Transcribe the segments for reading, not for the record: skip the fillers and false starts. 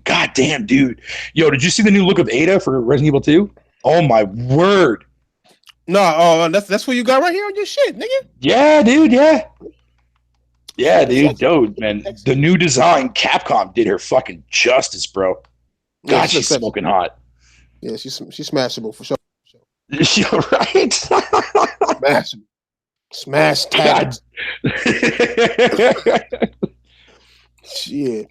God damn, dude. Yo, did you see the new look of Ada for Resident Evil 2? Oh my word. No, that's what you got right here on your shit, nigga. Yeah, dude, yeah. Yeah, dude, man. The new design, Capcom did her fucking justice, bro. God, she's smoking hot. Yeah, she's smashable for sure. You're right. Smashable. Smash tag. Shit.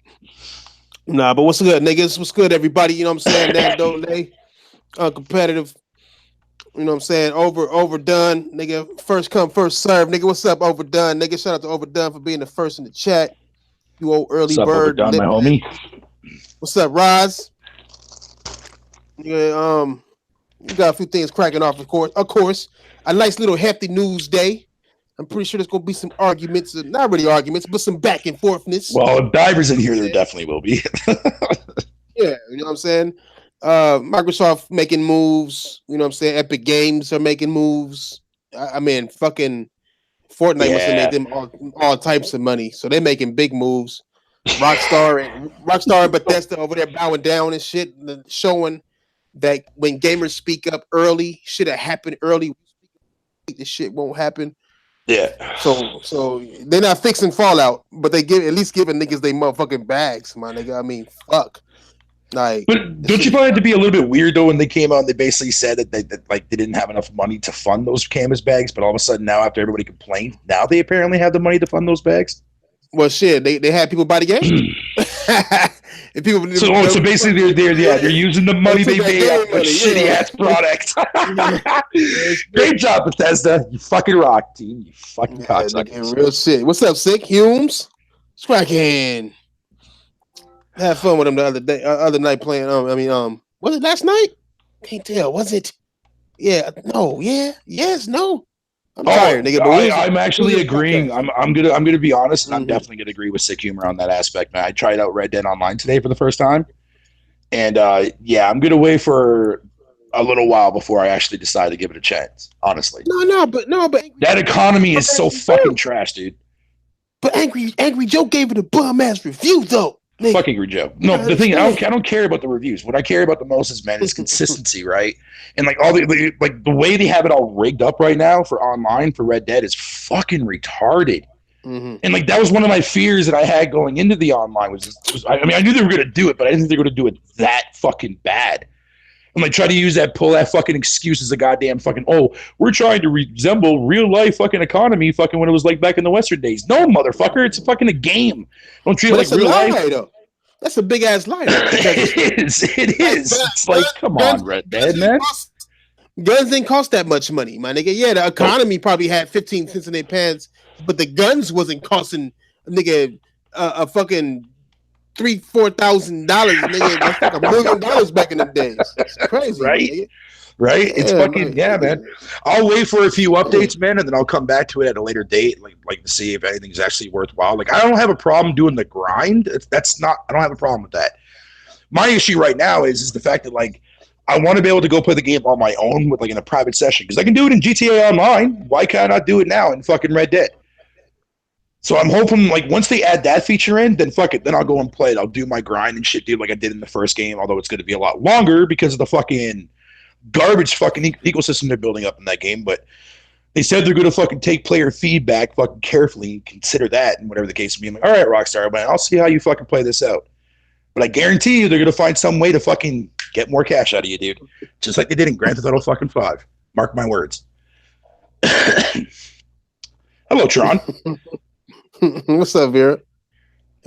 Nah, but what's good, niggas? What's good, everybody? You know what I'm saying? Nando, uncompetitive. You know what I'm saying? Overdone, nigga. First come, first serve, nigga. What's up, Overdone, nigga? Shout out to Overdone for being the first in the chat. You old early what's bird. Overdone, my homie? What's up, Roz? Yeah, we got a few things cracking off, of course. A nice little hefty news day. I'm pretty sure there's gonna be some arguments, not really arguments, but some back and forthness. Well, if Diver's in here, there definitely will be. Yeah, you know what I'm saying? Microsoft making moves, you know what I'm saying? Epic Games are making moves. I mean, fucking Fortnite must have made them all types of money. So they're making big moves. Rockstar and Bethesda over there bowing down and shit, showing that when gamers speak up early, shit that happened early, this shit won't happen. Yeah. So they're not fixing Fallout, but they at least giving niggas they motherfucking bags, my nigga. I mean, fuck. Like, but don't you find it to be a little bit weird though when they came out and they basically said that they didn't have enough money to fund those canvas bags, but all of a sudden now after everybody complained, now they apparently have the money to fund those bags? Well, shit, they had people buy the game. And people, so basically they're using the money they made on a shitty ass product. Great job, Bethesda. You fucking rock, team. You fucking cocksuckers. Real shit. What's up, Sick Humes? It's cracking. Had fun with him the other night playing. Was it last night? Can't tell. Was it? Yeah. No. Yeah. Yes. No. I'm tired, nigga. I'm actually agreeing. I'm gonna be honest, and I'm definitely gonna agree with Sick Humor on that aspect, man. I tried out Red Dead Online today for the first time, and I'm gonna wait for a little while before I actually decide to give it a chance. Honestly, no, but that economy is so fucking trash, dude. But Angry Joe gave it a bum ass review though. Nigga. Fucking Angry Joe. No, the thing I don't care about the reviews. What I care about the most is, man, is consistency, right? And like all the way they have it all rigged up right now for online for Red Dead is fucking retarded. Mm-hmm. And like that was one of my fears that I had going into the online I knew they were gonna do it, but I didn't think they were gonna do it that fucking bad. And like try to pull that fucking excuse as a goddamn fucking, we're trying to resemble real life fucking economy fucking when it was like back in the Western days. No, motherfucker, it's fucking a game. Don't treat it like real life. Though. That's a big ass lie. It is. It's like, come on, Red Dead, man. Guns didn't cost that much money, my nigga. Yeah, the economy probably had 15 cents in their pants, but the guns wasn't costing a nigga a fucking $3,000-$4,000, nigga. That's like $1 million back in the days. It's crazy, right? Nigga. Right? It's fucking man. I'll wait for a few updates, man, and then I'll come back to it at a later date, like to see if anything's actually worthwhile. Like, I don't have a problem doing the grind. I don't have a problem with that. My issue right now is the fact that like I want to be able to go play the game on my own with like in a private session because I can do it in GTA Online. Why can't I not do it now in fucking Red Dead? So I'm hoping like once they add that feature in, then fuck it, then I'll go and play it. I'll do my grind and shit, dude, like I did in the first game. Although it's going to be a lot longer because of the fucking garbage fucking ecosystem they're building up in that game. But they said they're going to fucking take player feedback fucking carefully and consider that and whatever the case may be. I'm like, all right, Rockstar, man, I'll see how you fucking play this out. But I guarantee you they're going to find some way to fucking get more cash out of you, dude. Just like they did in Grand Theft Auto fucking 5. Mark my words. Hello, Tron. What's up, Vera?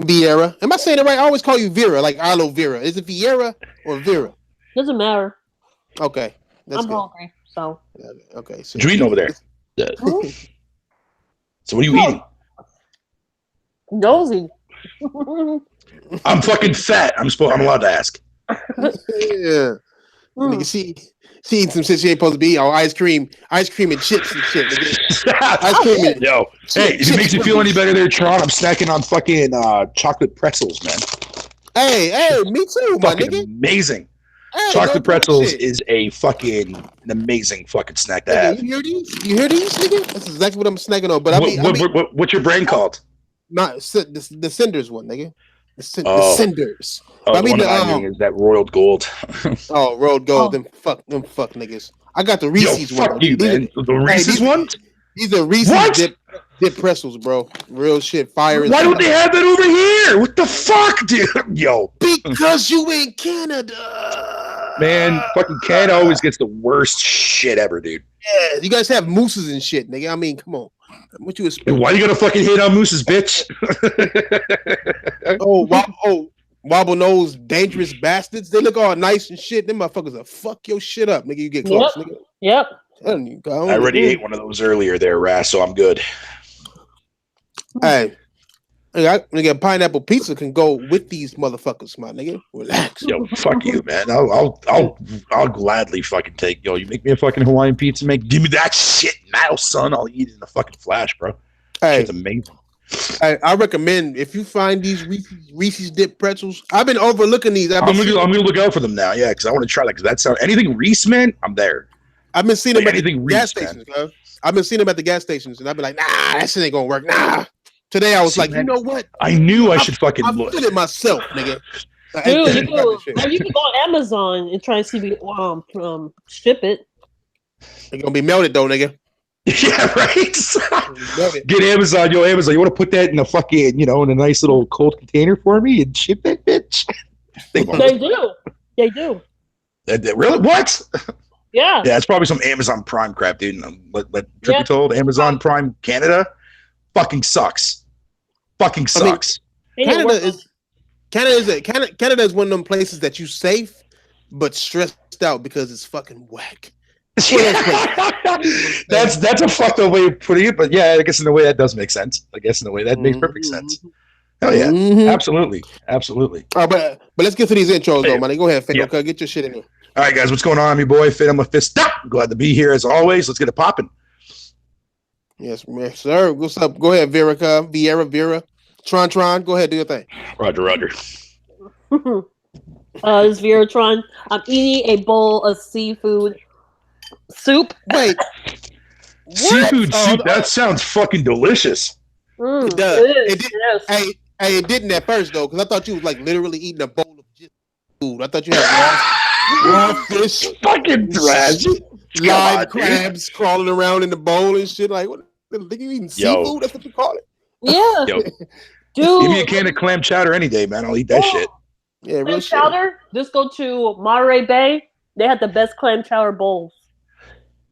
Vieira. Am I saying it right? I always call you Vera, like aloe vera. Is it Vieira or Vera? Doesn't matter. Okay. I'm hungry, so. Okay. So what are you eating over there? So what are you eating? Dozy. I'm fucking fat. I'm allowed to ask. Yeah. She eating some shit she ain't supposed to be eating. Ice cream and chips and shit. Ice cream and yo. Hey, if it makes you feel any better there, Tron, I'm snacking on fucking chocolate pretzels, man. Hey, me too, my nigga. Amazing. Hey, chocolate pretzels is an amazing fucking snack to have. You hear these, nigga? That's exactly what I'm snacking on. But what's your brand called? Not the Cinders one, nigga. The cinders. Oh, the one that I mean is that roiled gold. Roiled gold. Them fuck niggas. I got the Reese's one. Fuck you, man. The Reese's ones? These are Reese's dip pretzels, bro. Real shit. Fire. Why don't they have that over here? What the fuck, dude? Yo. Because you in Canada. Man, fucking Canada always gets the worst shit ever, dude. Yeah, you guys have mooses and shit, nigga. I mean, come on. What you expect? Why you gonna fucking hate on mooses, bitch? Wobble nose, dangerous bastards. They look all nice and shit. Them motherfuckers will fuck your shit up, nigga. You get close, nigga. Yep. I already ate one of those earlier there, Ras, so I'm good. Hey, nigga, pineapple pizza can go with these motherfuckers, my nigga. Relax. Yo, fuck you, man. I'll gladly fucking take. Yo, you make me a fucking Hawaiian pizza, give me that shit now, son. I'll eat it in a fucking flash, bro. Hey, it's amazing. I recommend if you find these Reese's dip pretzels. I've been overlooking these. I'm gonna look out for them now, yeah, because I want to try that. Because that sounds anything Reese, man, I'm there. I've been seeing them at the gas stations, bro. I've been seeing them at the gas stations, and I've been like, nah, that shit ain't gonna work. Nah. Today I was like, man, you know what? I knew I should fucking look. I did it myself, nigga. Dude, you can go on Amazon and try and see if you ship it. It's gonna be melted though, nigga. Yeah, right. Get Amazon, yo, Amazon. You want to put that in a fucking, in a nice little cold container for me and ship that bitch? They do. They do. Really? What? Yeah. Yeah, it's probably some Amazon Prime crap, dude. Truth be told, Amazon Prime Canada fucking sucks. Fucking sucks. I mean, Canada is one of them places that you safe but stressed out because it's fucking whack. That's a fucked up way of putting it, but yeah, I guess in a way that does make sense. I guess in a way that makes perfect sense. Hell yeah, absolutely. But let's get to these intros though, man. Go ahead, Fake. Get your shit in here. All right, guys, what's going on? I'm your boy, bethesta. Glad to be here as always. Let's get it popping. Yes, sir. What's up? Go ahead, Vera. Tron. Go ahead, do your thing. Roger. It's Veratron. I'm eating a bowl of seafood soup. Wait. Seafood soup? That sounds fucking delicious. It does. It did. Hey, it didn't at first though, because I thought you was like literally eating a bowl of just food. I thought you had raw fish, fucking trash, live crabs crawling around in the bowl and shit. Like, what? Think you eating seafood? That's what you call it. Yeah. Yo. Dude, give me a can of clam chowder any day, man. I'll eat that shit. Yeah, clam chowder. Just go to Monterey Bay. They have the best clam chowder bowls.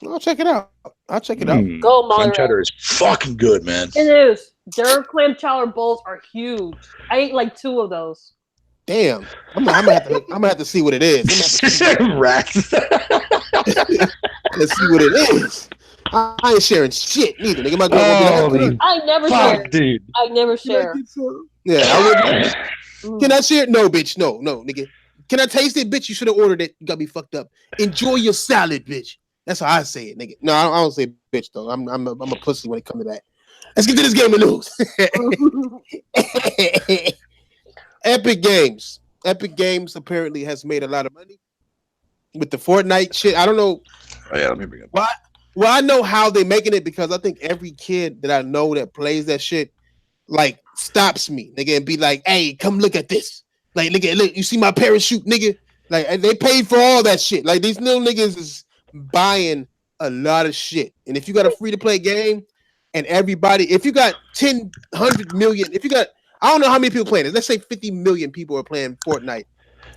I'll check it out. Go Monterey. Clam chowder is fucking good, man. It is. Their clam chowder bowls are huge. I ate like 2 of those. Damn, I'm gonna have to see what it is. Rats. Let's see what it is. I ain't sharing shit neither, nigga. My girl will be like, I never share, dude. I never share. Yeah, I would. Can I share? No, bitch. No, nigga. Can I taste it, bitch? You should have ordered it. You got me fucked up. Enjoy your salad, bitch. That's how I say it, nigga. No, I don't say bitch though. I'm a pussy when it comes to that. Let's get to this game of news. Epic Games apparently has made a lot of money with the Fortnite shit. I don't know. Oh yeah, let me bring it. Well, I know how they're making it because I think every kid that I know that plays that shit, like, stops me, nigga, and be like, "Hey, come look at this. Like, look, you see my parachute, nigga? Like, they paid for all that shit. Like, these little niggas is buying a lot of shit. And if you got a free to play game, and everybody, if you got 10, 100 million, if you got, I don't know how many people playing it. Let's say 50 million people are playing Fortnite.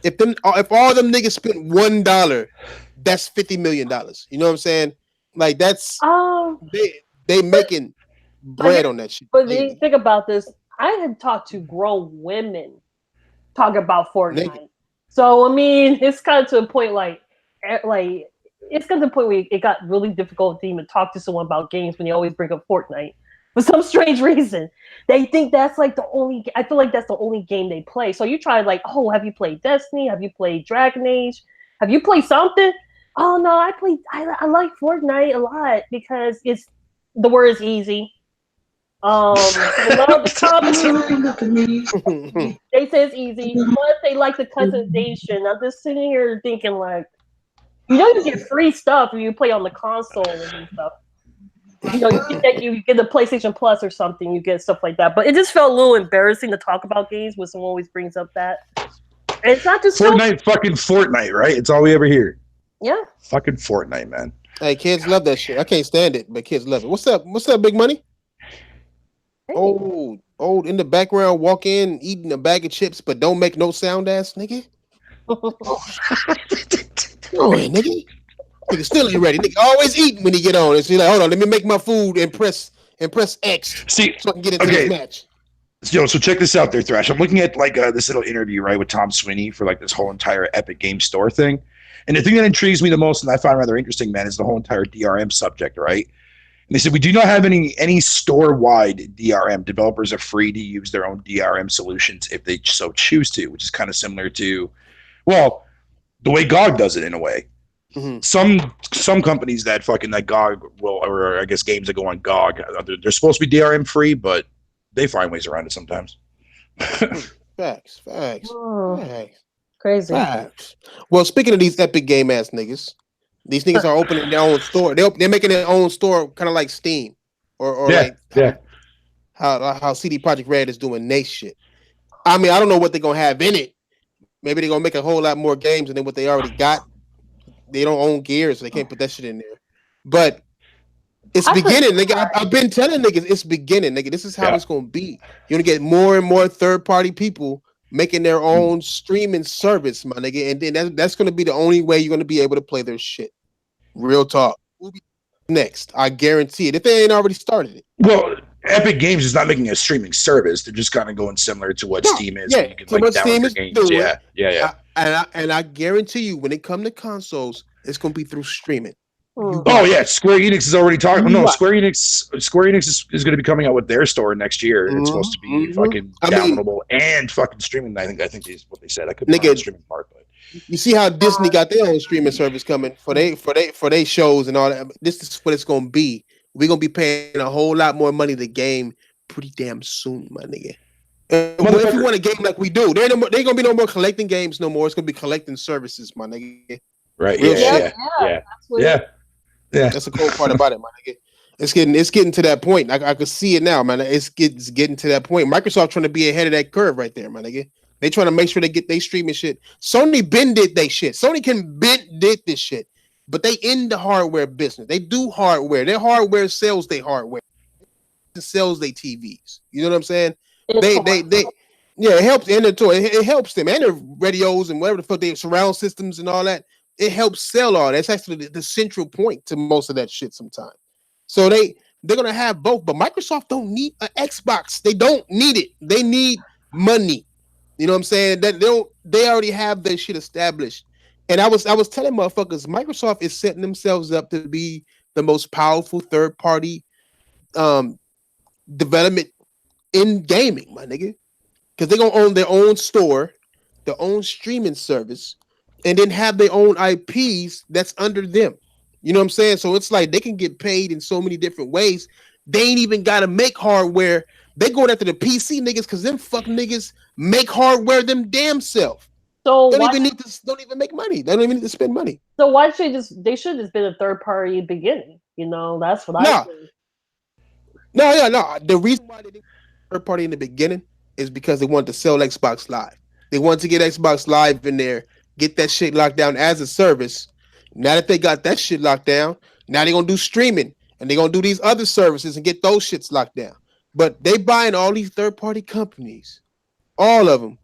If all them niggas spent $1, that's $50 million. You know what I'm saying? Like, that's they making bread on that shit. But think about this. I had talked to grown women talk about Fortnite. Nigga. So I mean, it's kind of to a point like it's kind of the point where it got really difficult to even talk to someone about games when you always bring up Fortnite. For some strange reason, they think that's like the only. I feel like that's the only game they play. So you try like, oh, have you played Destiny? Have you played Dragon Age? Have you played something? Oh no, I like Fortnite a lot because the word is easy. The they say it's easy, but they like the customization. I'm just sitting here thinking like, you get free stuff if you play on the console and stuff. you know, you get the PlayStation Plus or something, you get stuff like that. But it just felt a little embarrassing to talk about games when someone always brings up that. And it's not just Fortnite, fucking Fortnite, right? It's all we ever hear. Yeah. Fucking Fortnite, man. Hey, kids love that shit. I can't stand it, but kids love it. What's up? What's up, Big Money? Hey. Old in the background, walk in, eating a bag of chips, but don't make no sound, ass nigga. Oh, nigga. Nigga still ain't ready. Nigga always eating when he get on. It's like, hold on, let me make my food and press X. See, so I can get into this match. So check this out there, Thrash. I'm looking at like this little interview, right, with Tom Sweeney for like this whole entire Epic Game Store thing. And the thing that intrigues me the most and I find rather interesting, man, is the whole entire DRM subject, right? And they said, we do not have any store-wide DRM. Developers are free to use their own DRM solutions if they so choose to, which is kind of similar to, well, the way GOG does it in a way. Mm-hmm. Some companies that GOG will, or I guess games that go on GOG, they're supposed to be DRM free, but they find ways around it sometimes. Facts. Crazy. Facts. Well, speaking of these Epic Game ass niggas, these niggas are opening their own store. They're making their own store, kind of like Steam, or how CD Projekt Red is doing they shit. I mean, I don't know what they're gonna have in it. Maybe they're gonna make a whole lot more games than what they already got. They don't own Gears, so they can't put that shit in there. But it's beginning, nigga. I've been telling niggas it's beginning, nigga. This is how it's gonna be. You're gonna get more and more third-party people making their own streaming service, my nigga, and then that's gonna be the only way you're gonna be able to play their shit. Real talk. We'll be next, I guarantee it. If they ain't already started it. Well, Epic Games is not making a streaming service. They're just kind of going similar to what Steam is. Yeah, you can, what Steam is doing. Yeah. And I guarantee you, when it comes to consoles, it's gonna be through streaming. Square Enix is already talking. No, Square Enix is going to be coming out with their store next year. It's supposed to be fucking downloadable and fucking streaming. I think is what they said. I couldn't find the streaming part, but you see how Disney got their own streaming service coming for they shows and all that. This is what it's gonna be. We're gonna be paying a whole lot more money to game pretty damn soon, my nigga. If you want a game like we do, there ain't gonna be no more collecting games no more. It's gonna be collecting services, my nigga. Right? Yeah. That's the cool part about it, my nigga. It's getting to that point. I could see it now, man. It's getting to that point. Microsoft trying to be ahead of that curve right there, my nigga. They trying to make sure they get they streaming shit. Sony did they shit. Sony did this shit, but they in the hardware business. They do hardware. Their hardware sells their hardware. It sells their TVs. You know what I'm saying? It helps it helps them and their radios and whatever the fuck they surround systems and all that. It helps sell all that. It's actually the central point to most of that shit sometimes. So they're gonna have both, but Microsoft don't need an Xbox. They don't need it. They need money. You know what I'm saying? That they already have their shit established. And I was telling motherfuckers, Microsoft is setting themselves up to be the most powerful third party development in gaming, my nigga. Because they're gonna own their own store, their own streaming service, and then have their own IPs that's under them. You know what I'm saying? So it's like they can get paid in so many different ways. They ain't even gotta make hardware. They going after the PC niggas because them fuck niggas make hardware them damn self. So don't even make money. They don't even need to spend money. So why should they should have been a third party beginning? You know, that's what I think. No. The reason why they did third party in the beginning is because they wanted to sell Xbox Live. They wanted to get Xbox Live in there, get that shit locked down as a service. Now that they got that shit locked down, now they're gonna do streaming and they're gonna do these other services and get those shits locked down. But they buying all these third-party companies, all of them,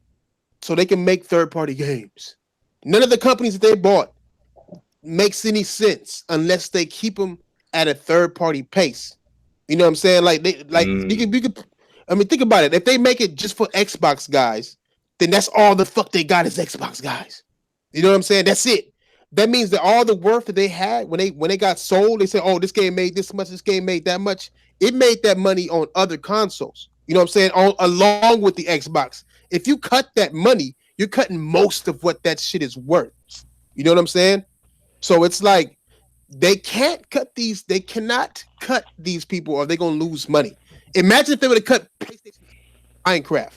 so they can make third-party games. None of the companies that they bought makes any sense unless they keep them at a third-party pace. You know what I'm saying? You could. I mean, think about it. If they make it just for Xbox guys, then that's all the fuck they got is Xbox guys. You know what I'm saying? That's it. That means that all the worth that they had when they got sold, they said, "Oh, this game made this much. This game made that much." It made that money on other consoles. You know what I'm saying? Along with the Xbox. If you cut that money, you're cutting most of what that shit is worth. You know what I'm saying? So it's like they cannot cut these people or they're gonna lose money. Imagine if they would have cut PlayStation Minecraft.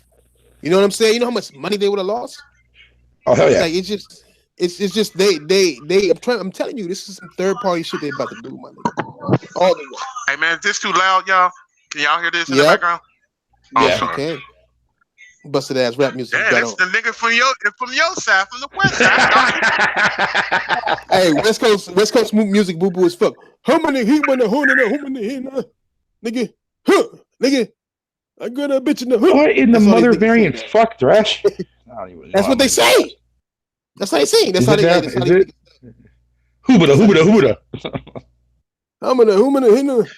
You know what I'm saying? You know how much money they would have lost? Oh hell yeah. Like it's just I'm telling you, this is some third party shit they about to do, my nigga. All the way. Hey man, is this too loud, y'all? Can y'all hear this in the background? Yes, you can. Busted ass rap music. Yeah, that's the nigga from your side, from the west side. Hey, West Coast music, boo boo as fuck. How many nigga, huh, nigga. I got a bitch in the hood. What in the mother variant? Fuck Thresh. That's what they say. That's how they sing. That's how they. Hoobada. I'm gonna hinna.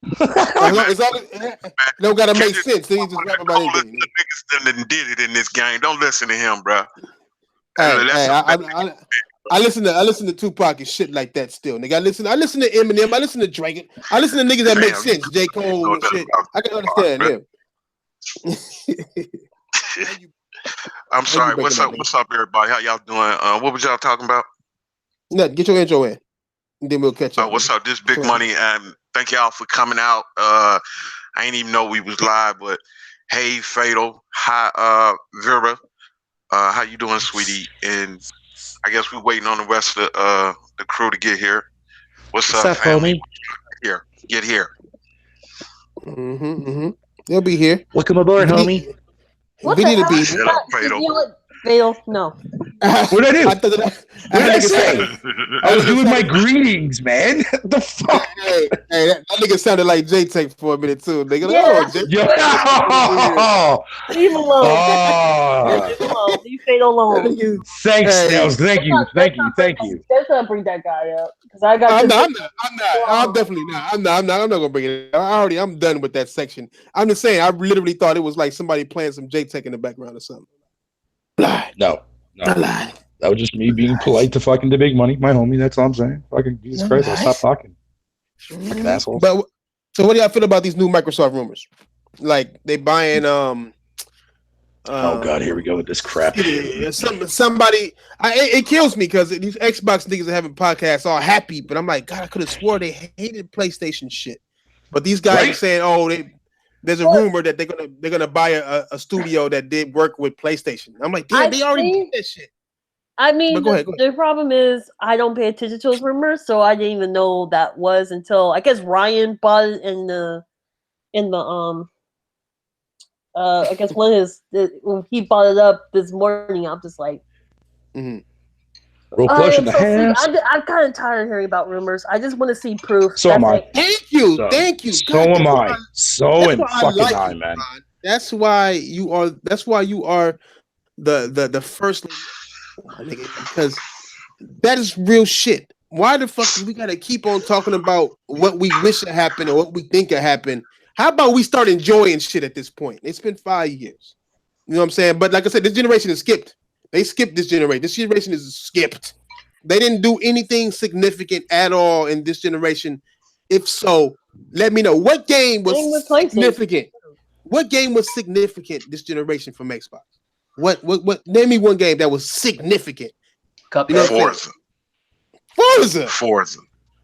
It don't gotta make sense. They just rap about anything. The niggas that did it in this game. Don't listen to him, bro. I listen to Tupac and shit like that still, nigga. I listen to Eminem. I listen to Drake. I listen to niggas that make sense. J. Cole and shit. I can understand them. I'm sorry. What's up, everybody? How y'all doing? What was y'all talking about? Nothing. Get your intro in, and then we'll catch up. What's up? This Big Money, and thank y'all for coming out. I ain't even know we was live, but hey, Fatal, hi, Vera, how you doing, sweetie? And I guess we're waiting on the rest of the crew to get here. What's up, family? Here, get here. They'll be here. Welcome aboard, homie. We need to be here. Fatal, no. What'd I do? What did I say? I was doing my greetings, man. The fuck? Hey, that nigga sounded like J-Tech for a minute too. Nigga, Leave him alone. Leave him alone. Leave Fatal alone. Thanks, Snails. Thank you. Let's not bring that guy up because I got. I'm definitely not. I'm not gonna bring it up. I'm done with that section. I'm just saying. I literally thought it was like somebody playing some J-Tech in the background or something. No. That was just me being polite to fucking the Big Money, my homie. That's all I'm saying. Fucking Jesus Christ, I'll stop talking. Fucking asshole. But so, what do y'all feel about these new Microsoft rumors? Like they buying oh god, here we go with this crap. Somebody, it kills me because these Xbox niggas are having podcasts all happy, but I'm like, God, I could have swore they hated PlayStation shit. But these guys are saying, there's a rumor that they're gonna buy a studio that did work with PlayStation. I'm like, damn, they already did that shit. I mean, go ahead. The problem is I don't pay attention to those rumors, so I didn't even know that was until I guess Ryan bought it in the I guess when he bought it up this morning. I'm just like, Real plush in the hands. I'm kind of tired of hearing about rumors. I just want to see proof. So am I. Thank you. So am I. So am fucking I, man. That's why you are. That's why you are the first nigga, because that is real shit. Why the fuck do we gotta keep on talking about what we wish had happened or what we think had happened? How about we start enjoying shit at this point? It's been 5 years. You know what I'm saying? But like I said, this generation is skipped. They skipped this generation. This generation is skipped. They didn't do anything significant at all in this generation. If so, let me know what game was significant. What game was significant this generation from Xbox? What? Name me one game that was significant. Forza.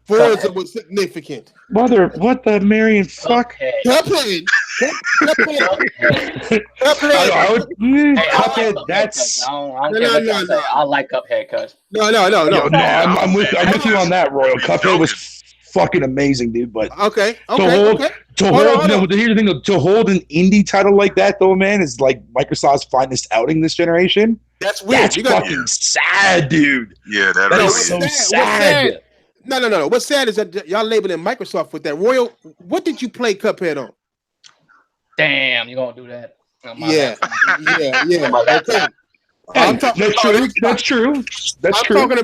Forza was significant. Mother, what the Marion fuck? Cuphead. Cuphead. That's. I like Cuphead, cuz. No. I'm with you on that, Royal. Cuphead was fucking amazing, dude. But okay. Here's the thing: to hold an indie title like that, though, man, is like Microsoft's finest outing this generation. That's weird. That's fucking sad, dude. Yeah, that is so sad. No. What's sad is that y'all labeling Microsoft with that. Royal, what did you play Cuphead on? Damn, you gonna do that? Yeah. Okay. That's true. I'm talking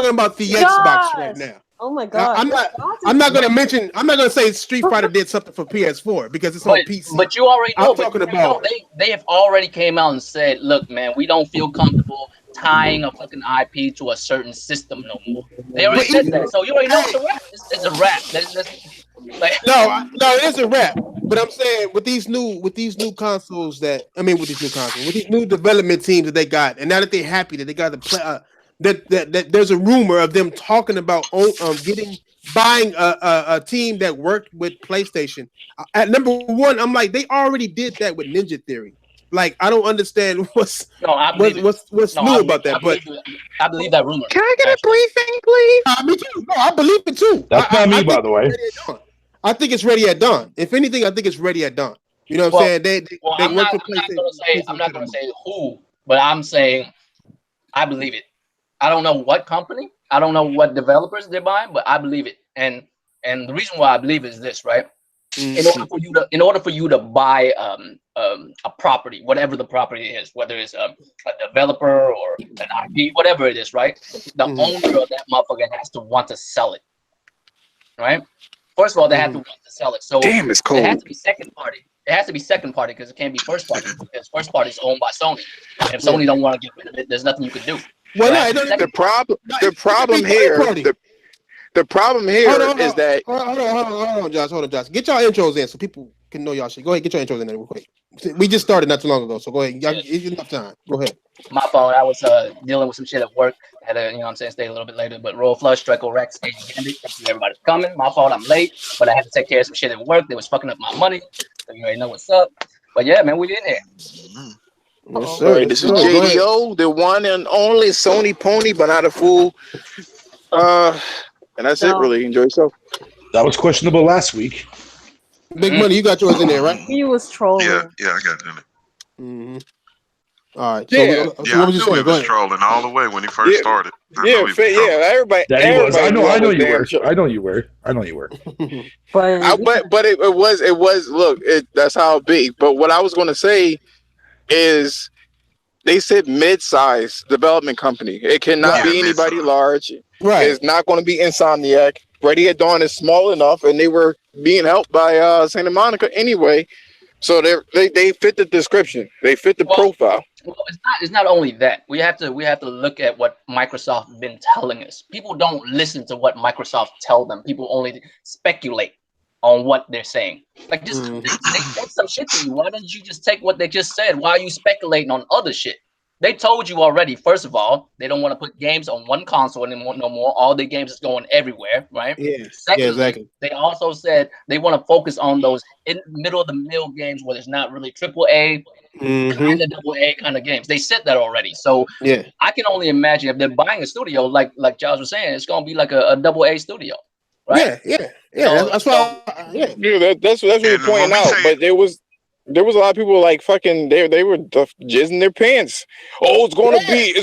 about the Xbox right now. Oh my god! I'm not gonna say Street Fighter did something for PS4 because it's on PC. But you already know. They have already came out and said, "Look, man, we don't feel comfortable tying a fucking IP to a certain system no more." They already said that, so you already know it's a wrap. It's a wrap. No, it is a wrap. But I'm saying with these new consoles with these new development teams that they got, and now that they're happy that they got to play. That there's a rumor of them talking about buying a team that worked with PlayStation. At number one, I'm like, they already did that with Ninja Theory. Like I don't understand what's new about that. I believe that rumor. Can I get a briefing, please? Me too. No, I believe it too. That's not me, by the way. I think it's ready at dawn. If anything, I think it's ready at dawn. You know what I'm saying? I'm not going to say who, but I'm saying I believe it. I don't know what company, I don't know what developers they're buying, but I believe it. And the reason why I believe is this, right? In order for you to buy a property, whatever the property is, whether it's a developer or an IP, whatever it is, right? The owner of that motherfucker has to want to sell it, right? First of all, they have to want to sell it. So damn, it's cold. It has to be second party. It has to be second party because it can't be first party because first party is owned by Sony. And if Sony don't want to get rid of it, there's nothing you can do. Well, the problem here is that hold on, Josh. Get y'all intros in so people can know y'all shit. Go ahead, get your intros in there real quick. We just started not too long ago, so go ahead. It's enough time. Go ahead. My fault. I was dealing with some shit at work. Had to, stay a little bit later. But Royal Flush, Draco Rex, Agent Gambit, thank you everybody for coming. My fault. I'm late, but I had to take care of some shit at work. They was fucking up my money. So you already know what's up. But yeah, man, we in here. Yes, sir. This is JDO, the one and only Sony pony, but not a fool. And that's it. Really enjoy yourself. That was questionable last week. Big Money, you got yours in there, right? He was trolling. Yeah, I got it in there. All right. I knew he was trolling all the way when he first started. Everybody. I know you were. But it was. Look, that's how it be. But what I was going to say is, they said mid-size development company. It cannot be anybody large. Right. It's not going to be Insomniac. Ready at Dawn is small enough, and they were being helped by Santa Monica anyway. So they fit the description. They fit the profile. Well, it's not only that. We have to look at what Microsoft been telling us. People don't listen to what Microsoft tell them. People only speculate on what they're saying. Like just they said some shit to you. Why didn't you just take what they just said? Why are you speculating on other shit? They told you already. First of all, they don't want to put games on one console anymore. No more. All the games is going everywhere, right? Yeah. Secondly, Exactly. They also said they want to focus on those in middle of the mill games where there's not really AAA and the AA kind of games. They said that already. So yeah, I can only imagine if they're buying a studio, like Giles was saying, it's gonna be like a AA studio, right? Yeah. That's why. That's what you're pointing out. But there was a lot of people like fucking they were jizzing their pants. Oh, it's gonna be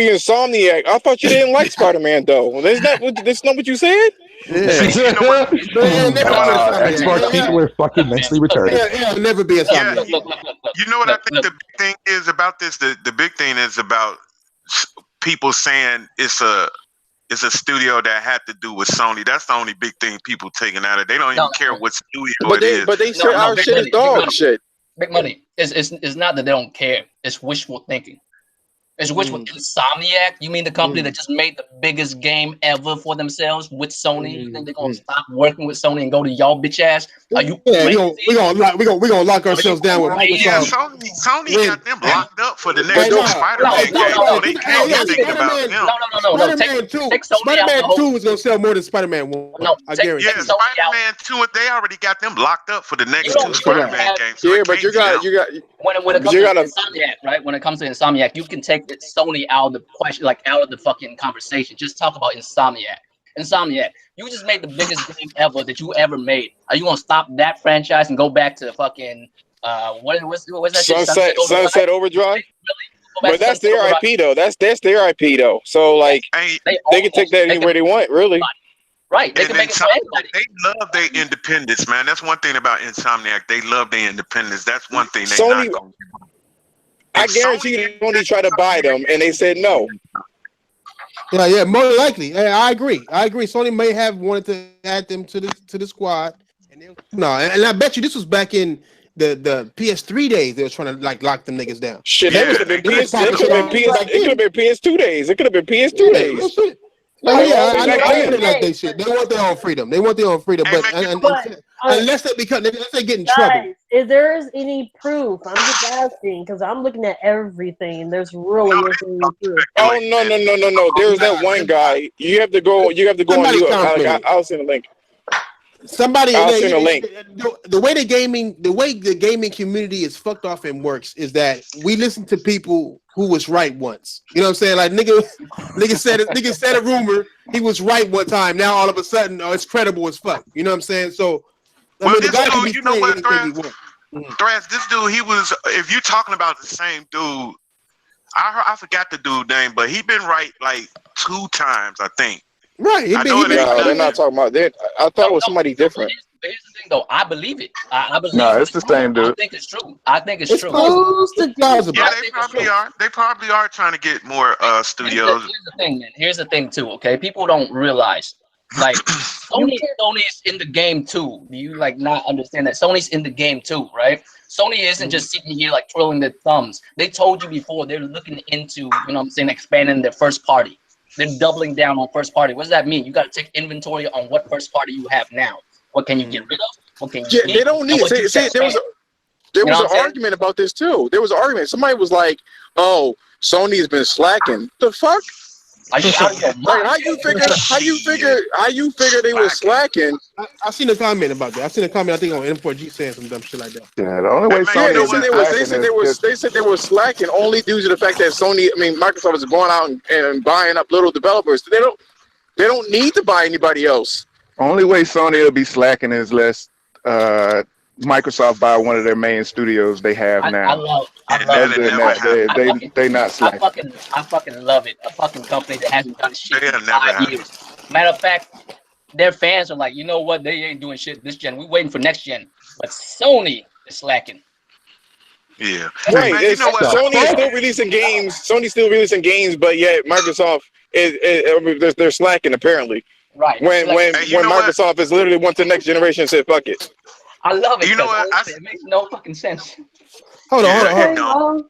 Insomniac. I thought you didn't like Spider-Man though. That's not what you said. Xbox people are fucking mentally retarded. Yeah, never be Insomniac. Look. You know what I think the big thing is about this? The big thing is about people saying it's a studio that had to do with Sony. That's the only big thing people taking out of it. They don't even care what studio it is. But they say our shit is dog shit. Big Money. It's not that they don't care. It's wishful thinking. It's wishful. Insomniac. You mean the company that just made the biggest game ever for themselves with Sony? You think they're gonna stop working with Sony and go to y'all bitch ass? Are you? Yeah, we gonna lock ourselves down with Microsoft. Yeah, Sony got them locked up for the next Spider-Man game. So they can't even think about them. No. Spider-Man 2 is gonna sell more than Spider-Man 1. No, I guarantee. Yeah, Spider-Man 2, they already got them locked up for the next two Spider-Man games. So yeah, but you got. When it comes to Insomniac, right? When it comes to Insomniac, you can take Sony out of the question, like out of the fucking conversation. Just talk about Insomniac. You just made the biggest game ever that you ever made. Are you gonna stop that franchise and go back to fucking what's that? Sunset Overdrive. Really? But that's their IP though. That's their IP though. So like they can take that anywhere they want, really. Right. They can make it for anybody. They love their independence, man. That's one thing about Insomniac. They love their independence. That's one thing they not going to do. I guarantee you Sony tried to buy them and they said no. Yeah, more likely. I agree. Sony may have wanted to add them to the squad. And I bet you this was back in the PS3 days. They were trying to like lock them niggas down. Shit, that could have been PS2 days. It could have been PS2 days. I know like they shit. They want their own freedom. But unless they get in trouble. If there's any proof, I'm just asking because I'm looking at everything. There's really any proof. Oh no! There's that one guy. You have to go. On you. I'll send a link. Somebody, I'll send a link. The way the gaming community is fucked off and works is that we listen to people who was right once. You know what I'm saying? Like nigga said a rumor, he was right one time. Now all of a sudden, it's credible as fuck. You know what I'm saying? So, this dude, you know what, Thrash, this dude, he was. If you're talking about the same dude, I forgot the dude's name, but he been right like 2 times, I think. Right. No, they're not talking about that. I thought it was somebody different. Here's the thing, though. I believe it. I believe no, it's the same dude. I think it's true. I think it's true. Plausible. Yeah, they probably are. They probably are trying to get more studios. Here's the thing, man. Here's the thing, too. Okay, people don't realize, like, Sony's in the game too. Do you like not understand that Sony's in the game too, right? Sony isn't just sitting here like twirling their thumbs. They told you before they're looking into, you know what I'm saying, expanding their first party. They're doubling down on first party. What does that mean? You got to take inventory on what first party you have now. What can you get rid of? What can you they don't need. There was an argument about this too. There was an argument. Somebody was like, "Oh, Sony's been slacking." The fuck? Like, how you figure they were slacking? I seen a comment about that. I seen a comment, I think, on M4G saying some dumb shit like that. Yeah, the only way Sony they said they were slacking only due to the fact that Microsoft is going out and buying up little developers. They don't need to buy anybody else. Only way Sony will be slacking is less Microsoft buy one of their main studios they have now. I love it. They not slacking. I fucking love it. A fucking company that hasn't done shit in 5 years. Matter of fact, their fans are like, you know what? They ain't doing shit this gen. We're waiting for next gen. But Sony is slacking. Yeah. Right. Man, Sony is still releasing games. Sony's still releasing games, but yet Microsoft they're slacking apparently. Right. When Microsoft is literally went to the next generation and said, fuck it. I love it. You know what? It makes no fucking sense. Hold on.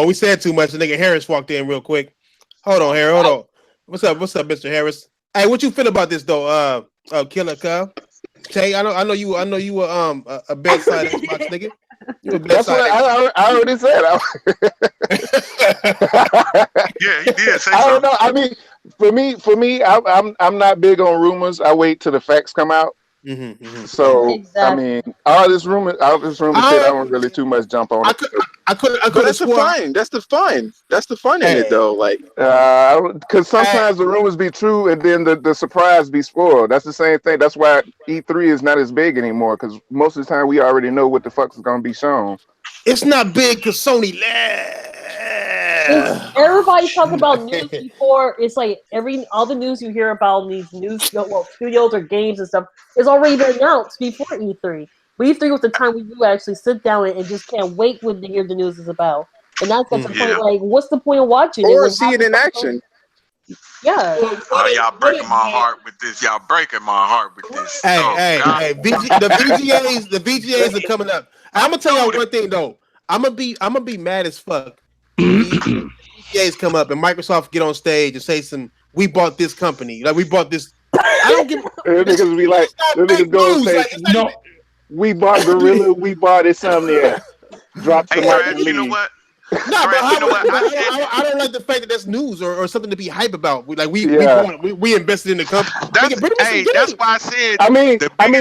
We said too much. The nigga Harris walked in real quick. Hold on, Harris. Hold on. What's up, Mr. Harris? Hey, what you feel about this though? Killer Cub. Tay, I know you a bedside Xbox nigga. You a That's what I already said. Yeah, he did say I don't know. I mean, for me, I'm not big on rumors. I wait till the facts come out. So exactly. I mean, all this rumor shit, I don't really too much jump on it. That's the fun in it though. Like, because sometimes the rumors be true and then the surprise be spoiled. That's the same thing. That's why E3 is not as big anymore, because most of the time we already know what the fuck is gonna be shown. It's not big because Sony everybody talk about news before. It's like all the news you hear about these studios or games and stuff is already been announced before E3. But E3 was the time we do actually sit down and just can't wait when to hear the news is about. And that's the point. Like, what's the point of watching or it see it in action? Yeah. Y'all breaking my heart with this. Hey, the VGAs are coming up. I'm gonna tell y'all one thing though. I'm gonna be mad as fuck. VGAs come up and Microsoft get on stage and say we bought this company, like we bought this. I don't give. Niggas be like, niggas go and say, no, we bought Gorilla, we bought Insomniac. Drop the mic and leave. You know what? No, but I don't like the fact that that's news or something to be hype about. We invested in the company. That's why I said. I mean,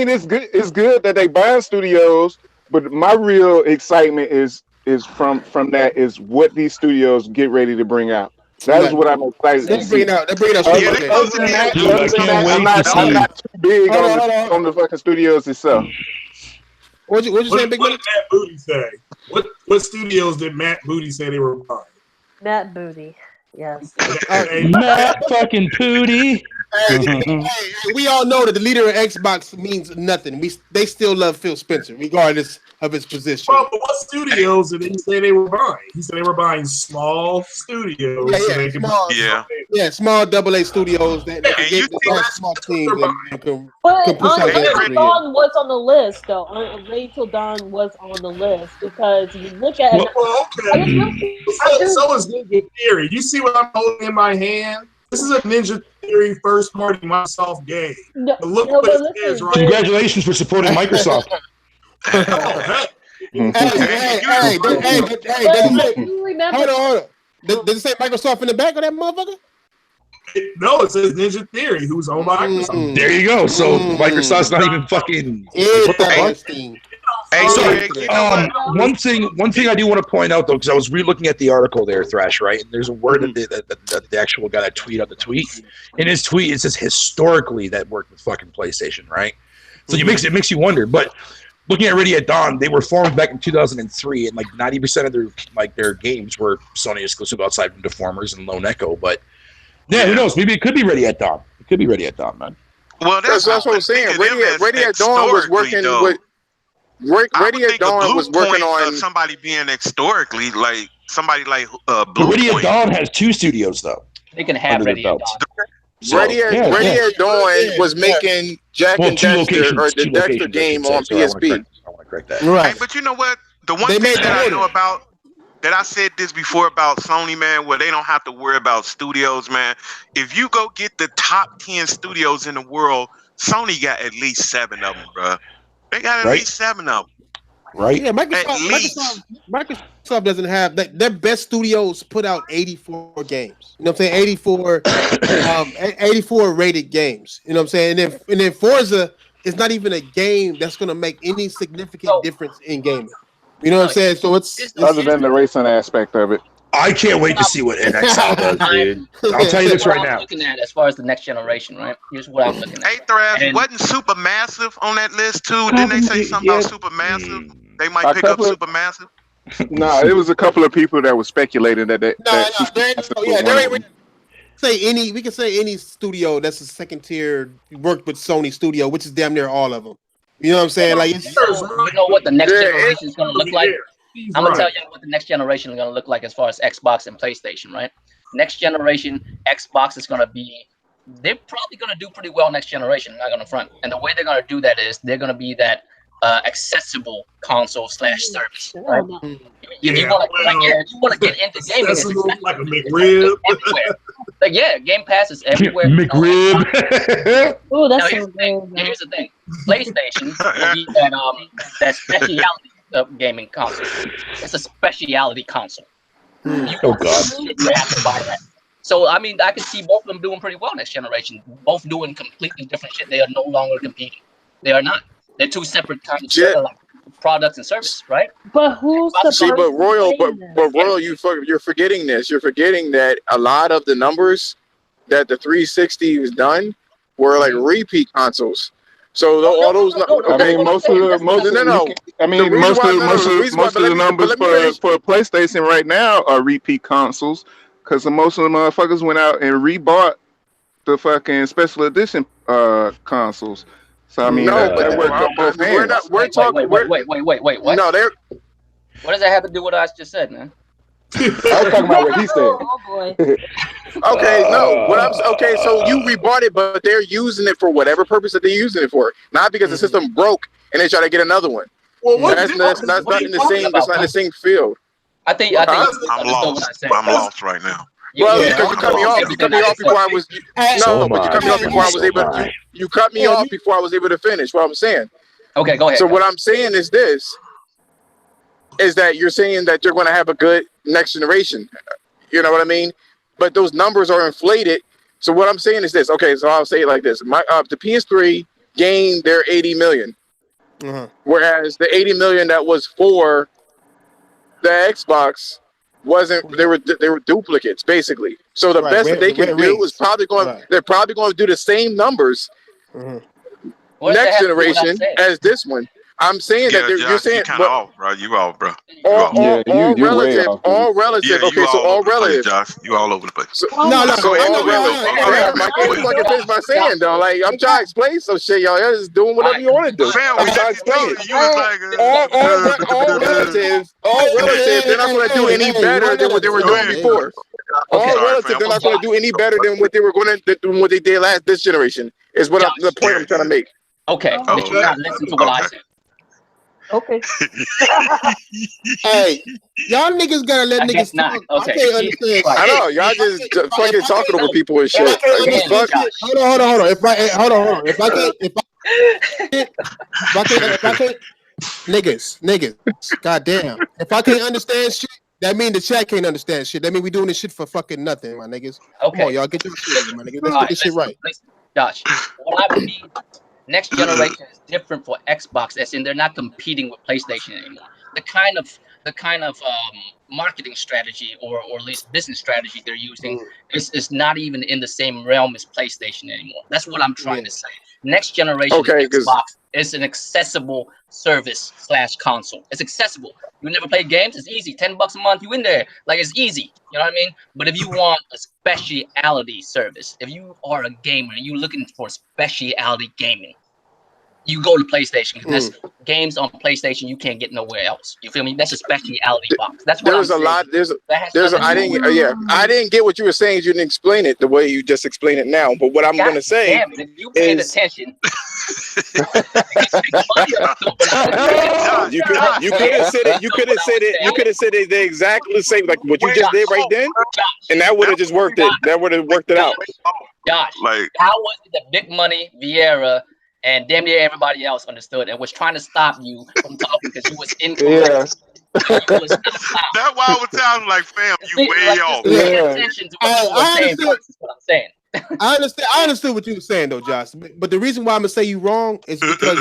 it's good. It's good that they buy studios, but my real excitement is from that is what these studios get ready to bring out. That is what I'm excited to see. They're bringing out. I'm not too big on the fucking studios itself. What you saying, Big What did Matt Booty say? What studios did Matt Booty say they were buying? Matt Booty, yes. Matt fucking Booty. Hey, we all know that the leader of Xbox means nothing. They still love Phil Spencer, regardless of his position. Well, but what studios did he say they were buying? He said they were buying small studios. Small AA studios that can get small teams and can push out Until Dawn was on the list, though. Wait till Dawn was on the list, because you look at so is Ninja Theory. You see what I'm holding in my hand? This is a Ninja Theory first-party Microsoft game. Look what it is, right? Congratulations for supporting Microsoft. Hold on. Did it say Microsoft in the back of that motherfucker? No, it says Ninja Theory, who's owned by Microsoft. There you go. So Microsoft's not even fucking. What the fuck? Hey, so one thing I do want to point out though, because I was re-looking at the article there, Thrash, right? And there's a word that the actual guy that tweeted out the tweet. In his tweet, it says historically that worked with fucking PlayStation, right? So it makes you wonder. But looking at Ready at Dawn, they were formed back in 2003, and like 90% of their games were Sony exclusive outside from Deformers and Lone Echo. But yeah, who knows? Maybe it could be Ready at Dawn. It could be Ready at Dawn, man. Well, that's what I'm saying. Ready at Dawn was working with. Ready at Dawn was working on somebody being historically like somebody like Blue Ready at Dawn has 2 studios though. They can have Ready at Dawn. Ready at Dawn was making Jack and Dexter or the Dexter game on PSP. I want to correct that. Right. Hey, but you know what? The one thing that I know about that I said this before about Sony, man, where they don't have to worry about studios, man. If you go get the top 10 studios in the world, Sony got at least 7 of them, bro. They got at least 7 of them. Right? Yeah, Microsoft doesn't have their best studios put out 84 games. You know what I'm saying? 84 rated games. You know what I'm saying? And then Forza is not even a game that's going to make any significant difference in gaming. You know what I'm saying? So it's other than the racing aspect of it. I can't wait to see what NXL does, dude. I'll tell you this right now. Looking at as far as the next generation, right? Here's what I'm looking at. Hey, Thrash, wasn't Supermassive on that list too? Didn't they say something about Supermassive? They might pick up Supermassive. No, it was a couple of people that were speculating that. We can say any studio that's a second tier worked with Sony Studio, which is damn near all of them. You know what I'm saying? Like, you know what the next generation is going to look like. I'm gonna tell you what the next generation is gonna look like as far as Xbox and PlayStation, right? Next generation Xbox is gonna be. They're probably gonna do pretty well next generation. Not gonna front, and the way they're gonna do that is they're gonna be that accessible console/service. Right? If you want to get into gaming, it's like a McRib. Like Game Pass is everywhere. McRib. Oh, that's here's the thing. PlayStation will be that specialty gaming console. It's a specialty console. Oh God! You have to buy that. So I mean, I can see both of them doing pretty well next generation. Both doing completely different shit. They are no longer competing. They are not. They're 2 separate kinds of products and services, right? But who's but Royal, you're forgetting this. You're forgetting that a lot of the numbers that the 360 was done were like repeat consoles. So all those, I mean, most of the numbers for PlayStation right now are repeat consoles because most of the motherfuckers went out and rebought the fucking special edition consoles. So I mean, we're talking. Wait. What? No, what does that have to do with what I just said, man? I was talking about what he said. Oh boy. Okay, so you rebought it, but they're using it for whatever purpose that they're using it for, not because the system broke and they try to get another one. Well, that's not in the same. That's not in the same field. I think I'm lost. I'm lost right now. Well, because you cut me off. You cut me off before I was. But you cut me off before I was able. You cut me off before I was able to finish what I'm saying. Okay, go ahead. So what I'm saying is this: is that you're saying that you're going to have a good next generation. You know what I mean? But those numbers are inflated. So what I'm saying is this. Okay, so I'll say it like this: the PS3 gained their 80 million, whereas the 80 million that was for the Xbox wasn't. They were duplicates basically. So the best that they can do is probably going. They're probably going to do the same numbers next generation as this one. I'm saying that you're saying kind of off, bro. You off, bro. All relative. Okay, so all relative. Josh, you all over the place. So all relative. I can't fucking finish my saying though. Like I'm trying to explain some shit, y'all. Y'all just doing whatever you want to do. I'm trying to explain it. All relative. They're not going to do any better than what they were doing before. All relative. They're not going to do any better than what they were going to do. What they did this generation is what the point I'm trying to make. Okay, but you not listen to what I said. Okay. Hey, y'all niggas gotta let niggas talk. Okay. I can't understand. I know y'all just fucking talking over people and shit. Hold on. If I can't, niggas. Goddamn. If I can't understand shit, That mean the chat can't understand shit. That mean we doing this shit for fucking nothing, my niggas. Okay. Come on, y'all get your shit, my niggas. Let's get this shit right. Josh, what I believe, next generation is different for Xbox, as in they're not competing with PlayStation anymore. The kind of marketing strategy or at least business strategy they're using is not even in the same realm as PlayStation anymore. That's what I'm trying to say. Next generation Xbox is an accessible service / console. It's accessible. You never played games? It's easy. $10 a month, you in there. Like, it's easy. You know what I mean? But if you want a speciality service, if you are a gamer and you're looking for speciality gaming, you go to PlayStation. Because games on PlayStation you can't get nowhere else. You feel me? That's a speciality box. That's what there's I'm a lot. saying. I didn't get what you were saying. You didn't explain it the way you just explained it now. But what I'm going to say damn it, if you paid attention, you could have said it. You could have said it. You could have said it exactly the same, like what you just did right then, and that would have just worked it. That would have worked it out. Josh, how was it that Big Money, Vieira, and damn near everybody else understood and was trying to stop you from talking because you was incorrect? That's why I was telling like, fam, you way off. Pay attention to what you were saying first, is what I'm saying. I understood what you were saying though, Josh. But the reason why I'm gonna say you wrong is because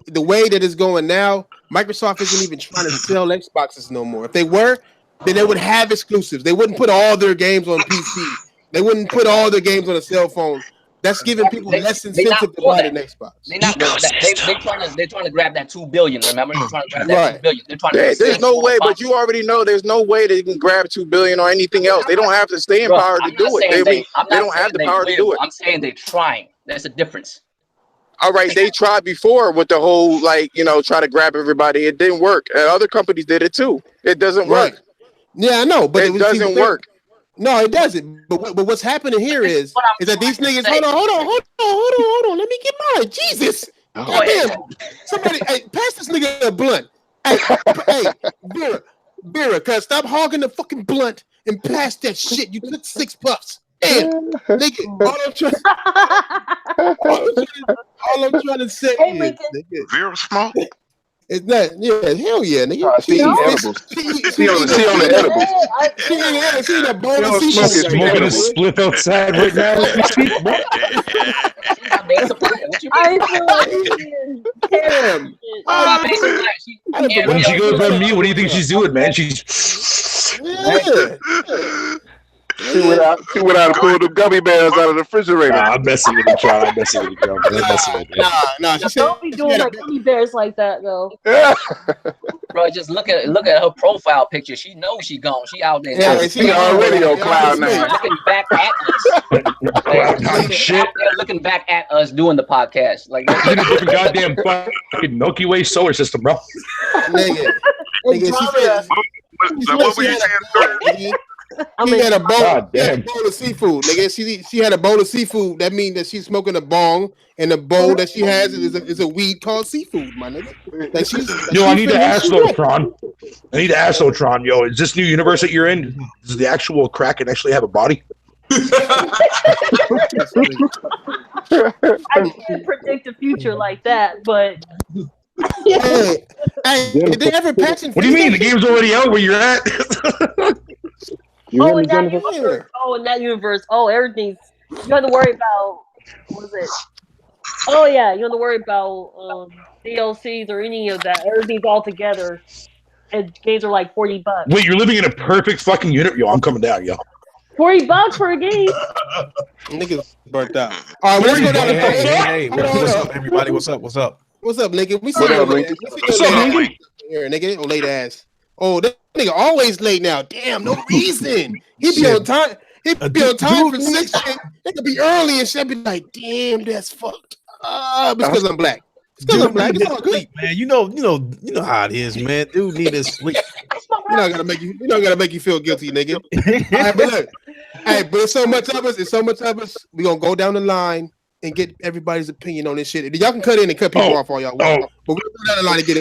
the way that it's going now, Microsoft isn't even trying to sell Xboxes no more. If they were, then they would have exclusives. They wouldn't put all their games on PC. They wouldn't put all their games on a cell phone. That's giving people less incentive to buy an Xbox. They're not doing that. They're trying to grab that $2 billion. Remember, they're trying to grab that $2 billion. They're trying to. There's no way, but you already know there's no way they can grab $2 billion or anything else. They don't have the staying power to do it. They don't have the power to do it. I'm saying they're trying. There's a difference. All right, they tried before with the whole try to grab everybody. It didn't work. Other companies did it too. It doesn't work. Yeah, I know, but it doesn't work. No, it doesn't. But what's happening here is that these niggas. Hold on. Let me get mine. Jesus. Damn. Somebody, pass this nigga a blunt. Hey, Vera, cuz stop hogging the fucking blunt and pass that shit. You took 6 puffs. Damn, nigga. All I'm trying to say is, nigga, Vera smoke. It's not, hell yeah, nigga. She on the edibles. She in a bowl of seafood. Smoking a split outside right now. When she goes on me, what do you think she's doing, man? She's She went out and pulled the gummy bears out of the refrigerator. Nah, I'm messing with you, John. I'm messing with you, girl. I'm messing with you. Nah. Don't be doing like gummy bears like that, though. Bro, just look at her profile picture. She knows she gone. She out there. Yeah, she already on cloud nine. Looking back at us. Shit. Looking back at us doing the podcast. Like she's in a different goddamn fucking Milky Way solar system, bro. Nigga, what were you saying? She had a bowl of seafood, nigga. She had a bowl of seafood. That means that she's smoking a bong, and the bowl that she has is a weed called seafood, my nigga. I need to ask though, Tron. Yo, is this new universe that you're in? Does the actual Kraken actually have a body? I can't predict the future like that, but. Hey, did they ever patch? What do you mean? The game's already out where you're at. In that universe. Oh, everything's. You don't have to worry about. What is it? Oh yeah, you don't have to worry about DLCs or any of that. Everything's all together, and games are like $40. Wait, you're living in a perfect fucking unit, yo. I'm coming down, yo. $40 for a game. Niggas burnt out. All right, let's go down. Hey, what's up, everybody? What's up, nigga? We see you here, nigga. Late ass. Oh, that nigga always late now. Damn, no reason. He be on time. He be on time for 6 shit. They could be early and shit. Be like, damn, that's fucked up. It's because I'm black. It's because I'm black. It's all good, man. You know how it is, man. Dude need his sleep. We're not gonna make you feel guilty, nigga. All right, but look, but it's so much of us. We gonna go down the line and get everybody's opinion on this shit. Y'all can cut in and cut people off all y'all want. But we're going down the line and get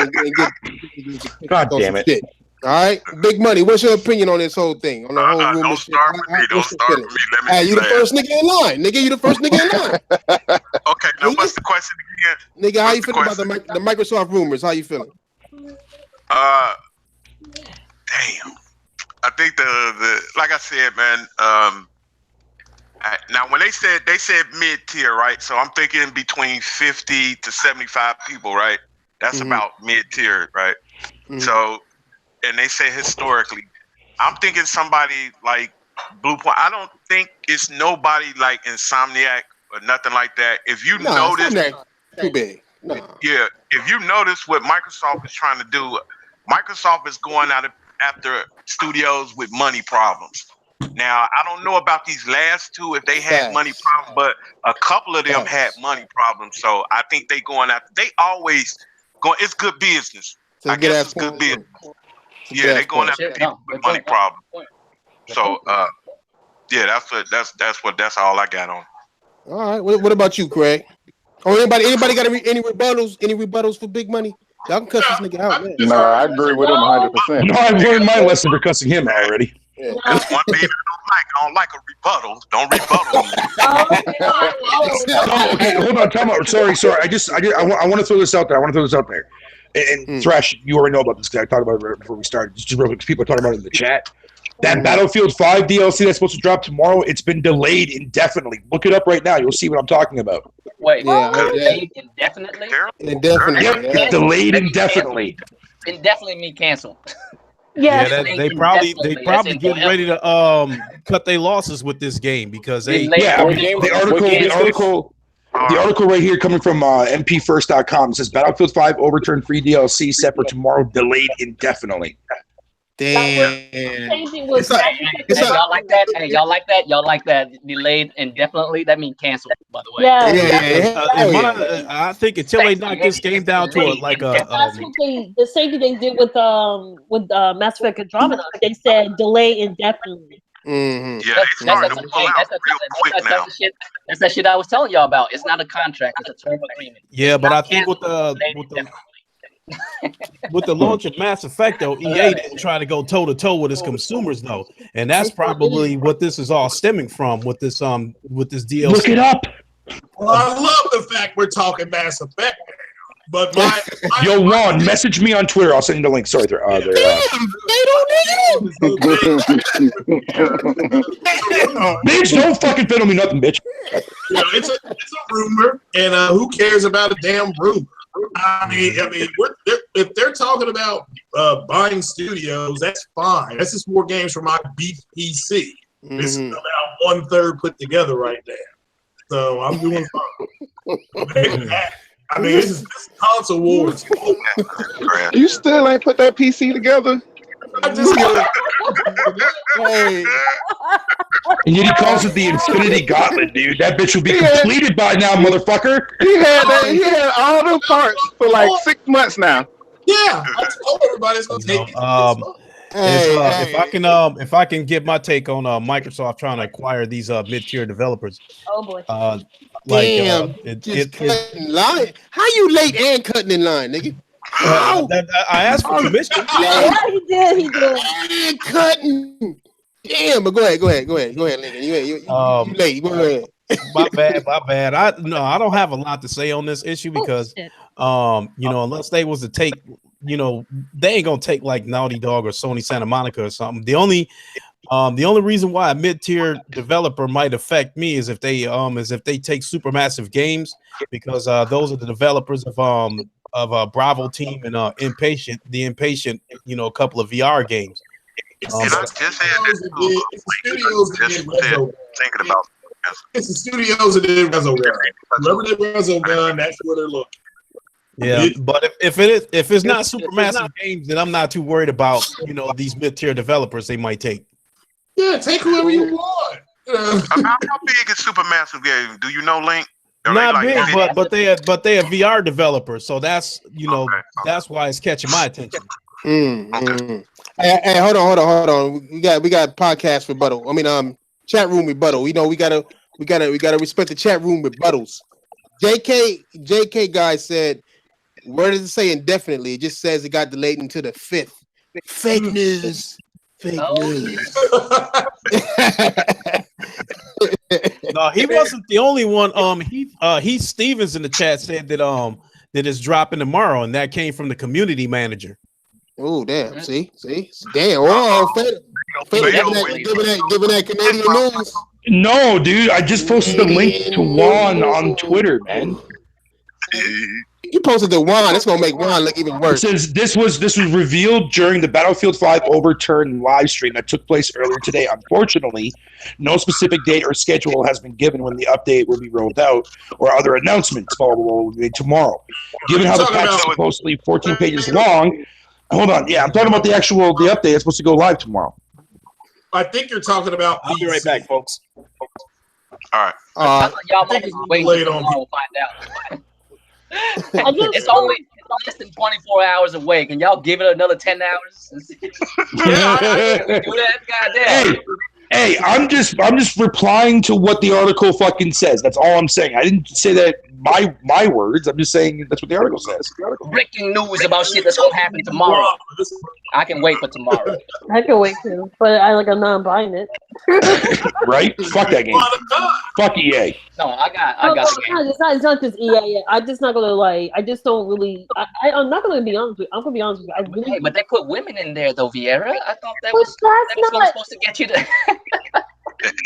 God damn it. Shit. All right, Big Money. What's your opinion on this whole thing? On the whole room don't start with me. Don't start with me. Let me hey, you the first nigga in line, nigga. You the first nigga in line. Okay, now what's the question again? Nigga, how you feeling about the Microsoft rumors? How you feeling? Damn. I think the like I said, man. Now when they said mid tier, right? So I'm thinking between 50 to 75 people, right? That's about mid tier, right? So, and they say historically, I'm thinking somebody like Blue Point. I don't think it's nobody like Insomniac or nothing like that. If you notice, too big. No. Yeah, if you notice what Microsoft is trying to do, Microsoft is going after studios with money problems. Now, I don't know about these last two if they had money problems, but a couple of them had money problems. So I think they going after. They always go. It's good business. I guess it's good business. Yeah, they going after people with money problems. So yeah, that's all I got on. All right. What about you, Craig? Or anybody got any rebuttals? Any rebuttals for big money? Y'all can cuss this nigga out, man. No, I agree with him 100%. No, I've learned my lesson for cussing him already. Yeah. That's one thing I don't like a rebuttal. Don't rebuttal. Okay, hold on, time out. Sorry. I want to throw this out there. And Thresh, you already know about this because I talked about it right before we started. Just real quick, people are talking about it in the chat. That Battlefield 5 DLC that's supposed to drop tomorrow, it's been delayed indefinitely. Look it up right now. You'll see what I'm talking about. Wait, delayed indefinitely? Indefinitely. Yep, delayed indefinitely. Indefinitely mean canceled. Yeah, they probably getting ready to cut their losses with this game because they the article right here coming from mpfirst.com says Battlefield 5 overturned free DLC set for tomorrow, delayed indefinitely. Damn. Y'all like that? Hey, y'all like that? Y'all like that? Delayed indefinitely? That means canceled, by the way. Yeah. I think until they knock this game down to it, like that's what the same thing they did with Mass Effect Andromeda. They said delay indefinitely. Yeah, that's that shit I was telling y'all about. It's not a contract; it's a term agreement. Yeah, but I think with the launch of Mass Effect, though, EA didn't try to go toe to toe with its consumers, though, and that's probably what this is all stemming from with this DLC. Look it up. Well, I love the fact we're talking Mass Effect, but Yo, Juan, message me on Twitter. I'll send you the link. Sorry, they don't bitch, don't fucking fiddle me nothing, bitch. Yeah, it's a rumor, and who cares about a damn rumor? I mean, if they're talking about buying studios, that's fine. That's just more games for my beef PC. This is about 1/3 put together right now, so I'm doing fine. I mean, this is console wars. You still ain't put that PC together? I just Hey. And yet he calls it the Infinity Gauntlet, dude. That bitch will be completed by now, motherfucker. He had all the parts for like 6 months now. Yeah, I told everybody it's gonna take. If I can give my take on Microsoft trying to acquire these mid-tier developers. Oh boy. Damn, cutting line. How you late and cutting in line, nigga? I asked for permission. Yeah, he did. And cutting. Damn, but go ahead, Lincoln. You late. Go ahead. My bad. I don't have a lot to say on this issue because unless they was to take, they ain't gonna take like Naughty Dog or Sony Santa Monica or something. The only reason why a mid-tier developer might affect me is if they take Supermassive Games, because those are the developers of Bravo Team and Impatient, a couple of VR games. And I just had this thinking about. It's the studios that did Resogun. Whoever did Resogun, that's where they're looking. Yeah, but if it's not Supermassive Games, then I'm not too worried about these mid-tier developers they might take. Yeah, take whoever you want. How big is Supermassive Games? Do you know, Link? Not big, but they are VR developers, so that's that's why it's catching my attention. Hey, hold on. We got podcast rebuttal. I mean, chat room rebuttal. We gotta respect the chat room rebuttals. JK guy said, where does it say indefinitely? It just says it got delayed into the 5th. Fake news. No, he wasn't the only one. Heath Stevens in the chat said that it's dropping tomorrow, and that came from the community manager. Oh, damn. See? Damn. Oh, Giving that Canadian news. No, dude, I just posted the link to Juan on Twitter, man. You posted the Juan. It's gonna make Juan look even worse. It says this was revealed during the Battlefield 5 overturn live stream that took place earlier today. Unfortunately, no specific date or schedule has been given when the update will be rolled out or other announcements will be made tomorrow. Given how the patch is supposedly 14 pages long, hold on, yeah, I'm talking about the update that's supposed to go live tomorrow. I think you're talking about. I'll be right back, folks. All right. Y'all might just wait until tomorrow we'll find out. It's only less than 24 hours away. Can y'all give it another 10 hours? Do that, goddamn. Hey, I'm just replying to what the article fucking says. That's all I'm saying. I didn't say that my words. I'm just saying that's what the article says. Breaking news about shit that's gonna happen tomorrow. I can wait for tomorrow. I can wait too, but I'm not buying it. Right? Fuck that game. Fuck EA. No, I got the game. It's not just EA. I'm just not gonna I just don't really. I'm not gonna be honest with you. I'm gonna be honest with you. I really. Hey, but they put women in there though, Vieira. I thought that was supposed to get you to.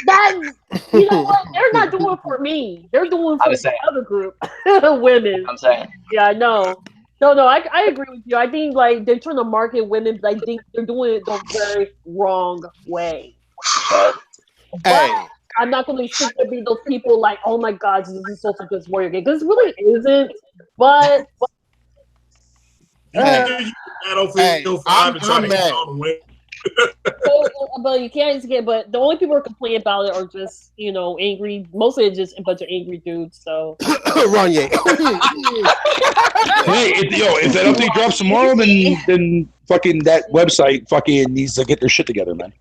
That, you know what? They're not doing it for me. They're doing it for the other group, women. I'm saying. Yeah, no. I agree with you. I think they're trying to market women, but I think they're doing it the very wrong way. But I'm not going to sit there be those people oh my God, this is such a good warrior game, because it really isn't. But I'm mad. But you can't get. But the only people who are complaining about it are just angry. Mostly it's just a bunch of angry dudes. So Ronye. Hey, if that update drops tomorrow, then fucking that website fucking needs to get their shit together, man.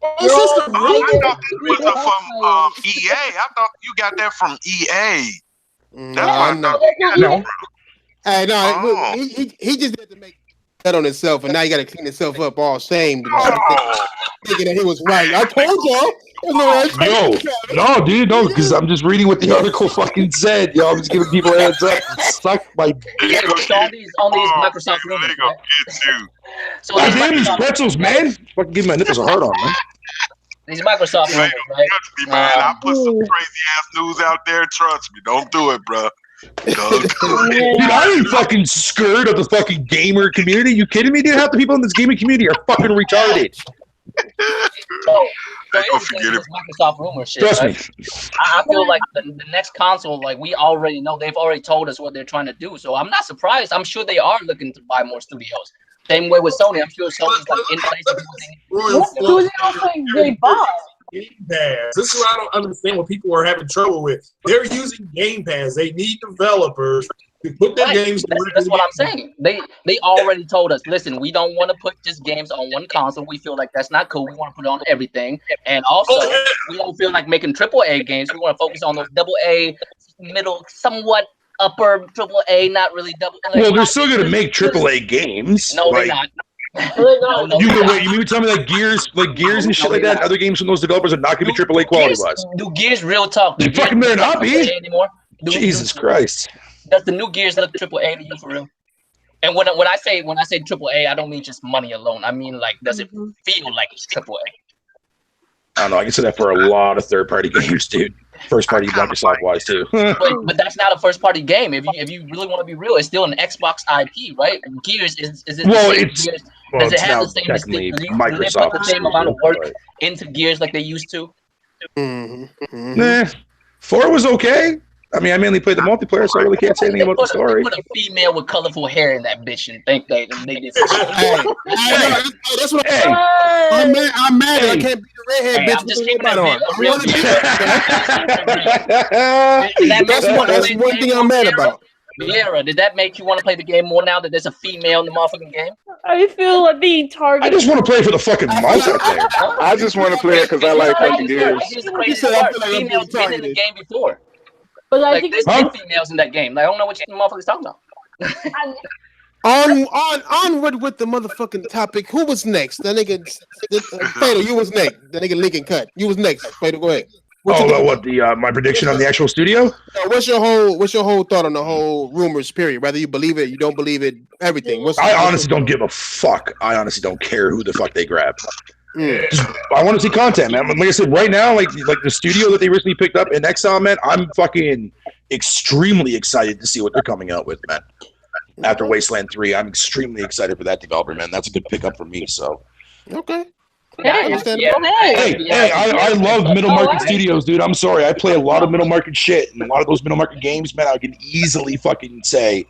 I thought this was from EA. I thought you got that from EA. No. Hey, no, he just had to make that on himself, and now you got to clean himself up, all shamed, thinking that he was right. I told y'all. No, dude, no, because I'm just reading what the article fucking said. Yo, I'm just giving people a heads up. Suck my. Yeah, all these Microsoft rumors. They gonna get you. So these pretzels, man. Fucking give my nipples a hard on, man. These Microsoft rumors, right? Trust me, man. I put some crazy ass news out there. Trust me, don't do it, bro. Dude, I ain't fucking scared of the fucking gamer community. You kidding me, dude? Half the people in this gaming community are fucking retarded. So Microsoft rumor shit. Trust right? me. I feel like the next console, we already know. They've already told us what they're trying to do. So I'm not surprised. I'm sure they are looking to buy more studios. Same way with Sony. I'm sure Sony's in place. They bought. Game Pass. This is what I don't understand what people are having trouble with. They're using Game Pass. They need developers to put their games. That's what I'm saying. They already told us, listen, we don't want to put just games on one console. We feel like that's not cool. We want to put it on everything. And also, we don't feel like making AAA games. We want to focus on those AA, middle, somewhat upper AAA, not really double. Well, they're still going to make AAA games. No, they're not. You mean tell me Gears and shit like that, and other games from those developers are not going to be AAA quality wise? Do Gears real talk? They fucking better not be anymore. Jesus Christ! Does the new Gears look AAA to you for real? And when I say AAA, I don't mean just money alone. I mean does it feel like it's AAA? I don't know. I can say that for a lot of third-party games, dude. First-party Microsoft-wise too. but that's not a first-party game. If you really want to be real, it's still an Xbox IP, right? Gears is it? Well, it's Gears? Does it have now the same technically Microsoft? Do they put the same amount of work into Gears like they used to? Nah, 4 was okay. I mean, I mainly played the multiplayer, so I really can't say anything about the story. They put a female with colorful hair in that bitch and think they did. That's what I'm mad. I can't be the redhead bitch. I'm just keeping that on. That's one thing I'm mad about. Vieira, did that make you want to play the game more now that there's a female in the motherfucking game? I feel like being targeted. I just want to play for the fucking month out there. I just want to play it because I like fucking Gears. Females been in the game before. But I think there's 10 females in that game. I don't know what you motherfuckers talking about. Onward with the motherfucking topic. Who was next? That nigga Fatal, you was next. That nigga Lincoln Cut. You was next. Fatal, go ahead. My prediction on the actual studio? What's your whole thought on the whole rumors period? Whether you believe it, you don't believe it, everything. I honestly don't give a fuck. I honestly don't care who the fuck they grab. I want to see content, man. Like I said, right now, like the studio that they recently picked up in Exile, man, I'm fucking extremely excited to see what they're coming out with, man. After Wasteland 3, I'm extremely excited for that developer, man. That's a good pickup for me. So, okay. Hey, I love middle market studios, dude. I'm sorry. I play a lot of middle market shit, and a lot of those middle market games, man, I can easily fucking say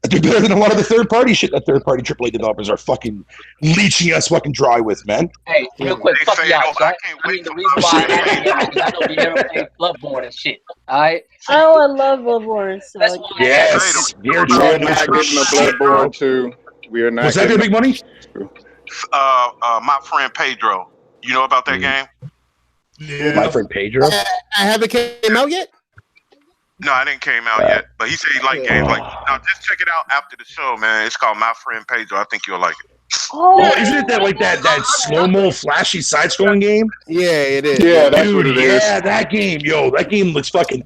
that they're better than a lot of the third party shit that third party AAA developers are fucking leeching us fucking dry with, man. Hey, real quick, fuck y'all. I mean, the reason why I asked you is I know we never played Bloodborne and shit. All right. Oh, I love Bloodborne. So yes, we're not getting a Bloodborne 2. We are not. Was that your big money? My friend Pedro. You know about that game? Yeah. My friend Pedro. I haven't came out yet. No, I didn't came out yet. But he said he liked games like. Now just check it out after the show, man. It's called My Friend Pedro. I think you'll like it. Oh, isn't it that like that slow-mo flashy side-scrolling game? Yeah, it is. Yeah, that's what it is. Yeah, that game, that game looks fucking.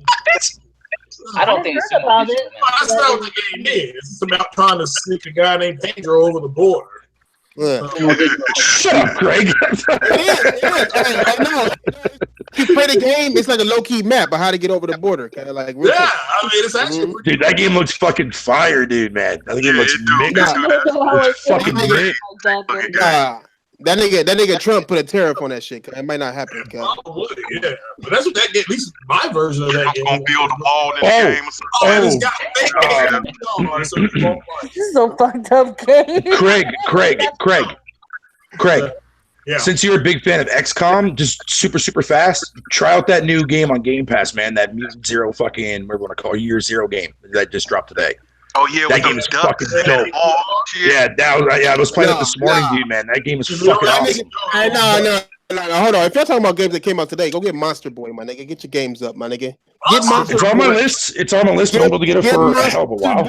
I don't think it's about it. That's not what the game is. It's about trying to sneak a guy named Pedro over the border. Shut up, Craig. I know. You play the game, it's like a low-key map of how to get over the border. Kind of like it's actually dude, that game looks fucking fire, dude, man. That game looks fucking that nigga Trump put a tariff on that shit. It might not happen. Yeah, but that's what that game. At least my version of that game. Gonna build a wall in the game. This is so fucked up game. Craig. Yeah. Since you're a big fan of XCOM, just super fast, try out that new game on Game Pass, man. That Mutant Zero fucking, whatever you want to call it, Year Zero game that just dropped today. Oh yeah, that game is fucking dope. Yeah, I was playing it this morning, dude, man. That game is fucking awesome. No, hold on. If you're talking about games that came out today, go get Monster Boy, my nigga. Get your games up, my nigga. Get Monster Boy. On my list. It's on my list. I'm able to get it for a hell of a while.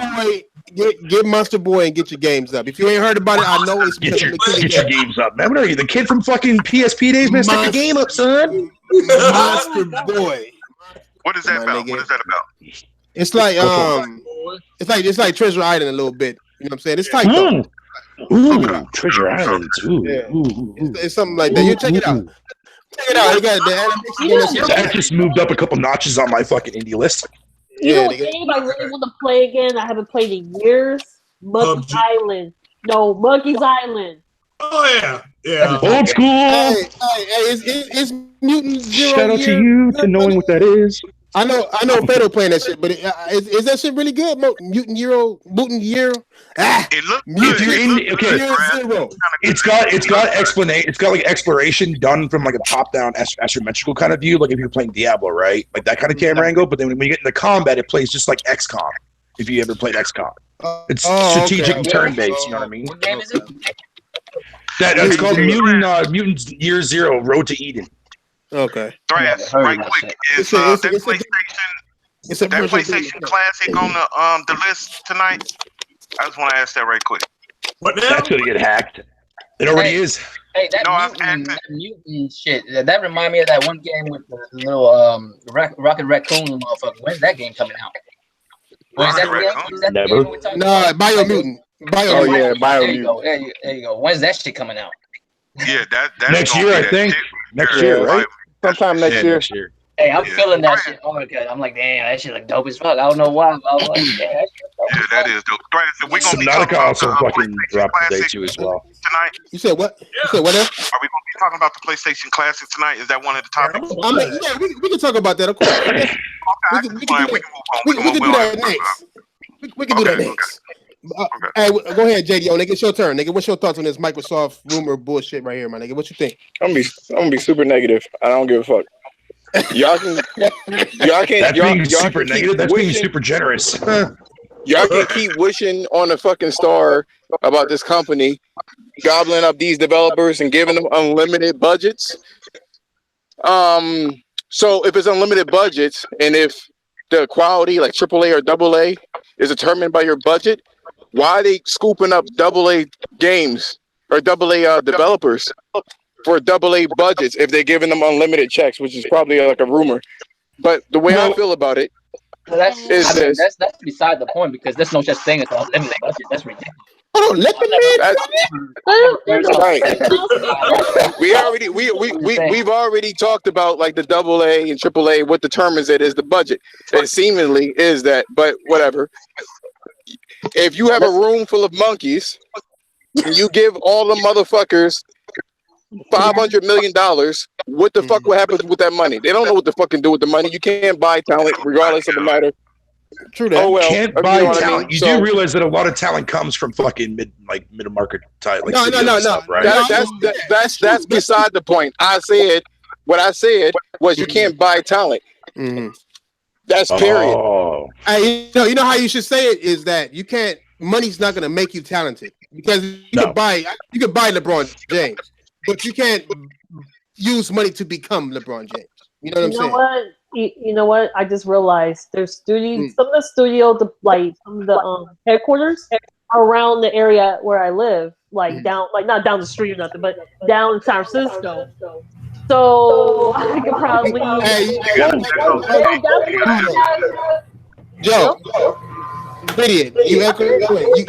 Get Monster Boy and get your games up. If you ain't heard about it, I know it's get your games up, man. What are you, the kid from fucking PSP days, man? Set the game up, son. Monster Boy. What is that about? What is that about? It's like it's like Treasure Island a little bit. You know what I'm saying? It's tight though. Ooh, Treasure Island. Ooh, yeah. It's something like that. You check it out. Check it out. They got the animation. That just moved up a couple notches on my fucking indie list. You know what game I really want to play again? I haven't played in years. Monkey's Island. No, Monkey's Island. Oh yeah. Old school. Hey, it's Mutant Zero. Shout out to you to knowing what that is. I know Fatal playing that shit, but is that shit really good? Mutant Year. It looks good. Okay. Zero. It's got explanation. It's got like exploration done from like a top-down asymmetrical kind of view, like if you're playing Diablo, right? Like that kind of camera angle. But then when you get into combat, it plays just like XCOM. If you ever played XCOM, it's strategic and turn-based. You know what I mean? What game is it? That's called Mutant Year Zero: Road to Eden. Okay. Thrash, right quick. Is that PlayStation Classic on the list tonight? I just want to ask that right quick. What now? That's gonna get hacked. It already is. Hey, that mutant shit. That remind me of that one game with the little Rocket Raccoon motherfucker. When's that game coming out? Never. No, Biomutant. Biomutant. There you go. When's that shit coming out? Yeah, that's next year, I think. Next year, right? Sometime next year. Hey, I'm feeling that shit. Oh my god, I'm like, damn, that shit look dope as fuck. I don't know why. I was like, that is dope. We're gonna be talking about also fucking dropped today too as well. Tonight. You said what? You said what else? Are we gonna be talking about the PlayStation Classic tonight? Is that one of the topics? I mean, yeah, we can talk about that, of course. We can do that next. We can do that next. Hey, go ahead, JD. Nigga, it's your turn, nigga. What's your thoughts on this Microsoft rumor bullshit right here, my nigga? What you think? I'm gonna be super negative. I don't give a fuck. Y'all can super negative. That's being super generous. Y'all can keep wishing on a fucking star about this company, gobbling up these developers and giving them unlimited budgets. So if it's unlimited budgets and if the quality like AAA or AA is determined by your budget, why are they scooping up AA games or AA developers for AA budgets if they're giving them unlimited checks, which is probably like a rumor. But the way I feel about it that's beside the point because there's no such thing as unlimited budget. That's ridiculous. Hold on, let the man. We've already talked about like the AA and AAA. What determines it is the budget. It seemingly is that, but whatever. If you have a room full of monkeys and you give all the motherfuckers $500 million, what the fuck will happen with that money? They don't know what the fuck to do with the money. You can't buy talent regardless of the matter. True that. Oh well, can't buy talent. I mean? You do realize that a lot of talent comes from fucking middle market type. Like no, stuff, right? That's beside the point. What I said was you can't buy talent. Mm-hmm. That's period. Oh. Hey, you know how you should say it is that you can't. Money's not going to make you talented because you can buy LeBron James, but you can't use money to become LeBron James. You know what I'm saying? What? You know what? I just realized there's studios. Some of the studios, some of the headquarters around the area where I live, down, not down the street or nothing, but down in San Francisco. So I could probably. Joe, idiot! You echoing?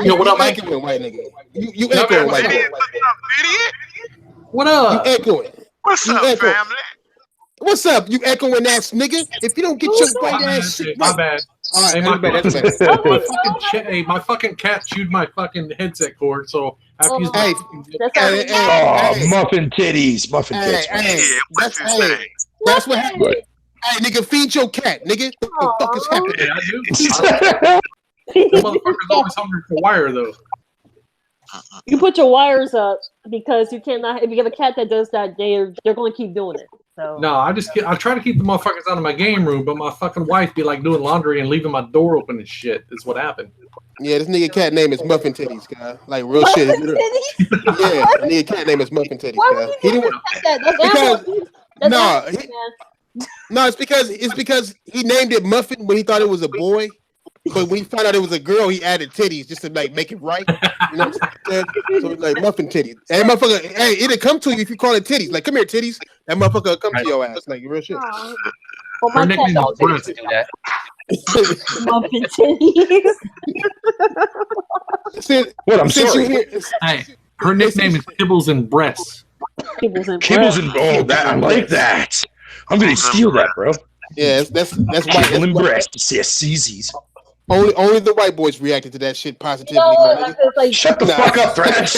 You what up, echoing, white nigga? You echoing, white nigga? What up? You echoing? What's up, family? What's up, you echoing ass nigga? If you don't get your white ass shit right. My bad. All right, my fucking cat chewed my fucking headset cord, so I have to use muffin titties. That's what happened. Hey, nigga, feed your cat, nigga. What the fuck is happening? Yeah, I do. The motherfucker's always hungry for wire, though. You put your wires up because you cannot. If you have a cat that does that, they're going to keep doing it. So. No, I try to keep the motherfuckers out of my game room, but my fucking wife be like doing laundry and leaving my door open and shit. Is what happened. Yeah, this nigga cat name is Muffin Titties, guy. Like real shit. Yeah, nigga cat name is Muffin Titties, guy. He didn't want that. No, it's because he named it Muffin when he thought it was a boy. But when he found out it was a girl, he added titties just to make it right. You know what I'm saying? So it's like Muffin Titties. Hey, motherfucker, it'll come to you if you call it titties. Like, come here, titties. That motherfucker will come to your ass. Like, real shit. Well, my cat don't do that. Muffin titties. I'm sorry. Her nickname is Kibbles and Breasts. Kibbles and I like that. I'm gonna steal that, bro. Yeah, that's white. Kibble and breasts. Yes, CZs. Only the white boys reacted to that shit positively. Shut the fuck up, Thrash.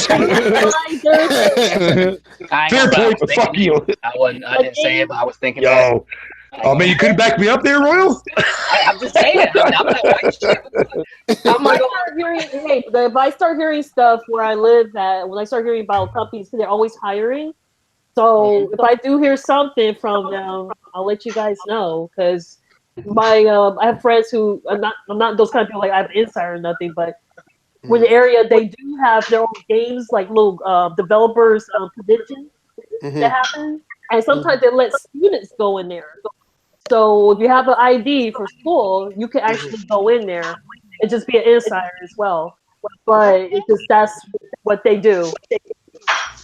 Fair point, but fuck you. I didn't say it, but I was thinking. Yo. Oh man, you couldn't back me up there, Royal? I'm just saying. I'm not white shit. If I start hearing stuff where I live at, when I start hearing about companies, they're always hiring. So if I do hear something from them, I'll let you guys know because I have friends who I'm not those kind of people like I have insider or nothing, but in the area they do have their own games like little developers conventions that happen, and sometimes they let students go in there. So if you have an ID for school, you can actually go in there and just be an insider as well. But it's just that's what they do.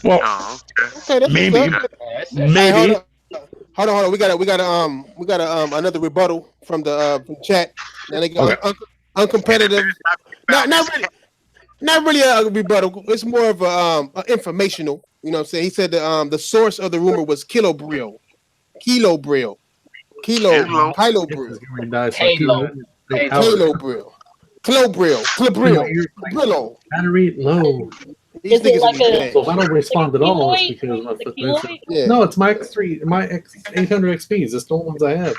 Well, maybe. Hold on. We got another rebuttal from the chat. Now they go uncompetitive. Not really a rebuttal. It's more of a informational. You know what I'm saying? He said the source of the rumor was Kilo Brill. Halo Brill. Battery low. Is it like so if I don't respond at all, it's because no, it's my X3, my X800 XPs. It's the only ones I have.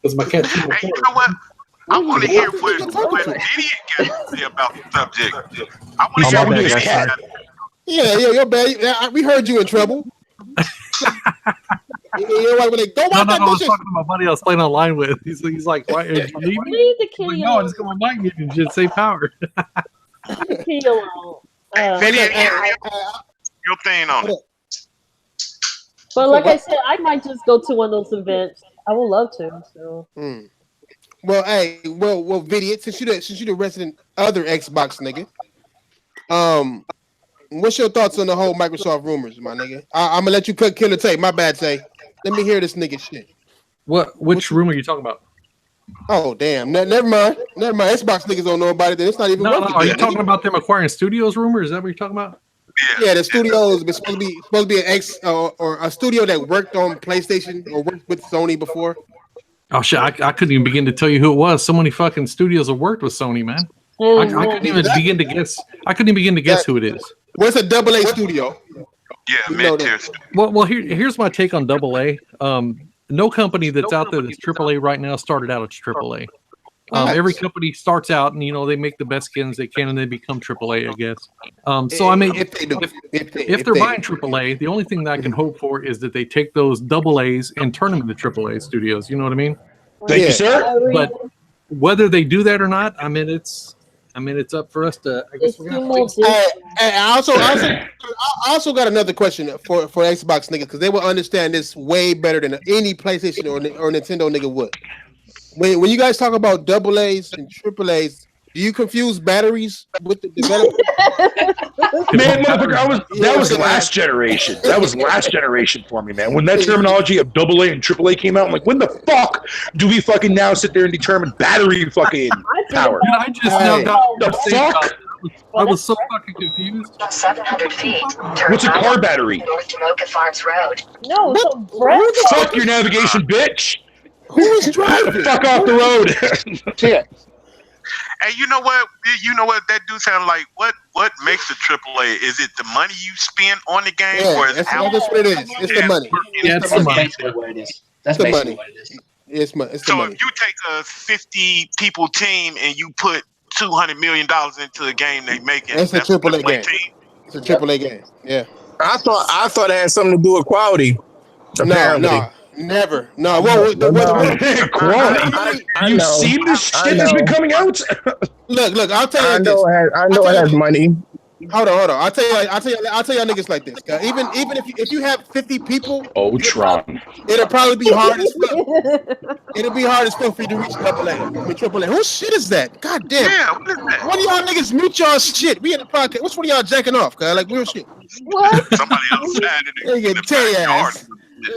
Because my cat. Hey, you know what? I want to hear what Idiot got to say about the subject. I want to hear what this cat. Yeah, you're bad. We heard you in trouble. You're like, when they go I was talking to my buddy I was playing online with. He's like, why? No, I just got my mic and just say power. Your thing on it. But like I said, I might just go to one of those events. I would love to. So. Well, hey, well, Vidiot, since you the resident other Xbox nigga, what's your thoughts on the whole Microsoft rumors, my nigga? I'm gonna let you kill the tape. My bad, say. Let me hear this nigga shit. Which rumor are you talking about? Oh damn! Never mind. Xbox niggas don't know about it. Then it's not even. No. Are you talking about them acquiring studios? Rumor? Is that what you're talking about? Yeah, the studios is supposed to be an or a studio that worked on PlayStation or worked with Sony before. Oh shit! I couldn't even begin to tell you who it was. So many fucking studios have worked with Sony, man. I couldn't even begin to guess. I couldn't even begin to guess who it is. What's a AA studio? Yeah, mid-tier. Well, here's my take on AA. No company that's out there that's AAA right now started out as AAA. Every company starts out and they make the best skins they can and they become AAA, I guess. So I mean, if they're buying AAA, the only thing that I can hope for is that they take those AA's and turn them into AAA studios. You know what I mean? Thank you, sir. But whether they do that or not, I mean, it's up for us to. I guess we're gonna I also got another question for Xbox niggas because they will understand this way better than any PlayStation or Nintendo nigga would. When you guys talk about AA's and AAA's, do you confuse batteries with the developer? Man, motherfucker, that was last generation. That was last generation for me, man. When that terminology of AA and AAA came out, I'm like, when the fuck do we fucking now sit there and determine battery fucking power? I just now got the fuck. I was so fucking confused. 700 feet. What's a car battery? North Jamoka Farms Road. No, fuck your navigation, bitch. Who's driving? Fuck off the road. Shit. Hey, you know what? That do sound like what makes a AAA? Is it the money you spend on the game, or is that's what it is? It's the money. That's basically what it is. That's basically what it is. It's the so money. If you take a 50 people team and you put $200 million into a game they making, that's a AAA game. Team. It's a AAA game. Yeah. I thought it had something to do with quality. Apparently. No. Never. No. Quality. You've seen this shit that's been coming out? Look. I'll tell you. I know it has money. Hold on. I'll tell y'all niggas like this. Even if you have 50 people, Tron. It'll probably be hard as fuck. It'll be hard as fuck for you to reach AA. I mean, AAA. Whose shit is that? God damn. Yeah, what is that? One of y'all niggas mute y'all shit. We in the podcast. Which one of y'all jacking off? Cause like real shit. What? Somebody outside in the backyard.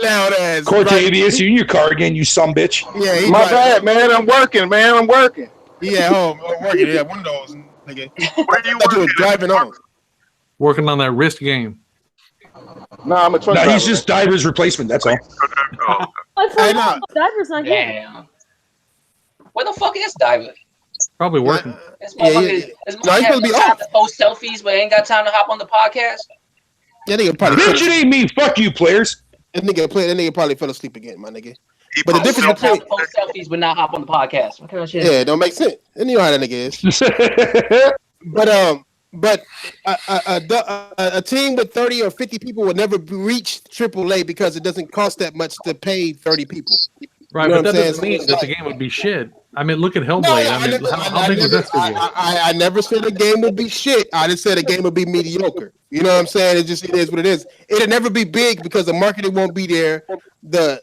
Loud ass. Cortavius, you in your car again, you some bitch. Yeah, my bad, man. I'm working, Yeah, home. I'm working. Yeah, one of those. Nigga. Where you working? Driving on. Working on that wrist game. No, I'm a truck driver. He's just Diver's replacement. That's all. Diver's not here. Damn. Where the fuck is Diver? Probably working. This motherfucker has no time to post selfies, but ain't got time to hop on the podcast. Yeah, nigga probably. Bitch, it ain't me. Fuck you, players. That nigga probably fell asleep again, my nigga. But the difference between post selfies but not hop on the podcast. What kind of shit? Yeah, it don't make sense. And you know how that nigga is. But a team with 30 or 50 people will never reach AAA because it doesn't cost that much to pay 30 people. Right, you know but that doesn't mean that the game would be shit. I mean, look at Hellblade. How big was that studio? I never said a game would be shit. I just said a game would be mediocre. You know what I'm saying? It is what it is. It'll never be big because the marketing won't be there. The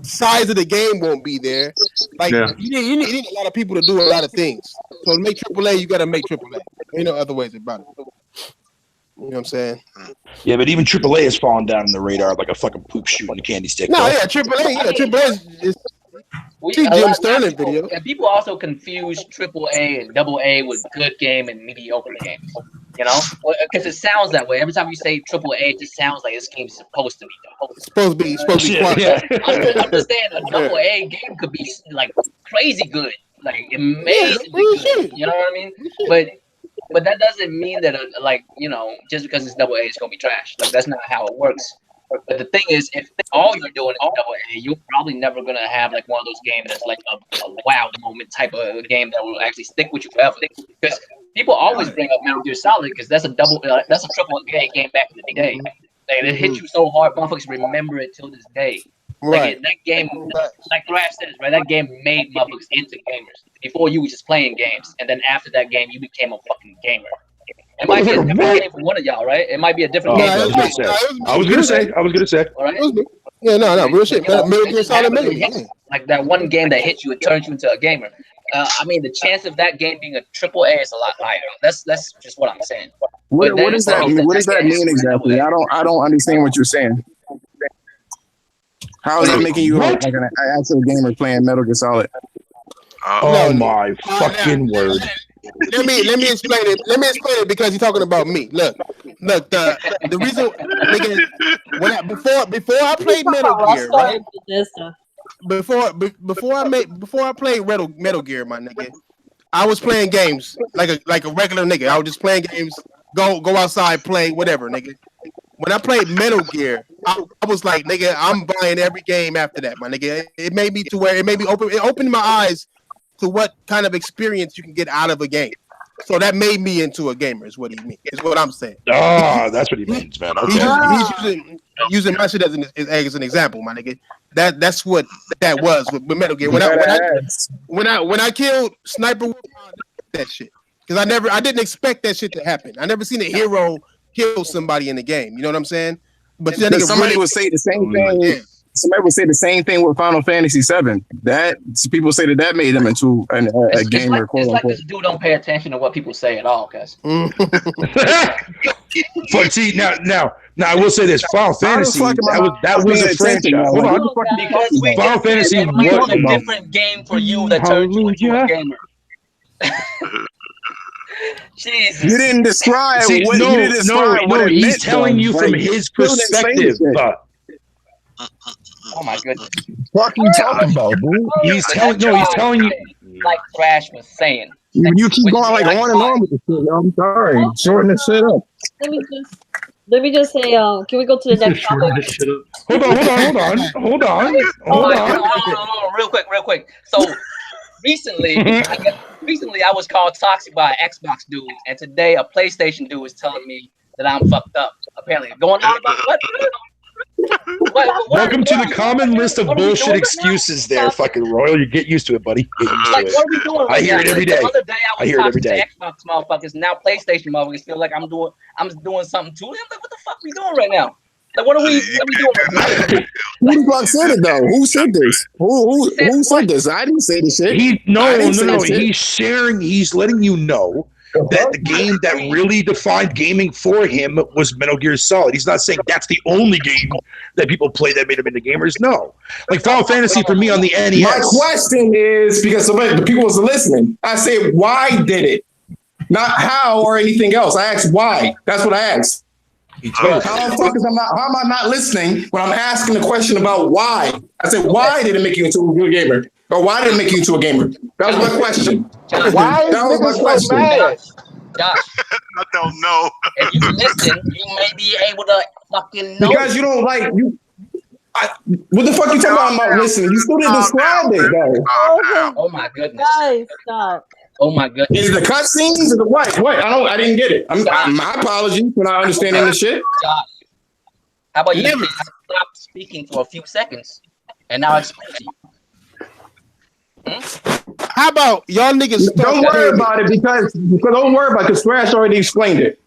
size of the game won't be there. Like you need a lot of people to do a lot of things. So to make AAA, you got to make AAA. Ain't no other ways about it. You know what I'm saying? Yeah, but even AAA has fallen down in the radar like a fucking poop shoot in a candy stick. No, yeah, AAA is Jim Sterling video. And people also confuse AAA and AA with good game and mediocre games. You know, because it sounds that way. Every time you say AAA, it just sounds like this game's supposed to be. It's supposed to be quality. Yeah. I'm just saying a AA game could be like crazy good, like amazingly good. You know what I mean? But that doesn't mean that just because it's AA, it's gonna be trash. Like that's not how it works. But the thing is, if all you're doing is AA, you're probably never gonna have like one of those games that's like a wow moment type of game that will actually stick with you forever. Because people always bring up Metal Gear Solid because that's a AAA game back in the day. Like, it hit you so hard, motherfuckers remember it till this day. Right. Like, that game, like Thrash says, right? That game made motherfuckers into gamers. Before you were just playing games, and then after that game, you became a fucking gamer. It might be a different game for one of y'all, right? It might be a different game. I was gonna say. All right? Yeah, no, real shit. Metal Gear Solid, like that one game that hits you, it turns you into a gamer. I mean, the chance of that game being a AAA is a lot higher. That's just what I'm saying. What does that mean exactly? I don't understand what you're saying. How is that making you like an actual gamer playing Metal Gear Solid? Oh my fucking word! Let me explain it. Let me explain it because you're talking about me. Look. The reason, nigga, before I played Metal Gear, right? Before I played Metal Gear, my nigga, I was playing games like a regular nigga. I was just playing games, go outside, play whatever, nigga. When I played Metal Gear, I was like, nigga, I'm buying every game after that, my nigga. It made me to where it opened my eyes to what kind of experience you can get out of a game. So that made me into a gamer, is what he means. Is what I'm saying. Oh, that's what he means, man. Okay. He's using my shit as an example, my nigga. That's what that was with Metal Gear. When I killed Sniper, that shit, because I didn't expect that shit to happen. I never seen a hero kill somebody in the game. You know what I'm saying? But somebody would say the same thing. Yeah. Somebody would say the same thing with Final Fantasy VII. That people say that made them into a gamer. It's like this dude don't pay attention to what people say at all, guys. But see, now I will say this: Final Fantasy that was a franchise. Hold on, Final Fantasy was a different game for you that turned you into a gamer. Jesus. You didn't describe what no, you didn't describe what it he's meant, telling you from his perspective. Oh my goodness! What are you talking about, dude? He's telling you. Like Thrash was saying. You keep going like on and on with the shit. I'm sorry. Shorten this shit up. Let me just say, can we go to the next topic? Hold on. Real quick. So recently I was called toxic by an Xbox dude, and today a PlayStation dude is telling me that I'm fucked up. Apparently, going on about what? Welcome to the common list of bullshit excuses there, fucking Royal. You get used to it, buddy. Get used to it. What are we doing right I hear it every day. The other day I hear it every day. Xbox motherfuckers, now PlayStation motherfuckers feel like I'm doing something to them. Like, what the fuck are we doing right now? Like, what are we doing right now? Who the fuck said it though? Who said this? Who said this? I didn't say the shit. No. He's sharing. He's letting you know that the game that really defined gaming for him was Metal Gear Solid. He's not saying that's the only game that people play that made them into gamers. No. Like Final Fantasy for me on the NES. My question is, because the people was listening, I said, why did it? Not how or anything else. I asked why. That's what I asked. How the fuck how am I not listening when I'm asking the question about why? I said, why did it make you into a good gamer? Or why did it make you into a gamer? That was my question. Why is niggas so mad? Josh, I don't know. If you listen, you may be able to fucking know. Because you don't like you. What the fuck you talking about listening? You still didn't describe it though. Oh my goodness. Guys, stop. Oh my goodness. Is it the cutscenes or the what? What? I didn't get it. My apologies for not understanding the shit. Josh, how about you stop speaking for a few seconds and now explain to you? How about y'all niggas? Don't worry about it because don't worry about it because Thrash already explained it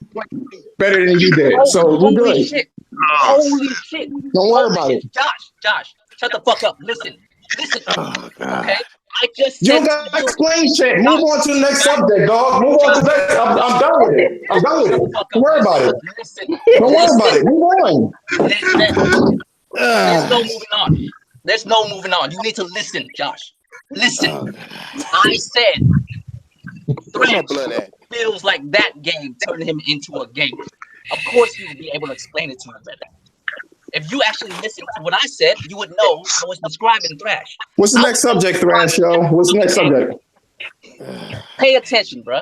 better than you did. So we're good. Shit. Holy shit. Don't worry about it. Josh, shut the fuck up. Listen. Oh, God. Okay. I just you don't gotta explain shit. Move on to the next subject, dog. Move on to the next. I'm done with it. Don't worry about it. Don't worry about it. Move on. There's no moving on. You need to listen, Josh. Listen. I said Thrash feels like that game turned him into a gamer. Of course, you would be able to explain it to him better. If you actually listened to what I said, you would know I was describing Thrash. What's the next subject, Thrash, yo? What's the next subject? Pay attention, bro.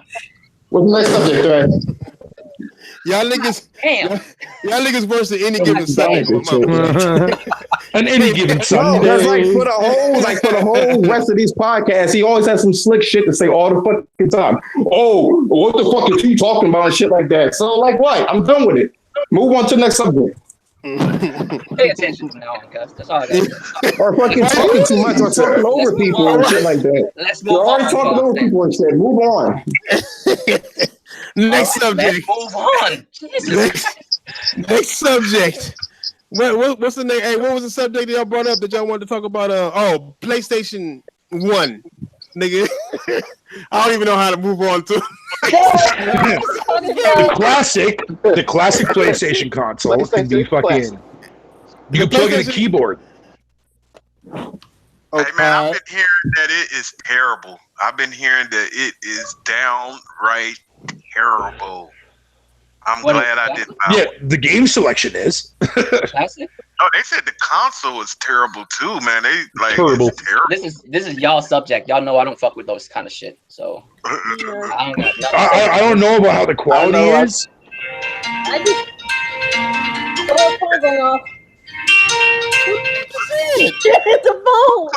What's the next subject, Thrash? Y'all niggas worse than any given Sunday. On any given Sunday. That's like for the whole rest of these podcasts, he always has some slick shit to say all the fucking time. Oh, what the fuck is he talking about and shit like that? So like what? I'm done with it. Move on to the next subject. Pay attention from now on, guys. That's all I got. Or fucking talking too much or talking over people and shit like that. Let's move You're on. already talking over people and shit. Move on. Next subject. Let's move on. Jesus. Next subject. What's the name? Hey, what was the subject that y'all brought up that y'all wanted to talk about? PlayStation 1. Nigga. I don't even know how to move on to the classic PlayStation console can be fucking. You can plug in a keyboard. Hey man, I've been hearing that it is terrible. I've been hearing that it is downright terrible. I'm glad I didn't buy one. The game selection is. Classic? Oh, they said the console is terrible too, man. They like terrible. It's terrible. This is y'all subject. Y'all know I don't fuck with those kind of shit. So I don't know about how the quality is. I just phone going off. The phone.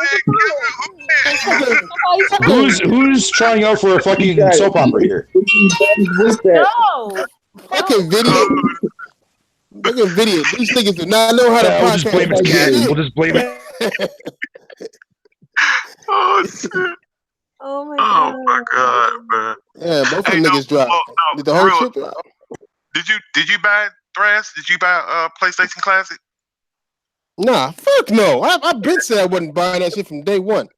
Who's trying out for a fucking soap opera here? No. Fucking video. Fucking video. These niggas do not know how to podcast. We'll just blame his cat. We'll just blame it. Oh shit. Oh my god, man. Yeah, both of them niggas dropped. Did the whole shit drop? Did you buy Thrash? Did you buy PlayStation Classic? Nah, fuck no. I've been said I wasn't buying that shit from day one.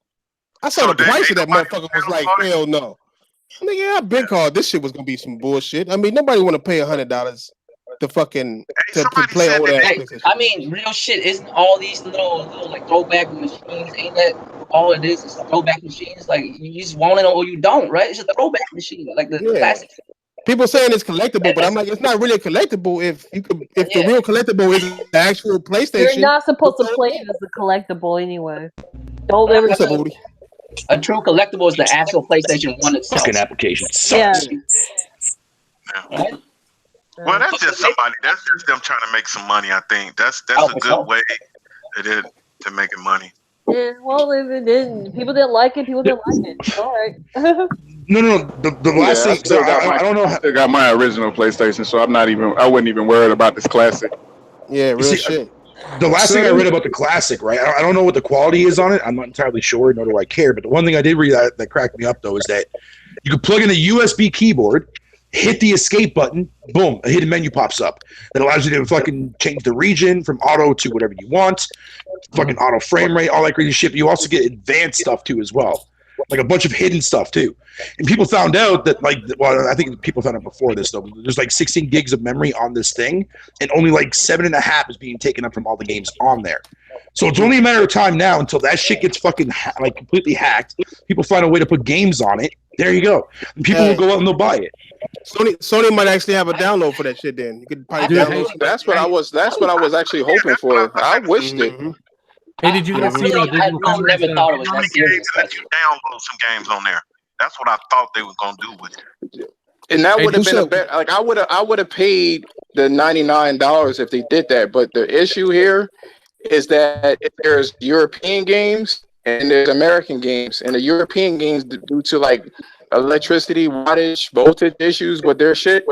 I saw the price of that motherfucker was like, hell no. Nigga, I've been called this shit was gonna be some bullshit. I mean, nobody want to pay $100 to fucking to play all that. I mean, real shit. Isn't all these little like throwback machines? Ain't that all it is? It's throwback machines. Like you just want it or you don't, right? It's a throwback machine, like the classic. People saying it's collectible, but I'm like, it's not really a collectible if the real collectible is the actual PlayStation. You're not supposed to play it as a collectible anyway. Don't ever. A true collectible is the actual PlayStation 1 itself. Fucking application sucks. Yeah. Right? Well, that's just somebody. That's just them trying to make some money. I think that's a good way to making money. Yeah, well, if it didn't, people didn't like it. People didn't like it. All right. No. The last thing. I don't know. I still got my original PlayStation, so I wasn't even worried about this classic. Yeah, real shit. The last thing I read about the classic, right? I don't know what the quality is on it. I'm not entirely sure, nor do I care. But the one thing I did read that cracked me up, though, is that you could plug in a USB keyboard, hit the escape button, boom, a hidden menu pops up that allows you to fucking change the region from auto to whatever you want, fucking auto frame rate, all that crazy shit. But you also get advanced stuff, too, as well. Like a bunch of hidden stuff, too. And people found out that, I think people found out before this, though. There's like 16 gigs of memory on this thing, and only like 7.5 is being taken up from all the games on there. So it's only a matter of time now until that shit gets fucking completely hacked. People find a way to put games on it. There you go. And people will go out and they'll buy it. Sony might actually have a download for that shit. Then you could probably download. That's what I was actually hoping for. I wished it. Hey, did you guys see the digital never thought it was that serious. You download some games on there. That's what I thought they were gonna do with it. And that would have been a better. Like I would have paid the $99 if they did that. But the issue here is that there's European games and there's American games, and the European games, due to like electricity, wattage, voltage issues with their shit,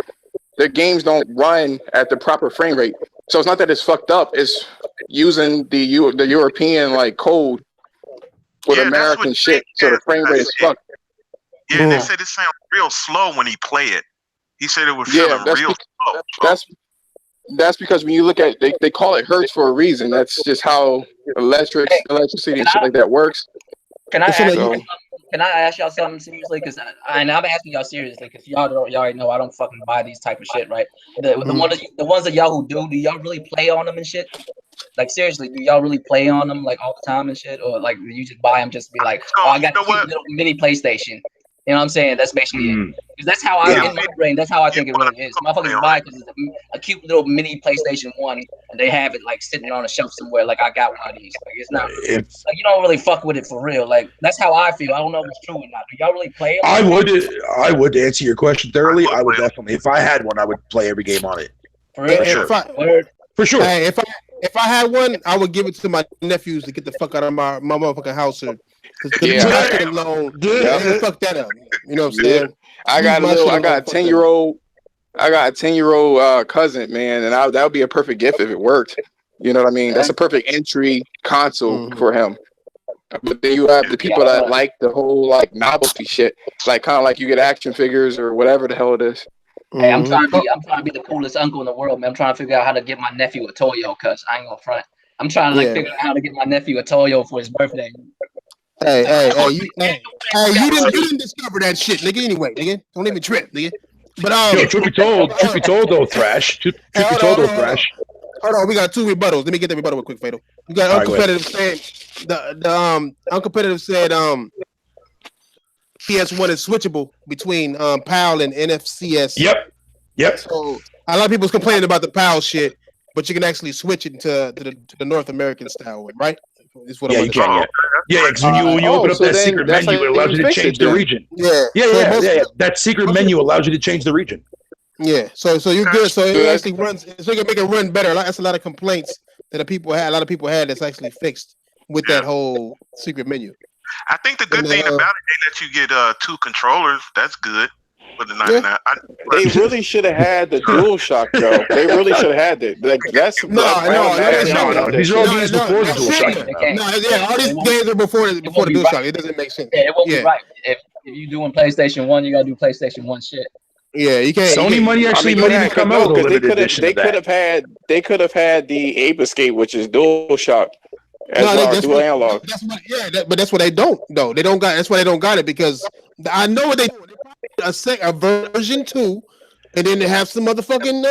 their games don't run at the proper frame rate. So it's not that it's fucked up; it's using the European like code with American shit, so the frame rate is fucked. Yeah, they said it sounds real slow when he play it. He said it was feeling real slow. That's because when you look at they call it hertz for a reason. That's just how electricity and shit like that works. Can I ask y'all something seriously? Because I'm asking y'all seriously because y'all already know I don't fucking buy these type of shit, right? The ones of y'all who do y'all really play on them and shit? Like seriously, do y'all really play on them like all the time and shit, or like you just buy them just to be like, oh, I got a cute little mini PlayStation. You know what I'm saying? That's basically it. Because that's how in my brain, that's how I think it really is. Motherfuckers buy it because it's a cute little mini PlayStation 1 and they have it like sitting on a shelf somewhere. Like I got one of these. Like it's not like you don't really fuck with it for real. Like that's how I feel. I don't know if it's true or not. Do y'all really play it? I would answer your question thoroughly. I would definitely. If I had one, I would play every game on it. For real? For sure. Hey, if I had one, I would give it to my nephews to get the fuck out of my motherfucking house. Fuck that up. You know what I'm saying? I got a 10-year-old. I got a 10-year-old cousin, man, and that would be a perfect gift if it worked. You know what I mean? That's a perfect entry console for him. But then you have the people that like the whole like novelty shit, like kind of like you get action figures or whatever the hell it is. Hey, I'm trying to be the coolest uncle in the world, man. I'm trying to figure out how to get my nephew a Toyo, cuz I ain't gonna front. I'm trying to figure out how to get my nephew a Toyo for his birthday. Hey, you didn't discover that shit, nigga. Anyway, nigga, don't even trip, nigga. But truth be told though, Thrash. Truth be told though, Thrash. Hold on, we got 2 rebuttals. Let me get the rebuttal real quick, Fatal. You got uncompetitive saying the uncompetitive said PS1 is switchable between PAL and NFCS. Yep. So a lot of people's complaining about the PAL shit, but you can actually switch it to the North American style, right? Is what I'm you can. Yeah, because when you open up that secret menu, it allows you to change the region. Yeah. That secret menu allows you to change the region. Yeah. So you're good. So it actually runs. So you can make it run better. That's a lot of complaints that a lot of people had. That's actually fixed with that whole secret menu. I think the good thing about it, they let you get 2 controllers. That's good. With the 99. They really should have had the DualShock though. They really should have had it. Like that's no. These are all games before the DualShock. All these games are before the DualShock. It doesn't make sense. Yeah, it won't be right. If you doing PlayStation 1, you gotta do PlayStation 1 shit. Yeah, you can't. Sony money actually might even come out with a limited edition. They could have had the Ape Escape, which is DualShock. Dual analog. But that's what they don't though. They don't got. That's why they don't got it because I know what they do. A version 2, and then they have some motherfucking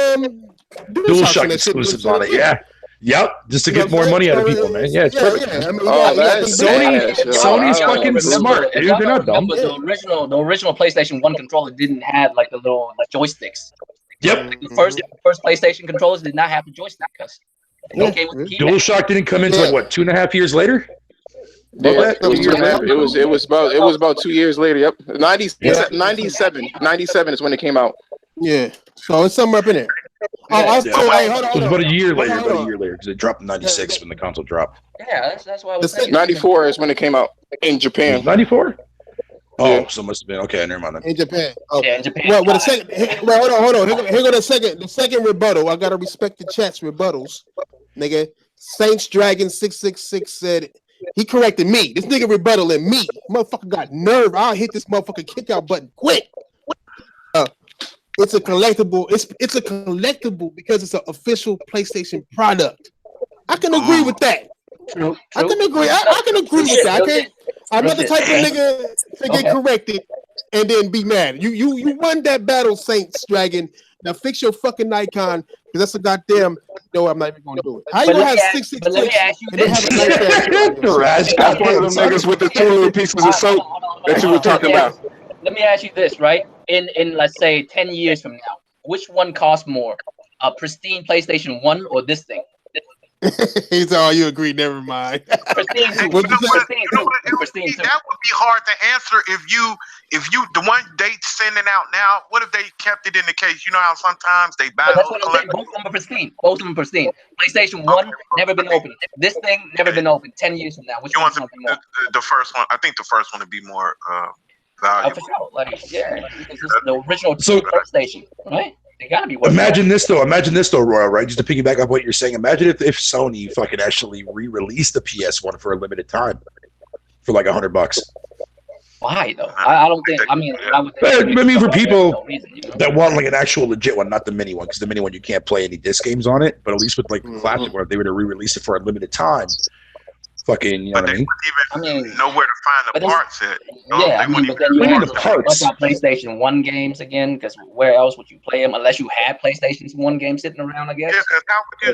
DualShock exclusives on it. Yeah. Yep. Just to get more money out of people, man. Yeah, it's perfect. I mean, Sony's fucking smart, dude. They're not dumb. The original PlayStation 1 controller didn't have like the little joysticks. Yep. The first PlayStation controllers did not have the joystick cuts. Okay, DualShock didn't come into 2.5 years later. Yeah, it was about 2 years later. Yep, 97 is when it came out. Yeah, so it's somewhere up in there. It was about a year later. Because it dropped in 96 when the console dropped. Yeah, that's why I was saying. 94 is when it came out in Japan. 94. Oh, so it must have been okay. Never mind. In Japan. Oh. Yeah, in Japan. Well, with a second. Well, hold on. Here go the second rebuttal. I gotta respect the chat's rebuttals, nigga. Saints Dragon 666 said. He corrected me. This nigga rebuttaling me. Motherfucker got nerve. I'll hit this motherfucking kick out button quick. It's a collectible. It's a collectible because it's an official PlayStation product. I can agree with that. True. I can agree. I can agree with that. I'm not the type of nigga to get corrected and then be mad. You won that battle, Saints Dragon. Now fix your fucking icon because that's a goddamn. No, I'm not even going to do it. How you gonna have 666 and then have a nice That's one of them niggas with the 2 little pieces of soap that you were talking about. Let me ask you this, right? In let's say 10 years from now, which one costs more, a pristine PlayStation 1 or this thing? He's all you agree. Never mind. Pristine 2. That would be hard to answer if you the one they sending out now. What if they kept it in the case? You know how sometimes they buy. That's what I'm saying. Both of them are pristine. Both of them pristine. PlayStation 1 never been opened. This thing never been opened. 10 years from now, which one's something more? The first one. I think the first one would be more valuable. For sure. Like, because this is the original PlayStation, right? They gotta be. Imagine this though, Royal. Right, just to piggyback up what you're saying. Imagine if Sony fucking actually re-released the PS1 for a limited time for like $100. Why though? I don't think. I mean, for people that want like an actual legit one, not the mini one, because the mini one you can't play any disc games on it. But at least with like the classic one, if they were to re-release it for a limited time. Fucking, you know what I mean? I mean, nowhere to find the parts at. Yeah, I mean, but then you have to bust out PlayStation 1 games again, because where else would you play them unless you had PlayStation 1 games sitting around, I guess?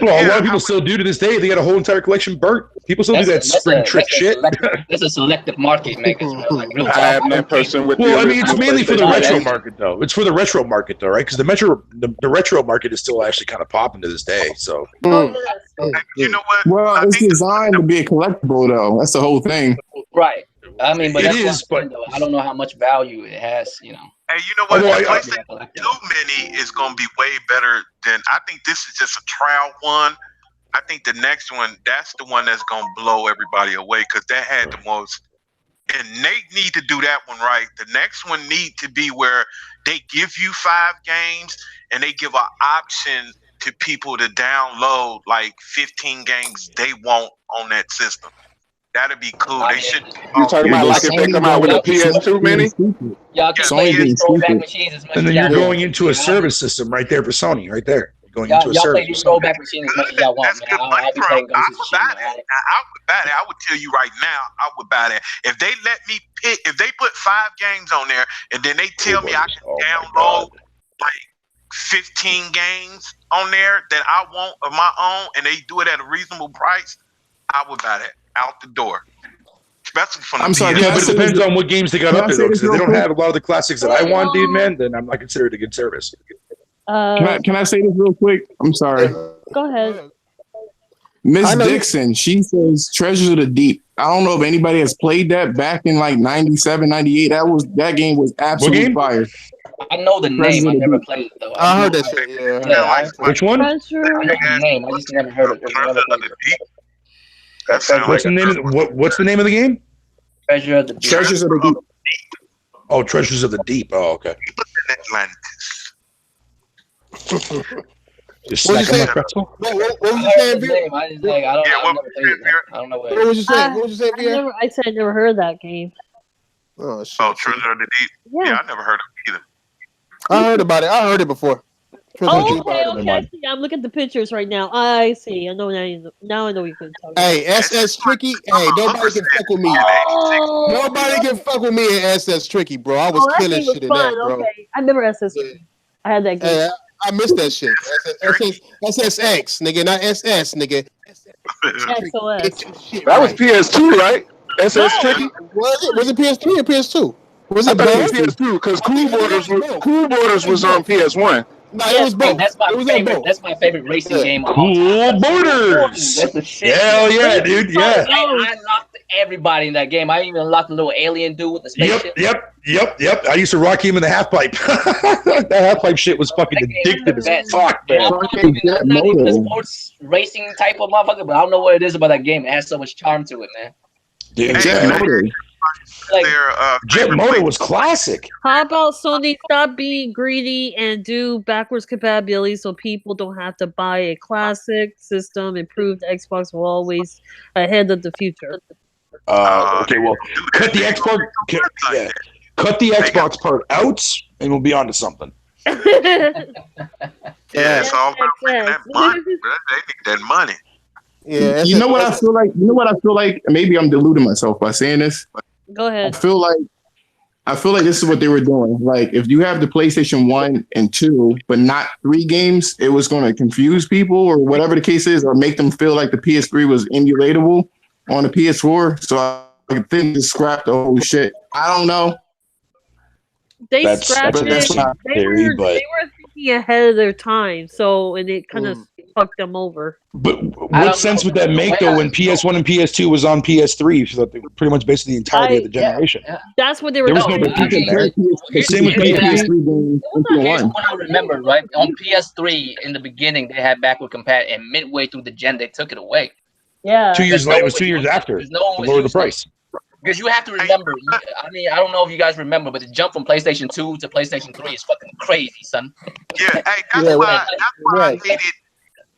Well, a lot of people still do to this day. They got a whole entire collection burnt. People still do that spring trick shit. There's a selective market makers. I have that person with. Well, I mean, it's mainly for the retro market, though. It's for the retro market, though, right? Because the retro market is still actually kind of popping to this day. So, you know what? Well, it's designed to be a collectible, though. That's the whole thing. Right. I mean, but it is. But I don't know how much value it has. You know. Hey, you know what? PlayStation 2 Mini is going to be way better than. I think this is just a trial one. I think the next one, that's the one that's going to blow everybody away because that had the most. And they need to do that one right. The next one need to be where they give you 5 games and they give an option to people to download like 15 games they want on that system. That'd be cool. They should. You're talking about like if they come out with a PS2 Mini? Y'all can play these throwback machines as much and then you're going into a service system right there for Sony, right there. You're going into a service. Y'all play these throwback machines as much as y'all want, man. I'll be playing Ghost of Tsushima. I would buy that. I would tell you right now, I would buy that. If they let me pick, if they put 5 games on there and then they tell me I can download like 15 games on there that I want of my own and they do it at a reasonable price, I would buy that out the door. Especially from the I'm sorry, yeah, but it depends on what games they got up there, though. Because if they don't have a lot of the classics that I want, dude, man, then I'm not considered a good service. Can I say this real quick? I'm sorry. Go ahead. Miss Dixon, she says Treasures of the Deep. I don't know if anybody has played that back in like 97, 98. That game was absolutely fire. I know the name. I never played it though. I heard that shit. Yeah. Which one? I know the name. I just never heard it. Never played it. What's the name of what's the name of the game? Treasure of the Deep. Treasures of the Deep. Oh, Treasures of the Deep. Oh, okay. Just What was you saying? pretzel. What was you saying, Veer? I just like I don't. I've never played it. I don't know what. What was you saying? What was you saying, Veer? I said I never heard of that game. Oh shit! Oh, Treasure of the Deep. Yeah, I never heard of it either. I heard about it. I heard it before. Oh, okay. I see. I'm looking at the pictures right now. I see. I know now. I know we can talk. Hey, SS Tricky. Hey, nobody can fuck with me. Oh. Nobody can fuck with me in SS Tricky, bro. I was killing shit in that, bro. Okay. I remember SS. I had that game. Hey, I missed that shit. SSX, nigga, not SS, nigga. SOS. That was PS2, right? SS Tricky? Was it PS3 or PS2? Was it PS2? Because Cool Borders was on PS1. No, it was both. That's my favorite. That's my favorite racing game. Cool Borders. That's the shit. Hell yeah, dude. Yeah. I locked everybody in that game. I even locked the little alien dude with the spaceship. Yep. I used to rock him in the half pipe. That half pipe shit was fucking addictive as fuck, man. I'm not even a sports racing type of motherfucker, but I don't know what it is about that game. It has so much charm to it, man. Dude, Jet Motor was classic. How about Sony stop being greedy and do backwards compatibility so people don't have to buy a classic system and prove the Xbox will always ahead of the future? Okay, well, cut the Xbox. Cut the Xbox part out, and we'll be on to something. Yeah, it's all about making that money. They need that money. Yeah, you know what I feel like? Maybe I'm deluding myself by saying this. Go ahead. I feel like this is what they were doing. Like, if you have the PlayStation 1 and 2, but not 3 games, it was going to confuse people or whatever the case is, or make them feel like the PS3 was emulatable on the PS4. So I think they scrapped the whole shit. I don't know. They scrapped it. They were thinking ahead of their time, and it kind of fucked them over. But what sense would that make, though, when PS1 and PS2 was on PS3? So that they were pretty much basically the entirety of the generation. Yeah. That's what they were doing. Same with PS3. I remember, right? On PS3, in the beginning, they had backward compat, and midway through the gen, they took it away. Yeah. 2 years later, it was 2 years after to lower the price. Because you have to remember, I mean, I don't know if you guys remember, but the jump from PlayStation 2 to PlayStation 3 is fucking crazy, son. Yeah, hey, that's why I hated.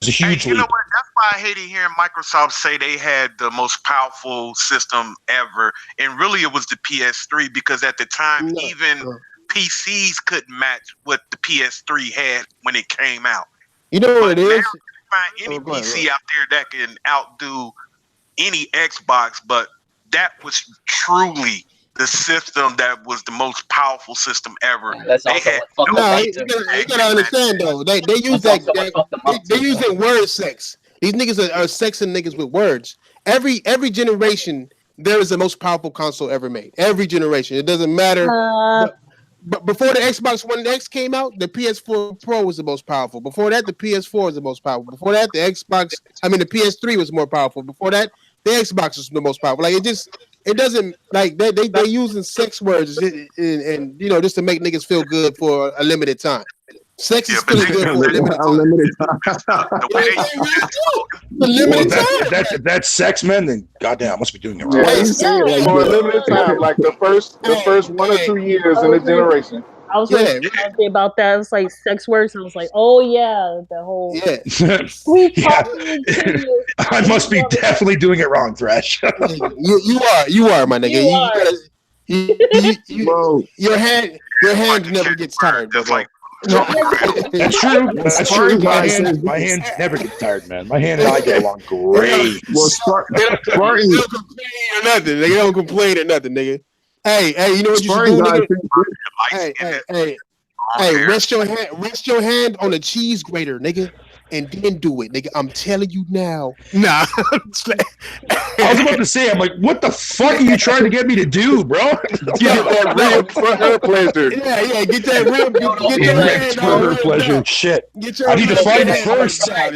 It's a huge leap. You know what? That's why I hated hearing Microsoft say they had the most powerful system ever, and really it was the PS3 because at the time even PCs couldn't match what the PS3 had when it came out. You know what it is? You can find any PC out there that can outdo any Xbox, but that was truly the system that was the most powerful system ever. That's they had you gotta understand though. They use they using word sex. These niggas are sexing niggas with words. Every generation there is the most powerful console ever made. Every generation. It doesn't matter. But before the Xbox One X came out, the PS4 Pro was the most powerful. Before that, the PS4 was the most powerful. Before that, the PS3 was more powerful. Before that, the Xbox was the most powerful. Like it doesn't like they using sex words and just to make niggas feel good for a limited time. Sex is feeling good for a limited time. If that's sex, man, then goddamn, I must be doing it right. For a limited time, like the first 1 or 2 years in a generation. I was really happy about that. It was like sex words. I was like, oh yeah, the whole sweet talking. I must be definitely doing it wrong, Thresh. you are, my nigga. Your hand never gets tired. That's true. That's true. My hand never gets tired, man. My hand and I get along great. Well, they don't complain or nothing. They don't complain or nothing, nigga. Hey, you know what you should do, nigga? Hey, rest your hand on a cheese grater, nigga, and then do it, nigga. I'm telling you now. Nah. I was about to say, I'm like, what the fuck are you trying to get me to do, bro? Get that rib for her pleasure. Yeah, get that rib. Get Get that ripped for her pleasure. Shit. I need to find it first. I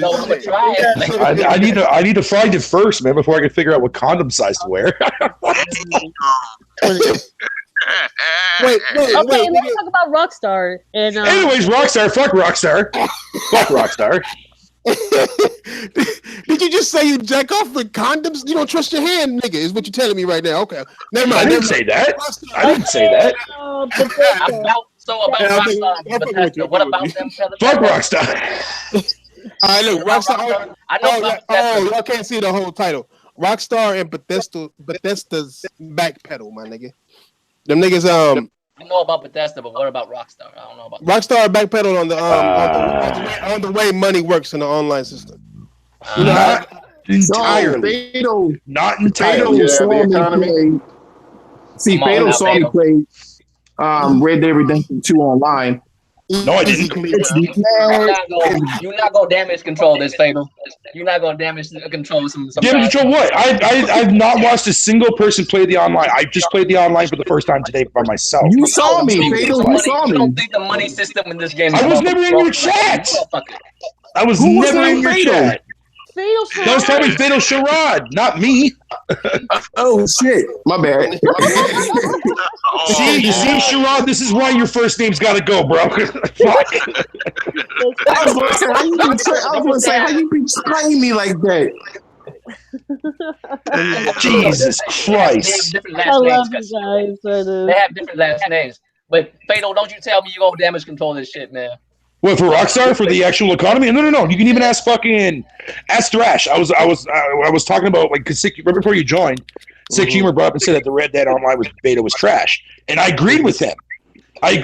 need to find it first, man, before I can figure out what condom size to wear. Wait. Okay, let's talk about Rockstar. And anyways, Rockstar. Fuck Rockstar. Fuck Rockstar. Did you just say you jack off with condoms? You don't trust your hand, nigga, is what you're telling me right now. Okay. Never mind. I didn't say that. I didn't say that. About Rockstar and Bethesda. What about them? Fuck Rockstar. All right, look, Rockstar. Y'all can't see the whole title. Rockstar and Bethesda's backpedal, my nigga. Them niggas. I know about Bethesda, but what about Rockstar? I don't know about Rockstar backpedal on the way money works in the online system. Not entirely. Not entirely. See, Fatal saw me play Red Dead Redemption 2 online. No, I didn't. You're not gonna damage control this, Fatal. You're not gonna damage control some. Damage control what? I've not watched a single person play the online. I just played the online for the first time today by myself. You saw me, Fatal. You saw me. You don't think the money system in this game? I was never in your chat. I was never in your chat. That was probably Fatal Sherrod, not me. Oh shit, my bad. See, Sherrod, this is why your first name's got to go, bro. I was going to say, how you betraying me like that? Jesus Christ! I love you guys. They have different last names, but Fatal, don't you tell me you gonna damage control this shit, man. What, for Rockstar, for the actual economy? No. You can even ask Thrash. I was talking about, like, cause right before you joined, Sick Humor brought up and said that the Red Dead Online beta was trash, and I agreed with him. I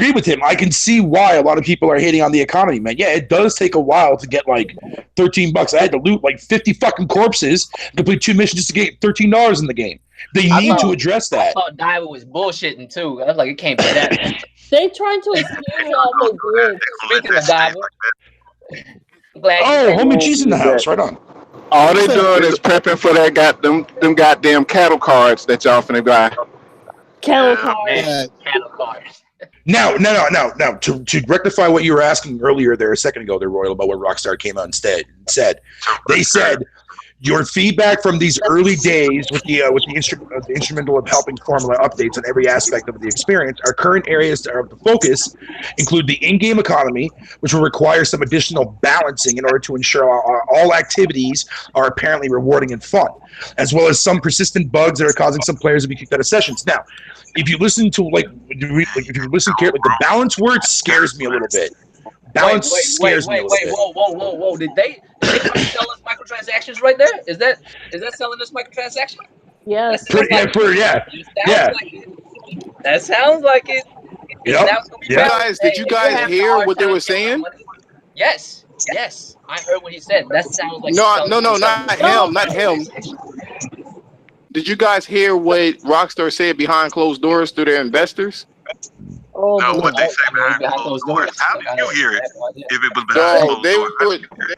can see why a lot of people are hating on the economy, man. Yeah, it does take a while to get like $13. I had to loot like 50 fucking corpses, complete 2 missions just to get $13 in the game. They need to address that. I thought Diver was bullshitting too. I was like, it can't be that. They trying to excuse all the group. Speaking of Diver. Homie G's in the house. Right on. All they doing is prepping for that them goddamn cattle cards that y'all finna buy. Cattle cards. Cattle cards. Now, to rectify what you were asking earlier there a second ago there, Royal, about what Rockstar came out instead said, they said, your feedback from these early days with the instrumental of helping formula updates on every aspect of the experience, our current areas of the focus include the in-game economy, which will require some additional balancing in order to ensure all activities are apparently rewarding and fun, as well as some persistent bugs that are causing some players to be kicked out of sessions. Now, if you listen to the balance word scares me a little bit. Balance scares me a little bit. Whoa! Did they sell us microtransactions right there? Is that selling us microtransactions? Yes. That sounds like it. Yep. Did you guys hear what they were saying? Yes. I heard what he said. That sounds like not him. Did you guys hear what Rockstar said behind closed doors to their investors? No, what they say behind closed doors. How did you hear it? If it was behind closed doors,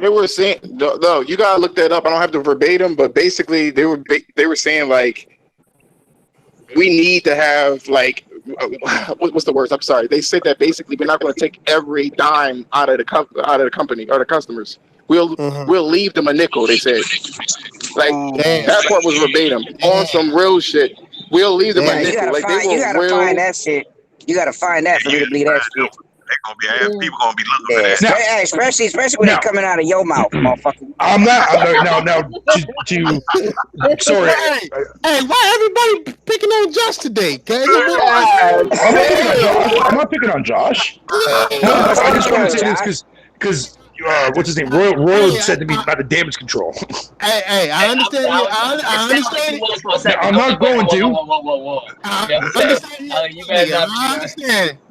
they were saying. No, you gotta look that up. I don't have the verbatim, but basically they were saying like we need to have like what's the words? I'm sorry. They said that basically we're not going to take every dime out of the company or the customers. We'll leave them a nickel. They said like that part was verbatim on some real shit. We'll leave them a nickel. Like you gotta find that shit. You gotta find that for me to believe that shit. People gonna be looking at that. Especially when it's coming out of your mouth, motherfucker. I'm not. Sorry. Hey, why everybody picking on Josh today? I'm not picking on Josh. I just want to say this because what's his name? Royal said to me about the damage control. Hey, I understand. I understand. I'm not going to. Whoa.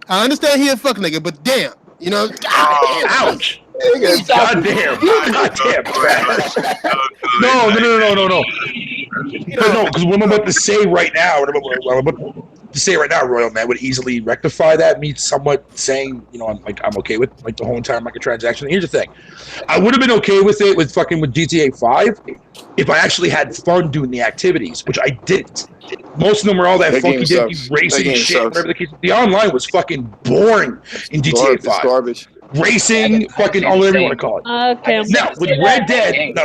I understand he a fuck nigga, but damn, you know. Ouch. Goddamn. No. No, because what I'm about to say right now, to say right now, Royal Man would easily rectify that. Me somewhat saying, I'm okay with like the whole entire microtransaction. Here's the thing, I would have been okay with it with GTA 5 if I actually had fun doing the activities, which I didn't. Most of them were all that funky dinky racing shit. Whatever the case. The online was fucking boring in GTA 5. Garbage. Racing, fucking all whatever you want to call it. Okay. Now with Red Dead, no.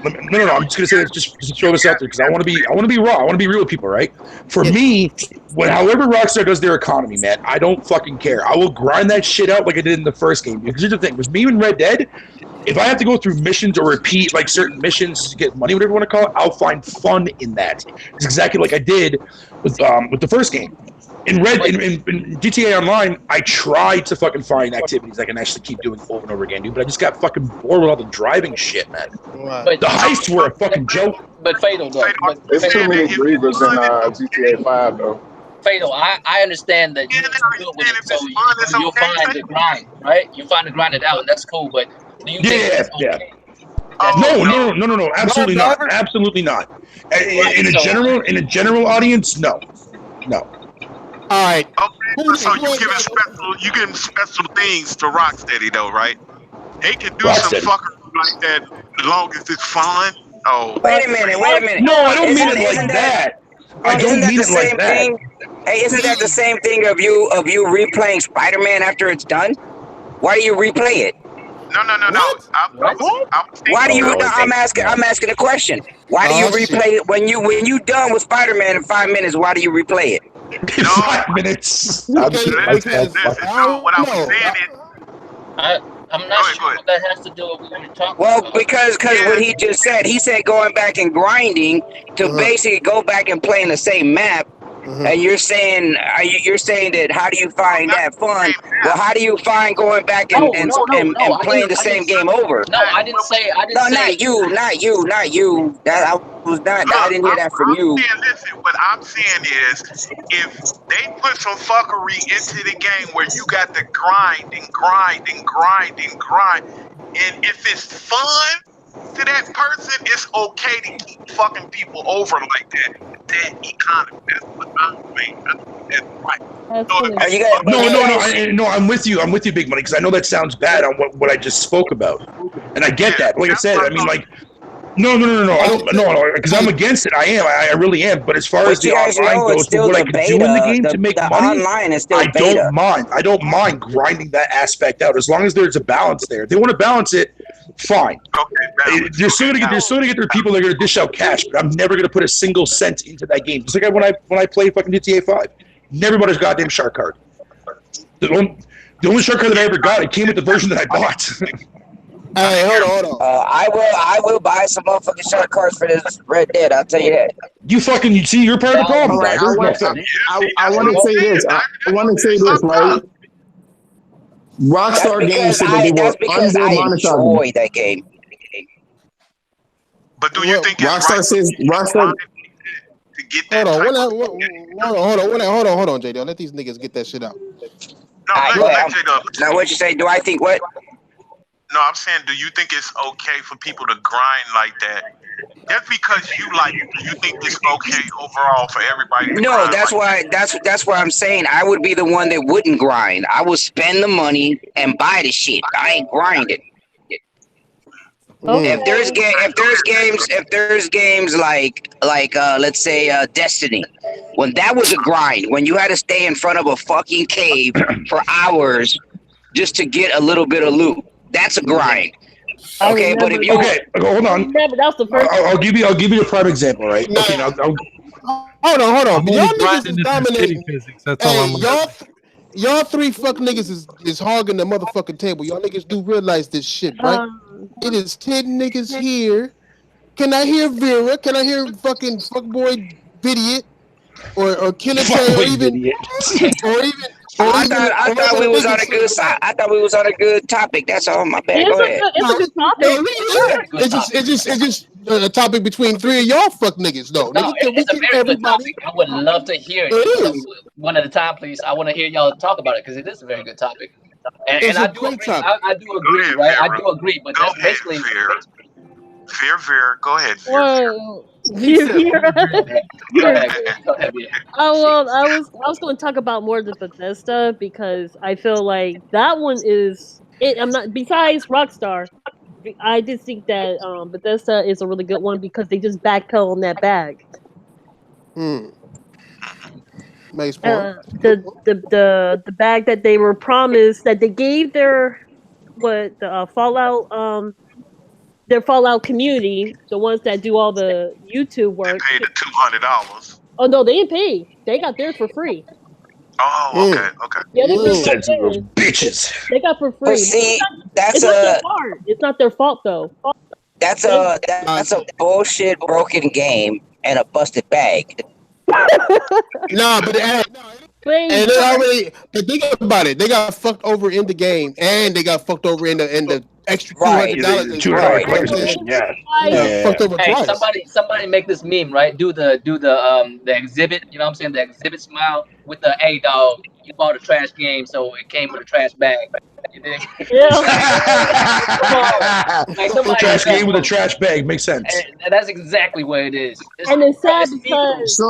I'm just gonna say this, just to throw this out there because I want to be raw. I want to be real with people, right? For me, however Rockstar does their economy, man, I don't fucking care. I will grind that shit out like I did in the first game. Because here's the thing: with me and Red Dead, if I have to go through missions or repeat like certain missions to get money, whatever you want to call it, I'll find fun in that. It's exactly like I did with the first game. In GTA Online, I tried to fucking find activities I can actually keep doing over and over again, dude. But I just got fucking bored with all the driving shit, man. But the heists were a fucking joke. But Fatal, though. It's too many grievers in GTA 5, though. Fatal, I understand that you're good with it, so you'll find the grind, right? You find the grind it out, and that's cool. But do you think it's okay? No, absolutely not. Absolutely not. In a general audience, no. All right. Okay, so you giving special things to Rocksteady though, right? They can do some fuckery like that as long as it's fun. Oh. Wait a minute. No, I don't mean it like that. I don't mean it like that. Hey, isn't that the same thing of you replaying Spider-Man after it's done? Why do you replay it? No. Why do you? I'm asking a question. Why do you replay it when you done with Spider-Man in 5 minutes? Why do you replay it? 5 minutes. What I'm saying is, I'm not sure what that has to do with what we're talking about. Because what he just said, he said going back and grinding to basically go back and playing the same map. And you're saying that how do you find that fun? Well, how do you find going back and playing the same game over? No, I didn't say. Not you. I didn't hear that from you. Listen, what I'm saying is, if they put some fuckery into the game where you got to grind, and if it's fun to that person, it's okay to keep fucking people over like that. That economy. That's what I'm saying. That's right. No, I'm with you. I'm with you, Big Money, because I know that sounds bad on what I just spoke about, and I get that. Like I said, I mean, like, no, because I'm against it. I really am. But as far as the online goes, what I can do in the game to make money, online is still I don't mind grinding that aspect out as long as there's a balance there. If they want to balance it, fine. They're still gonna get their people that are gonna dish out cash, but I'm never gonna put a single cent into that game. Just like when I played fucking GTA 5, never bought a goddamn shark card. The only shark card that I ever got, it came with the version that I bought. Hey, hold on. I will buy some motherfucking shark cards for this Red Dead. I'll tell you that. You see, you're part of the problem, right, I want to say this. I want to say this, right? Rockstar Games said that they were enjoy that game. But do you think Rockstar says Rockstar? Hold on, JD. Let these niggas get that shit out. Now, what you say? Do I think what? No, I'm saying, do you think it's okay for people to grind like that? Just because you like it, do you think it's okay overall for everybody? No, that's why I'm saying I would be the one that wouldn't grind. I would spend the money and buy the shit. I ain't grinding. Okay. If there's games like let's say Destiny, when that was a grind, when you had to stay in front of a fucking cave for hours just to get a little bit of loot, that's a grind. Okay, but if you hold on, that's the first. I'll give you a prime example, right? No. Okay, hold on. Y'all niggas is dominating. Y'all three fuck niggas is hogging the motherfucking table. Y'all niggas do realize this shit, right? It is 10 niggas here. Can I hear Vera? Can I hear fucking fuckboy Idiot or Killer Tay I thought we was on a good side. I thought we was on a good topic. That's all. My bad. Go ahead. It's a good topic. It's just a topic between three of y'all fuck niggas, though. No, it's a very good topic. I would love to hear it. One at a time, please. I want to hear y'all talk about it because it is a very good topic. And I do agree. I do agree, right? I do agree, but that's basically. Fair. Go ahead. I was going to talk about more of the Bethesda because I feel like that one is it. I'm not besides Rockstar. I just think that Bethesda is a really good one because they just backpedal on that bag. Nice point. The bag that they were promised that they gave their Fallout their Fallout community, the ones that do all the YouTube work. They paid the $200. Oh no, they didn't pay. They got theirs for free. Oh, okay. Yeah, they those bitches. They got for free. But see, it's not their fault. It's not their fault though. That's a bullshit broken game and a busted bag. No, but and they already. But think about it. They got fucked over in the game, and they got fucked over in the extra $200. Fucked over hey, twice. somebody make this meme, right? Do the exhibit. You know what I'm saying? The exhibit smile with the hey dog. You bought a trash game, so it came with a trash bag. You dig? Like trash game with a trash bag makes sense. And that's exactly what it is. And it's sad because.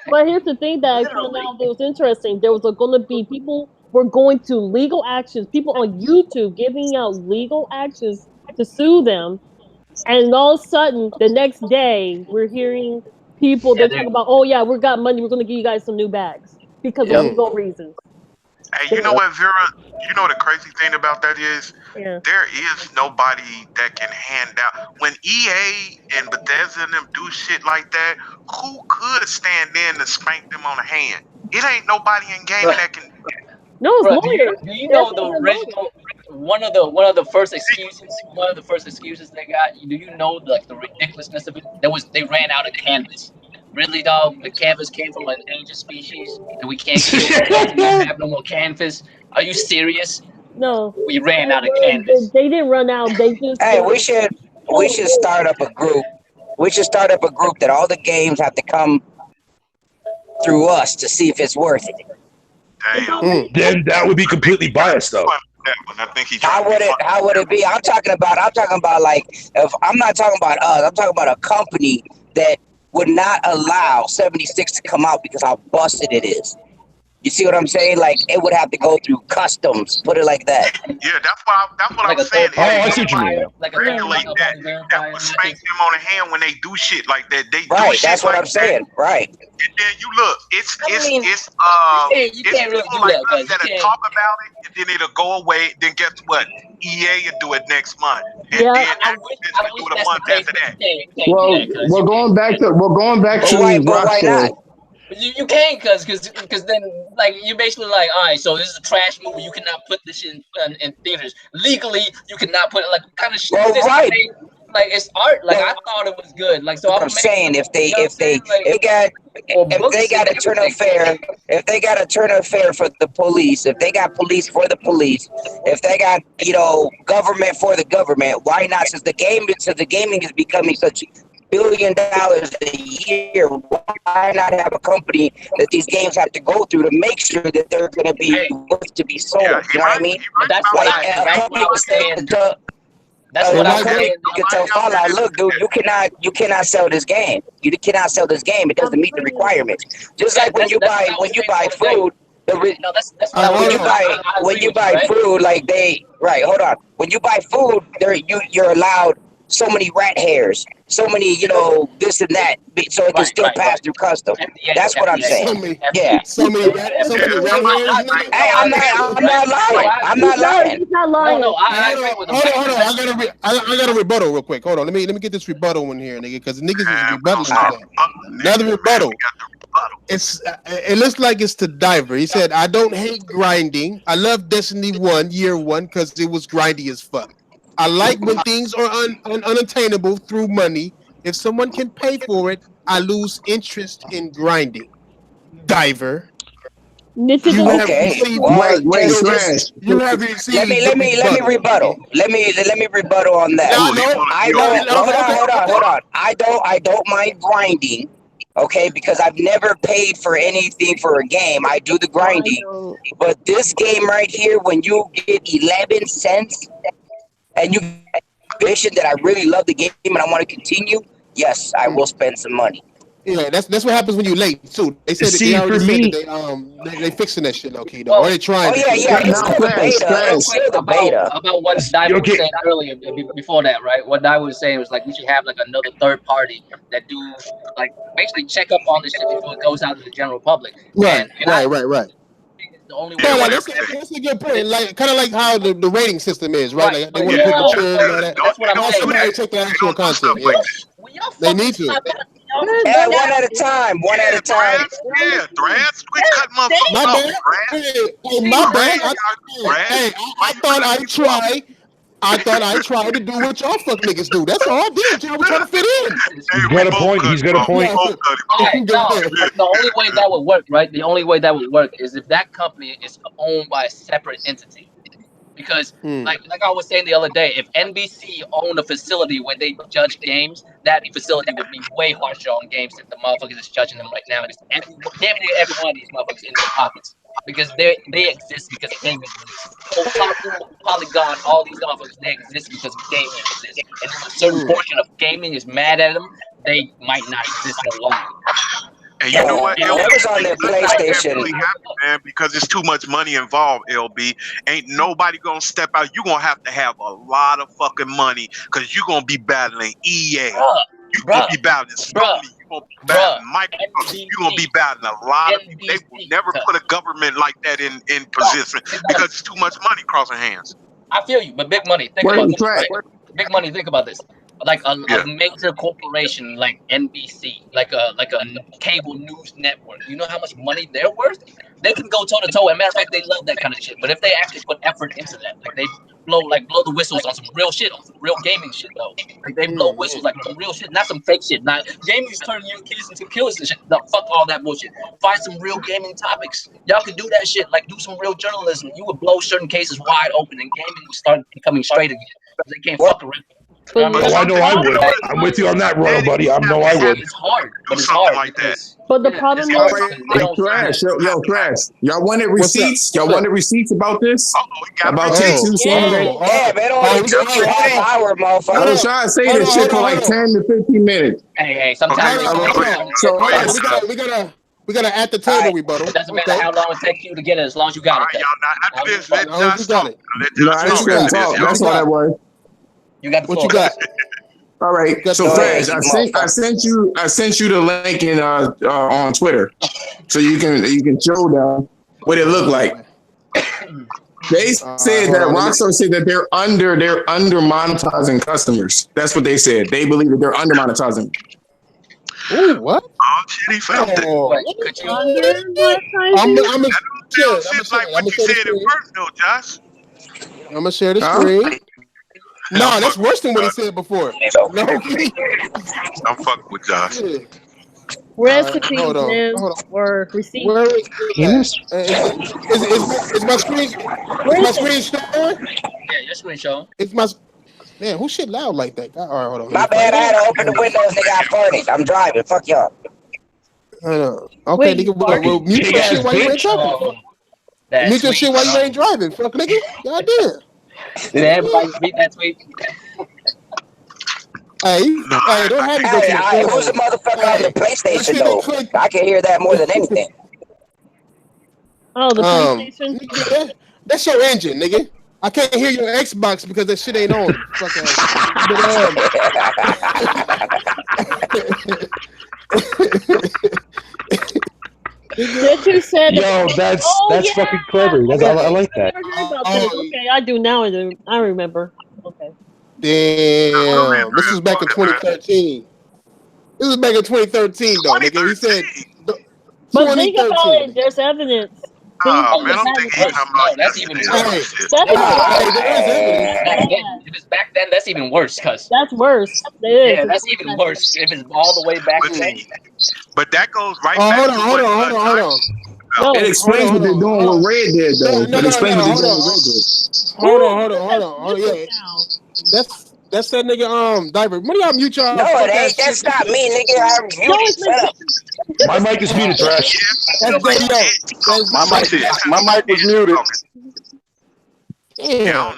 But here's the thing that I found out that was interesting. There was going to be people were going to legal actions. People on YouTube giving out legal actions to sue them, and all of a sudden, the next day, we're hearing people they're talking about. Oh yeah, we got money. We're going to give you guys some new bags because of legal reasons. Hey, you know what, Vera? You know the crazy thing about that is there is nobody that can hand out. When EA and Bethesda and them do shit like that, who could stand in and spank them on the hand? It ain't nobody in game that can. No, it's lawyers. Do you know the original? One of the first excuses. One of the first excuses they got. Do you know the ridiculousness of it? They ran out of canvas. Really, dog? The canvas came from an endangered species, and we can't kill it. We don't have no more canvas. Are you serious? No. We ran out of canvas. They didn't run out. They just. Hey, we should start up a group. We should start up a group that all the games have to come through us to see if it's worth it. Damn. Then that would be completely biased, though. How would it be? I'm talking about like if I'm not talking about us. I'm talking about a company that would not allow 76 to come out because how busted it is. You see what I'm saying? Like it would have to go through customs. Put it like that. Yeah, that's what I'm saying. I see what you mean. Regulate that would spank them on the hand when they do shit like that. They right. Do shit that's what like I'm saying. Right. And then you look, it's you can't really do that, that'll talk about it, and then it'll go away. Then guess what? EA will do it next month, and then Activision will do it a month after that. Well, we're going back to Rockstar. You can't because then like you basically like, all right, so this is a trash movie, you cannot put this in theaters legally. You cannot put it like what kind of shit is this? Right. Like it's art. Like I thought it was good. Like so I'm saying if they got a turn of fair, if they got a turn of fair for the police, if they got police for the police, if they got government for the government, why not? Since the gaming is becoming such $1 billion a year, why not have a company that these games have to go through to make sure that they're going to be worth to be sold? You know what I mean? That's what I was saying. That's what I'm saying. You can tell Fallout, look, dude, you cannot sell this game. You cannot sell this game. It doesn't meet the requirements. Just like when you buy food. When you buy food, like hold on. When you buy food, you're allowed so many rat hairs, so many, this and that, so it can still pass through custom. That's what I'm saying. So many rat hairs. Hey, I'm not lying. I'm not lying. He's not lying. No, I agree with him. I got a rebuttal real quick. Hold on. Let me get this rebuttal in here, nigga, because niggas is rebuttaling. Another rebuttal. It looks like it's to Diver. He said, "I don't hate grinding. I love Destiny 1 year 1 because it was grindy as fuck. I like when things are unattainable through money. If someone can pay for it, I lose interest in grinding." Diver. Wait, You have received. Let me rebuttal. Let me rebuttal on that. Hold on. I don't mind grinding. Okay, because I've never paid for anything for a game. I do the grinding. But this game right here, when you get 11 cents and you mention that I really love the game and I want to continue, yes, I will spend some money. Yeah, that's what happens when you're late too. They said that they already said that they fixing that shit, low key though. Or they trying. Oh yeah, it's still the beta. It's still the beta. About what Dive was saying earlier, before that, right? What Dive was saying was like we should have like another third party that do like basically check up on this shit before it goes out to the general public. Right. The only way that's a good point. Like kind of like how the rating system is, right? Like they want to pick the trend and all that. That's what I'm saying. Somebody take the actual content. Yeah. They need to. Hey, one at a time. Yeah, Thrash, quit cutting motherfuckers My off, bad. Thrash. My bad. I thought I'd try. I thought I tried to do what y'all fuck niggas do. That's all I did. Y'all was trying to fit in. He's got a point. He's got a point. Okay, no, the only way that would work, right? The only way that would work is if that company is owned by a separate entity. Because, like I was saying the other day, if NBC owned a facility where they judge games, that facility would be way harsher on games than the motherfuckers that's judging them right now. Damn near every one of these motherfuckers in their pockets. Because they exist because gaming exists. Polygon, all these motherfuckers, they exist because gaming exists. And if a certain portion of gaming is mad at them, they might not exist no longer. And you know what? It was on their PlayStation. Really happen, man, because it's too much money involved, LB. Ain't nobody gonna step out. You're gonna have a lot of fucking money because you're gonna be battling EA. You're gonna be battling Sony. You're gonna be battling Microsoft. You're gonna be battling a lot of people. They will never put a government like that in position because it's too much money crossing hands. I feel you, but big money. Think about this. Right? Big money. Think about this. Like a major corporation like NBC, like a cable news network. You know how much money they're worth? They can go toe to toe. As a matter of fact, they love that kind of shit. But if they actually put effort into that, like they blow the whistles on some real shit, on some real gaming shit though. Like they blow whistles like some real shit, not some fake shit. Not gaming's turning your kids into killers and shit. No, fuck all that bullshit. Find some real gaming topics. Y'all could do that shit. Like do some real journalism. You would blow certain cases wide open, and gaming would start becoming straight again. They can't fuck around. I know I would. I'm with you on that, Royal buddy. I know I would. It's hard, but it's something hard like that. But the problem is, Trash, yo, Trash. Y'all wanted receipts? Y'all wanted receipts about this? About Take-Two? Yeah, man, only took you half hour, motherfucker. I was trying to say this shit for like 10 to 15 minutes. Hey, sometimes we gotta at the table rebuttal. It doesn't matter how long it takes you to get it, as long as you got it. Let No, I just couldn't talk. That's all that was. You got the what you got? All right. So Flash, I sent you the link in on Twitter, so you can show them what it looked like. They said that Rockstar said that they're under monetizing customers. That's what they said. They believe that they're under monetizing. Ooh, what? Oh shit, he found it. I'm gonna share the screen. No, that's worse than what he said before. No, I'm fucking with Josh. Recipes or receipts. Where is my screen? Is my screen showing? Yeah, your screen showing. It's my. Man, who shit loud like that? All right, hold on. My bad. I had to open the windows. They got farted. I'm driving. Fuck y'all. Okay, nigga, we'll mute your shit while you ain't talking. Mute your shit while you ain't driving. Fuck, nigga. God damn. Did everybody read that tweet? Hey, don't have me go to the who's the motherfucker on the PlayStation though? I can hear that more than anything. Oh, the PlayStation. That's your engine, nigga. I can't hear your Xbox because that shit ain't on. Fuck Yo, that's fucking clever. I like that. Okay, I do now. I remember. Okay. Damn, this is back in 2013. This is back in 2013, though, nigga. He said. But think about it. There's evidence. Oh man, I'm thinking that's even worse. If it's back then, that's even worse. Cause that's worse. Yeah, that's even worse. If it's all the way back then. But that goes right back. Hold on. It explains what they're doing with Red Dead, though. It explains what they're doing with Red Dead. Hold on. Yeah, that's that nigga. Diver. When y'all mute y'all? No, it ain't. That's not me, nigga. I'm muted. Shut up. My mic is muted, Trash. My mic was muted. Yeah,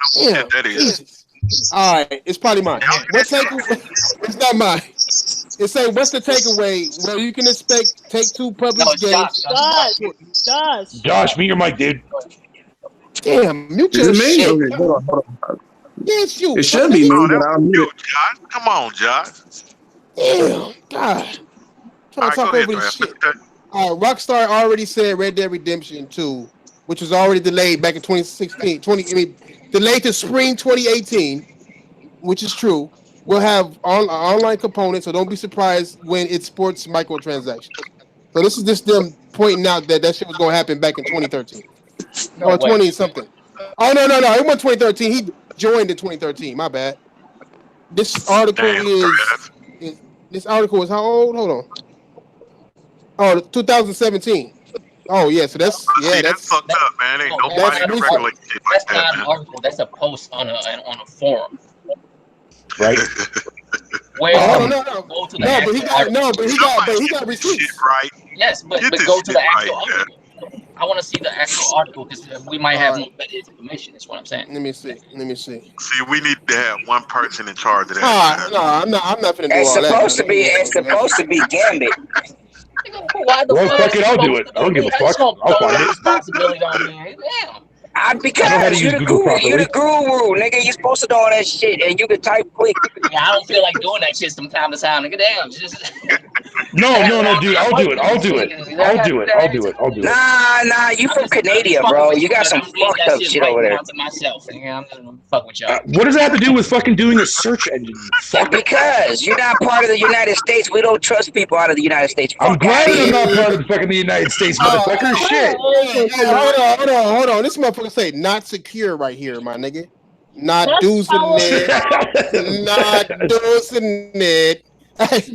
that is. All right, it's probably mine. It's not mine. It say, what's the takeaway? Well, you can expect Take-Two published games. Josh, mute your mic, dude. Damn, mute Is your it me? shit. Okay, hold on. Yes, you. It should be me, Oh, but I'll that's mute you, it. Josh. Come on, Josh. Damn, God. Trying to talk over this shit. Rockstar already said Red Dead Redemption 2, which was already delayed back in 2016. Delayed to spring 2018, which is true. Will have online components, so don't be surprised when it sports microtransactions. So this is just them pointing out that shit was going to happen back in 2013 or 20 something. Oh no! It wasn't 2013. He joined in 2013. My bad. This article this article is how old? Hold on. Oh, 2017. Oh yeah, so that's fucked up, man. Ain't nobody to regulate shit like That's that, not man. an article. That's a post on a forum. Right. Where go to the but he got receipts. Right. Yes, but go to the actual article. I want to see the actual article because we might have more better information. That's what I'm saying. Let me see. See, we need to have one person in charge of that. No, I'm not gonna do It's all that. it's supposed to be Gambit. Why the Well, fuck it, I'll do supposed it. to I don't give a fuck. I'll find it. Responsibility on me. Damn. Because you're the guru, nigga. You're supposed to know all that shit, and you can type quick. Yeah, I don't feel like doing that shit from time to time, nigga. Damn. No, dude. I'll do it. Nah. You from Canada, bro. You got some fucked up shit over there. To myself. Nigga, I'm just gonna fuck with y'all. What does that have to do with fucking doing a search engine? Because you're not part of the United States. We don't trust people out of the United States. I'm glad I'm not part of the fucking United States, motherfucker. Shit. Hold on. This motherfucker say not secure right here, my nigga. Not doing it. Not doing it. That's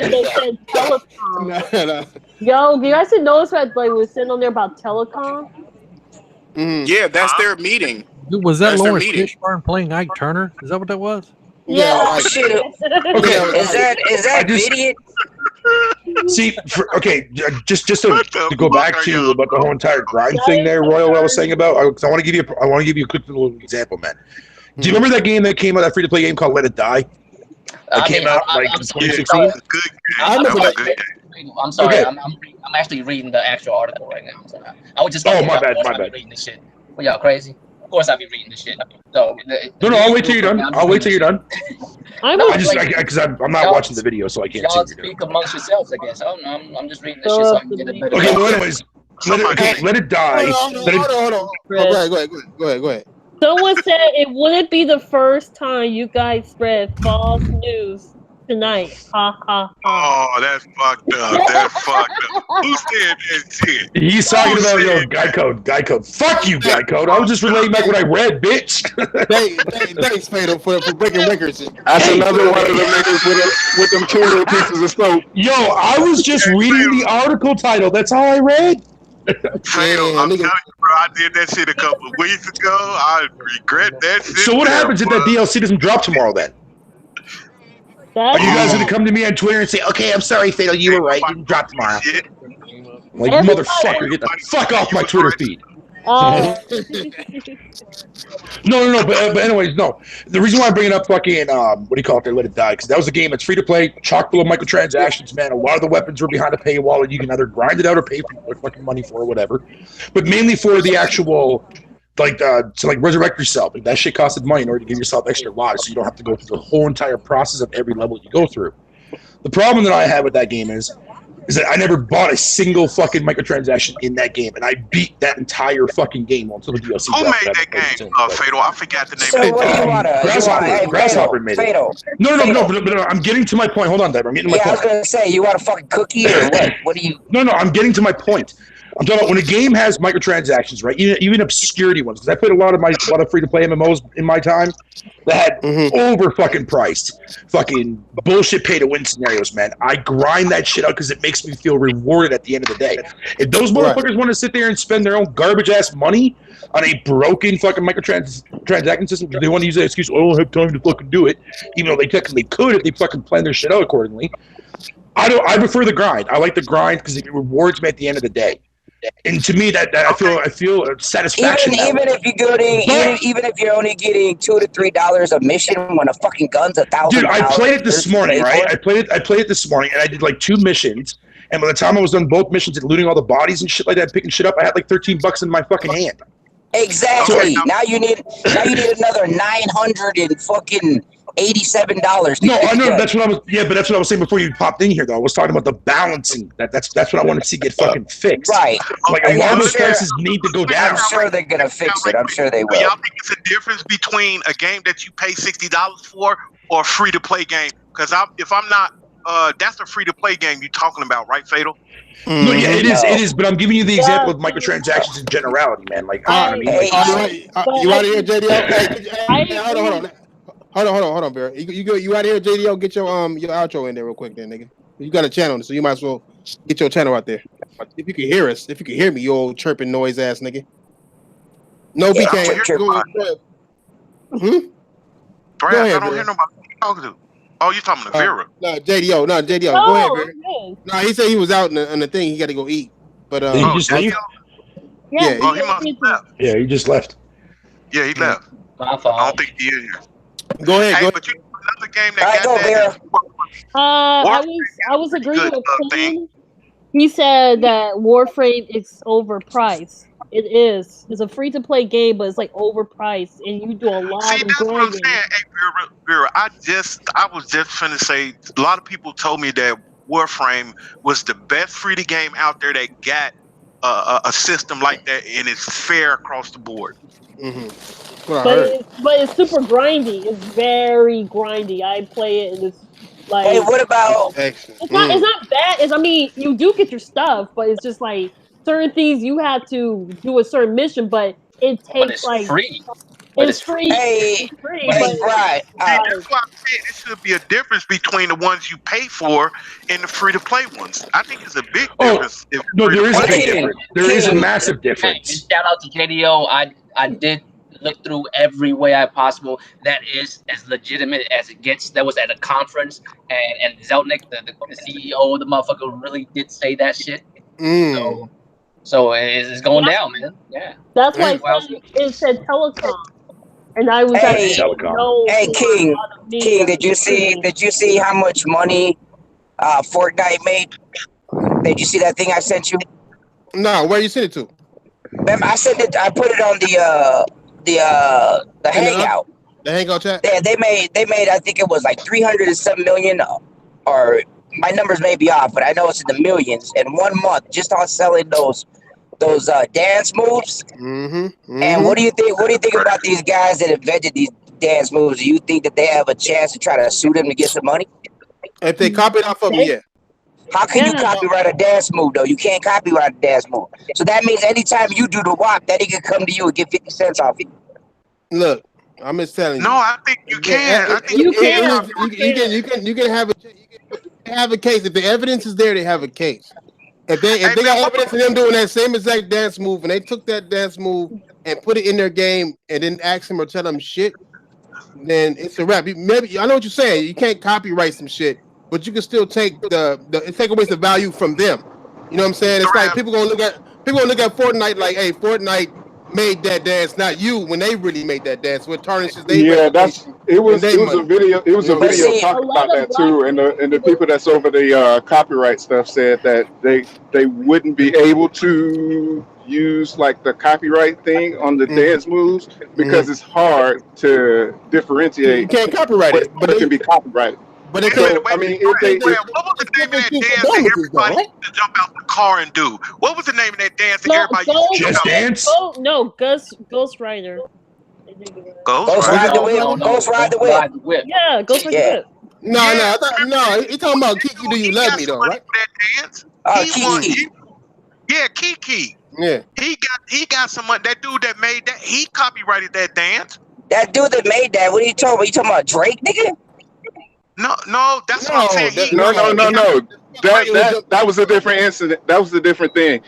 they said telecom. Yo, do you guys notice that like was sitting on there about telecom? Yeah, that's their meeting. Was that Lawrence Fishburne playing Ike Turner? Is that what that was? Yeah. Shit. Okay. Is that idiot? See, just to go back to about the whole entire grind thing there, Royal. What I was saying about, because I want to give you a quick little example, man. Do you remember that game that came out, that free-to-play game called Let It Die? That came out in 2016. I remember that. I'm sorry. Okay. I'm actually reading the actual article right now. So I would just. My bad. Reading this shit. Well, y'all crazy? Of course, I'll be reading this shit. So. No. I'll wait till you're done. Because I'm not watching the video, so I can't see y'all what you're doing. speak amongst yourselves, I guess. I'm just reading this shit so I can get a better. Okay. Well, anyways, let it die. Hold on. Go ahead. Someone said it wouldn't be the first time you guys spread false news tonight. Ha ha ha. Oh, that's fucked up. Who said that shit? He's talking about guy code. Fuck you, guy code. I was just relaying back what I read, bitch. Thanks, Fatal, for breaking records. That's another one of them niggas with them two little pieces of soap. Yo, I was just reading the article title. That's all I read. Fatal, I'm telling you, bro. I did that shit a couple of weeks ago. I regret that shit. So what happens if that DLC doesn't drop tomorrow then? Are you guys going to come to me on Twitter and say, okay, I'm sorry, Fatal, you were right. You didn't drop tomorrow. Like, motherfucker, get the fuck off my Twitter feed. No, but anyways, no. The reason why I bring it up fucking, what do you call it, Let It Die, because that was a game that's free to play, chock full of microtransactions, man. A lot of the weapons were behind a paywall, and you can either grind it out or pay for fucking money for it, whatever. But mainly for the actual, to resurrect yourself. Like, that shit costed money in order to give yourself extra lives, so you don't have to go through the whole entire process of every level you go through. The problem that I have with that game is that I never bought a single fucking microtransaction in that game, and I beat that entire fucking game until the DLC. Who made that game, Fatal? I forgot the name of it. Grasshopper made Fatal. it. No, but I'm getting to my point. Hold on, Deb. I'm getting to my point. I was going to say, you want a fucking cookie or what? What do you... No, I'm getting to my point. I'm talking about when a game has microtransactions, right? Even obscurity ones, because I played a lot of free-to-play MMOs in my time that had over fucking priced, fucking bullshit pay-to-win scenarios, man. I grind that shit out because it makes me feel rewarded at the end of the day. If those motherfuckers want to sit there and spend their own garbage-ass money on a broken fucking microtransaction system because they want to use that excuse, I don't have time to fucking do it, even though they technically could if they fucking plan their shit out accordingly. I prefer the grind. I like the grind because it rewards me at the end of the day. And to me, that I feel satisfaction. Even if you're only getting $2 to $3 a mission when a fucking gun's $1,000. Dude, I played it this morning, right? I played it this morning, and I did like 2 missions. And by the time I was done both missions and looting all the bodies and shit like that, picking shit up, I had like $13 in my fucking hand. Exactly. Now you need another $987. No, I know that's what I was. Yeah, but that's what I was saying before you popped in here. Though I was talking about the balancing. That's what I want to see get fucking fixed. Right. Like a lot of those prices need to go down. I'm sure they're gonna fix it. I'm sure they will. Y'all think it's a difference between a game that you pay $60 for or a free to play game? Because if I'm not, that's a free to play game you're talking about, right, Fatal? No, yeah, it is. But I'm giving you the example of microtransactions in generality, man. Like, you know what I mean? You out of here, JDL? Hold on, Bear. You out of here, JDL? Get your outro in there real quick, then, nigga. You got a channel, so you might as well get your channel out there. If you can hear us, if you can hear me, you old chirping noise ass nigga. No, yeah, BK. Go ahead, I don't hear nobody talking to. Oh, you talking to Vera? No, JDO. Go ahead, Bear. No, he said he was out on the thing. He got to go eat. But he just left. Yeah, he just left. Yeah, he left. My fault. I don't think he is here. Go ahead. Hey, but you another game that got that. I was agreeing with King. He said that Warframe is overpriced. It is. It's a free to play game, but it's like overpriced, and you do a lot of that's grinding. what I'm saying. Hey, Vera, I was just finna say. A lot of people told me that Warframe was the best free to game out there that got a system like that, and it's fair across the board. Mm-hmm. But it's super grindy. It's very grindy. I play it, and it's like. Hey, what about? It's not bad. I mean, you do get your stuff, but it's just like certain things you have to do a certain mission, but it takes like free. It's free. Hey, it's free. Right. That's why I said it should be a difference between the ones you pay for and the free to play ones. I think it's a big difference. No, there is a big difference. There is a massive difference. And shout out to JDO. I did look through every way I possible. That is as legitimate as it gets. That was at a conference, and Zelnick, the CEO of the motherfucker, really did say that shit. So it's going down, man. Yeah. That's why it said telecom. And I was King, did you see how much money Fortnite made? Did you see that thing I sent you? No, where you sent it to? I sent it. I put it on the Hangout. The Hangout chat. Yeah, they made. I think it was like 307 million, or my numbers may be off, but I know it's in the millions in 1 month just on selling those dance moves. And what do you think? What do you think about these guys that invented these dance moves? Do you think that they have a chance to try to sue them to get some money? If they copy it off of me, yeah. How can you copyright a dance move though? You can't copyright a dance move. So that means anytime you do the WAP, that he can come to you and get 50 cents off it. Look, I'm just telling you. No, I think you can. I think you can have a case. If the evidence is there, they have a case. If they got evidence of them doing that same exact dance move, and they took that dance move and put it in their game and didn't ask them or tell them shit, then it's a wrap. Maybe I know what you're saying. You can't copyright some shit, but you can still take take away the value from them. You know what I'm saying? It's like people gonna look at Fortnite like, hey, Fortnite made that dance, not you, when they really made that dance. What tarnishes they? Yeah, it was a video. It was a video talking about that too, and the people that's over the copyright stuff said that they wouldn't be able to use like the copyright thing on the dance moves because it's hard to differentiate. You can't copyright it, but it can be copyrighted. But what was the name of that dance that everybody used to jump out the car and do? What was the name of that dance that everybody used to Just Dance? Ghost Rider. Ghost Ride the Whip. Ghost Ride the Whip. Yeah, Ghost Ride the Whip. No. He's talking about Kiki. Do you love me though, right? Kiki. Yeah, Kiki. Yeah. He got some money. That dude that made that, he copyrighted that dance. That dude that made that. What are you talking about? You talking about Drake, nigga? No, that's what I'm saying. No. That was a different incident. That was a different thing.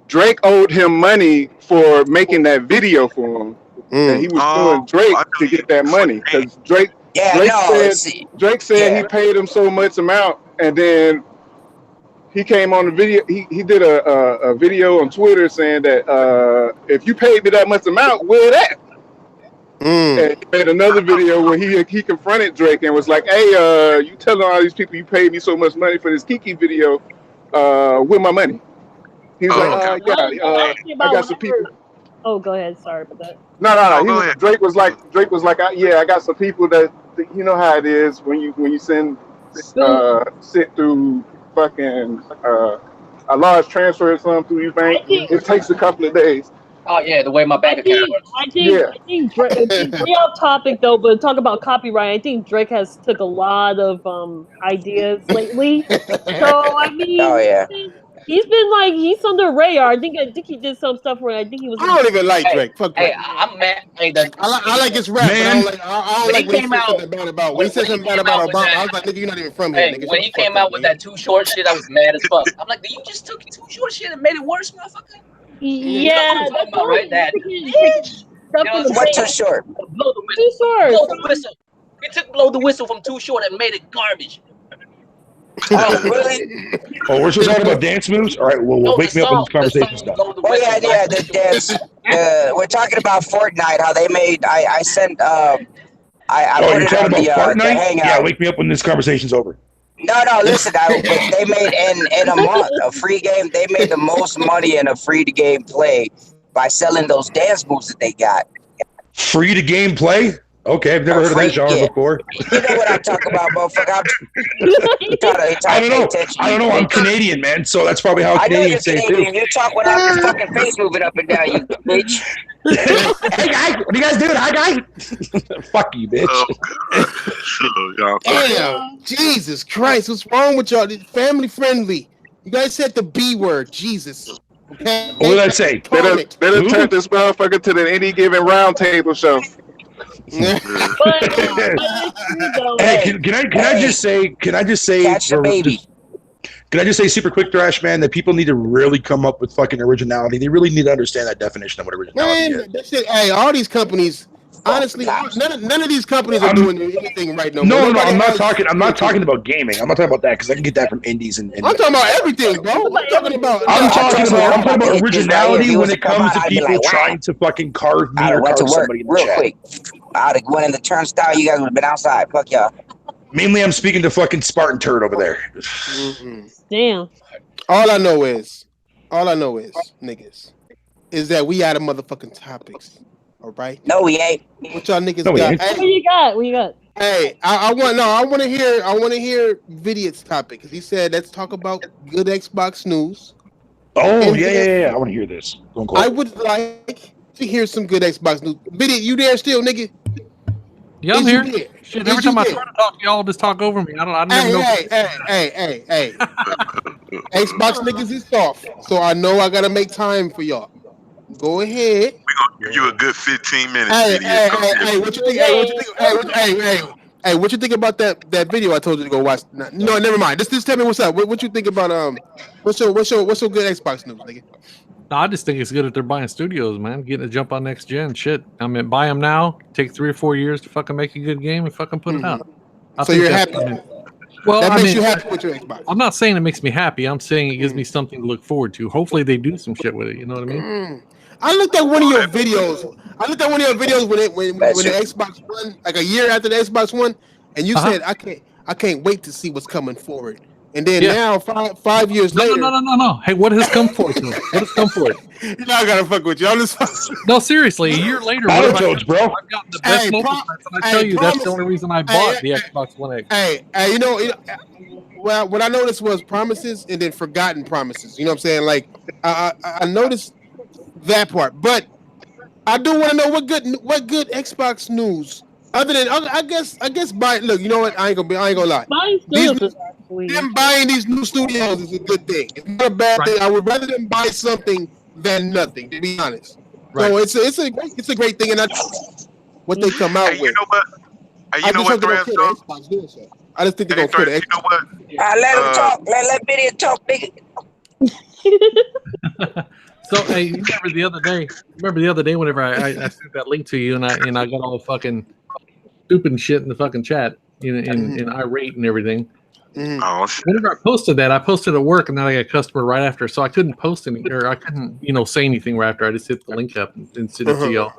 Drake owed him money for making that video for him, and he was suing Drake to get that money because Drake said he paid him so much amount, and then he came on the video. He did a video on Twitter saying that if you paid me that much amount, where that? And he made another video where he confronted Drake and was like, "Hey, you telling all these people you paid me so much money for this Kiki video? With my money?" He was like, "Yeah, I got some people." Oh, go ahead. Sorry about that. No. Drake was like, "Yeah, I got some people that you know how it is when you send sit through fucking a large transfer or something through your bank. It takes a couple of days." Oh yeah, the way my bank account works. I think Drake, way off topic though, but talk about copyright. I think Drake has took a lot of ideas lately. So I mean, he's been like he's on the radar. I think he did some stuff where I think he was. I don't even like Drake. Fuck Drake. Hey, I'm mad. Hey, I like his rap, man, but I don't like when he said something bad about. When he said something bad about Obama, I was like, nigga, you're not even from here. Nigga, when he came out with that Too Short shit, I was mad as fuck. I'm like, you just took Too Short shit and made it worse, motherfucker. Yeah, that's about right. That What's Too Short? Blow the whistle. Blow the whistle. He took Blow the Whistle from Too Short and made it garbage. Oh, really? Oh, we're still talking about dance moves? All right, well, wake me up when this conversation's done. Oh, yeah, the dance. We're talking about Fortnite, how they made, I sent, I put you're it talking on about the Fortnite? Hangout. Yeah, wake me up when this conversation's over. No, listen, they made in a month, a free game, they made the most money in a free-to-game play by selling those dance moves that they got. Free-to-game play? Okay, I've never heard of that genre before. You know what I'm talking about, motherfucker. I don't know. I'm Canadian, man, so that's probably how Canadians say it, too. You talk without your fucking face moving up and down, you bitch. Hey, guys, what are you guys doing? Hi, guys. Fuck you, bitch. Damn, Jesus Christ, what's wrong with y'all? Family friendly. You guys said the B word, Jesus. Okay? What did I say? They done turned this motherfucker to the Any Given Round Table show. Hey, can I just say Catch the baby. Can I just say super quick, Thrash man, that people need to really come up with fucking originality. They really need to understand that definition of what originality is. That shit, hey, all these companies, honestly, none of these companies are doing anything right now. No, I'm not talking about gaming. I'm not talking about that because I can get that from indies and I'm talking about everything, bro. I'm talking about originality when it comes to people trying to fucking carve me or carve somebody in the chat. Quick. I'd have went in the turnstile, you guys would have been outside. Fuck y'all. Mainly I'm speaking to fucking Spartan Turd over there. Damn. All I know is, niggas, is that we out of motherfucking topics. All right? No, we ain't. What y'all niggas got? Hey, What you got? Hey, I want to hear Vidiot's topic because he said let's talk about good Xbox news. Oh, yeah. I want to hear this. I would like to hear some good Xbox news. Vidiot, you there still, nigga? Yeah, I'm here. Shit, every time I try to talk, y'all just talk over me. I never know. Hey. Xbox niggas is soft, so I know I gotta make time for y'all. Go ahead. We're gonna give you a good 15 minutes. Hey, what you think? Hey, what you think about that video I told you to go watch? No, never mind. Just tell me what's up. What you think about what's your good Xbox news, nigga? No, I just think it's good that they're buying studios, man. Getting a jump on next gen. Shit. I mean, buy them now. Take 3 or 4 years to fucking make a good game and fucking put it out. So you're happy? Well, that makes you happy with your Xbox. I'm not saying it makes me happy. I'm saying it gives me something to look forward to. Hopefully they do some shit with it. You know what I mean? I looked at one of your videos. when the Xbox One, like a year after the Xbox One, and you said I can't wait to see what's coming forward. And then now, 5 years later. No. Hey, what has come for it? What has come for it? You know I gotta fuck with you. I'm just no, seriously. A year later, bro. I've gotten the best mobile sites, and I tell you, that's the only reason I bought the Xbox One X. Hey, you know, well, what I noticed was promises and then forgotten promises. You know what I'm saying? Like, I noticed that part, but I do want to know what good Xbox news. Other than I guess buy. Look, you know what? I ain't gonna lie. Them buying these new studios is a good thing. It's not a bad thing. I would rather them buy something than nothing. To be honest, so it's a great thing, and that's what they come out with. You know what? You know what, Xbox? I just think they're gonna put it. You know what? Let him talk. Let Video talk, nigga. So hey, you remember the other day whenever I sent that link to you and I got all fucking stupid shit in the fucking chat in irate and everything. Whenever I posted that, I posted at work, and then I got a customer right after, so I couldn't post any, or I couldn't, say anything right after. I just hit the link up and send it to y'all.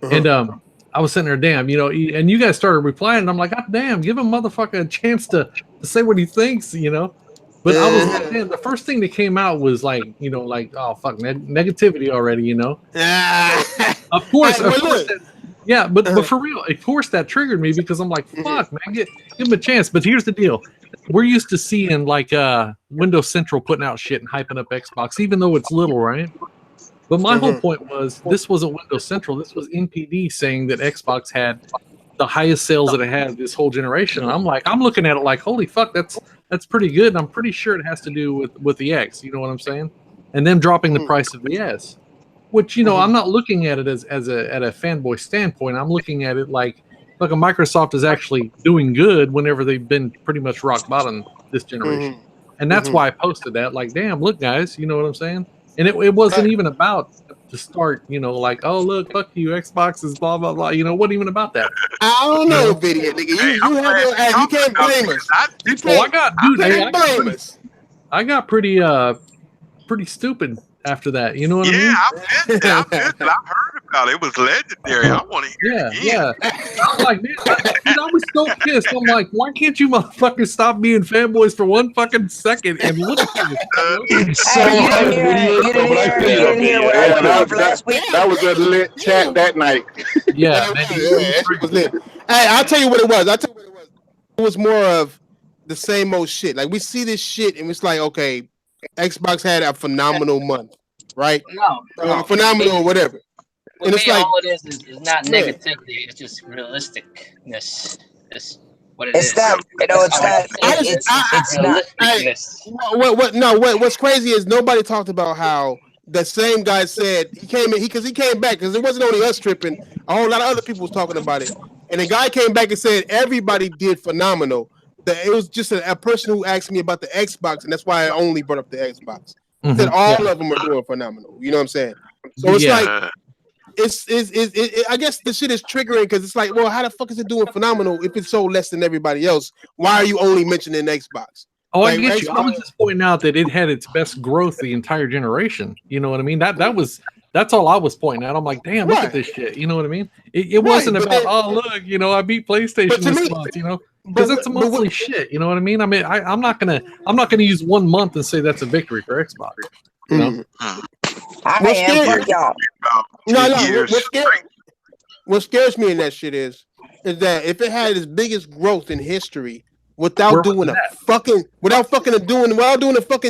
And I was sitting there, damn, and you guys started replying, and I'm like, God damn, give a motherfucker a chance to say what he thinks, But I was like, man, the first thing that came out was like, oh fuck, negativity already, Of course, but for real, of course that triggered me because I'm like, fuck, man, give him a chance. But here's the deal: we're used to seeing like Windows Central putting out shit and hyping up Xbox, even though it's little, right? But my whole point was this wasn't Windows Central. This was NPD saying that Xbox had the highest sales that it had this whole generation. And I'm looking at it like, holy fuck, that's pretty good. And I'm pretty sure it has to do with the X. You know what I'm saying? And them dropping the price of the S, which I'm not looking at it as at a fanboy standpoint. I'm looking at it like Microsoft is actually doing good whenever they've been pretty much rock bottom this generation. And that's why I posted that. Like, damn, look, guys, you know what I'm saying? And it wasn't even about to start, like, oh, look, fuck you, Xbox is blah, blah, blah. It wasn't even about that. I don't know, video nigga. You can't blame us. I got pretty stupid after that. You know what I mean? Yeah, I've heard about it. It was legendary. I want to hear it again. Yeah. I'm like, man, I was so pissed. I'm like, why can't you motherfuckers stop being fanboys for 1 fucking second and look at this? It's so hard that was a lit chat that night. Yeah, it was lit. Hey, I'll tell you what it was. It was more of the same old shit. Like, we see this shit and it's like, okay, Xbox had a phenomenal month, right? No. Phenomenal or whatever. And it's like, all it is not negativity. It's just realisticness. It's what it is. What's crazy is nobody talked about how the same guy said he came back because it wasn't only us tripping. A whole lot of other people was talking about it, and the guy came back and said everybody did phenomenal. It was just a person who asked me about the Xbox, and that's why I only brought up the Xbox. Said all of them are doing phenomenal. You know what I'm saying? So it's like I guess the shit is triggering because it's like, well, how the fuck is it doing phenomenal if it's so less than everybody else? Why are you only mentioning Xbox? Oh, I get you. I was just pointing out that it had its best growth the entire generation. You know what I mean? That's all I was pointing at. I'm like, damn, look at this shit. You know what I mean? It wasn't about, oh, look, I beat PlayStation this month, because it's a monthly shit. You know what I mean? I mean, I'm not gonna use 1 month and say that's a victory for Xbox. You know? What scares me in that shit is that if it had its biggest growth in history without doing a fucking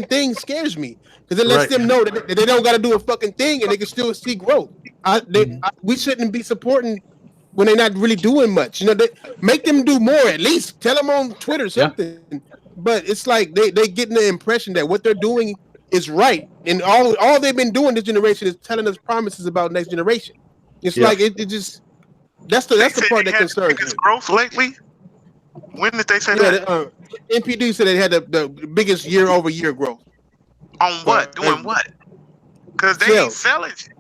thing, scares me because it lets them know that they don't got to do a fucking thing and they can still see growth. We shouldn't be supporting when they're not really doing much. Make them do more at least. Tell them on Twitter something. Yeah. But it's like they getting the impression that what they're doing is right, and all they've been doing this generation is telling us promises about next generation. It's like it just that's the part that concerns me. Growth lately. When did they say that? NPD said they had the biggest year-over-year growth. On what? Doing what? Because they ain't selling shit.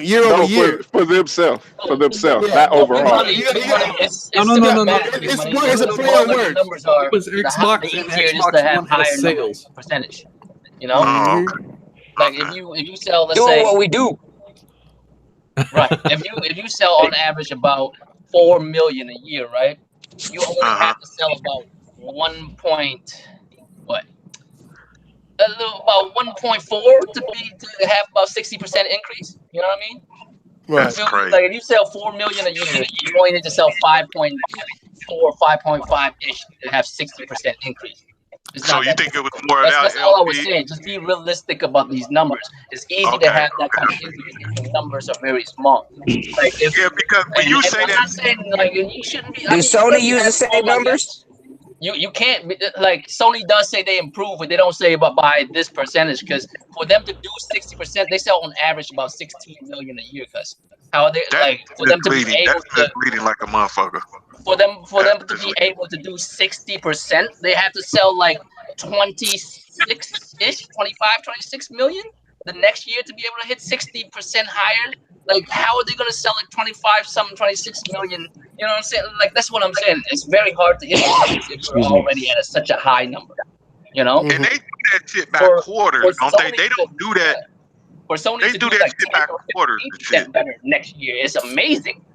Year-over-year. For themselves, not overall. No. It's a play on words. It was Xbox and Xbox One had sales percentage. Like if you sell, let's say what we do. Right. If you sell on average about 4 million a year, right? You only have to sell about 1.4 to have about 60% increase. You know what I mean? Right. So, like if you sell 4 million a year, you only need to sell 5.4, 5.5 ish to have 60% increase. So you think it was more of that's all I was saying. Just be realistic about these numbers. It's easy to have that kind of increase if the numbers are very small. Like because when you say I'm that, not saying like you shouldn't be. Does Sony use the same numbers? You can't like Sony does say they improve, but they don't say about by this percentage because for them to do 60%, they sell on average about 16 million a year. Because how they for them to be able to bleeding like a motherfucker. For them to be able to do 60%, they have to sell like 26 million the next year to be able to hit 60% higher Like, how are they going to sell like 26 million? You know what I'm saying? Like, that's what I'm saying. It's very hard to hit the numbers if you're already at such a high number. You know? And they do that shit by quarters, don't they? They don't do that. For Sony they to do do that like shit by quarters. Better next year. It's amazing.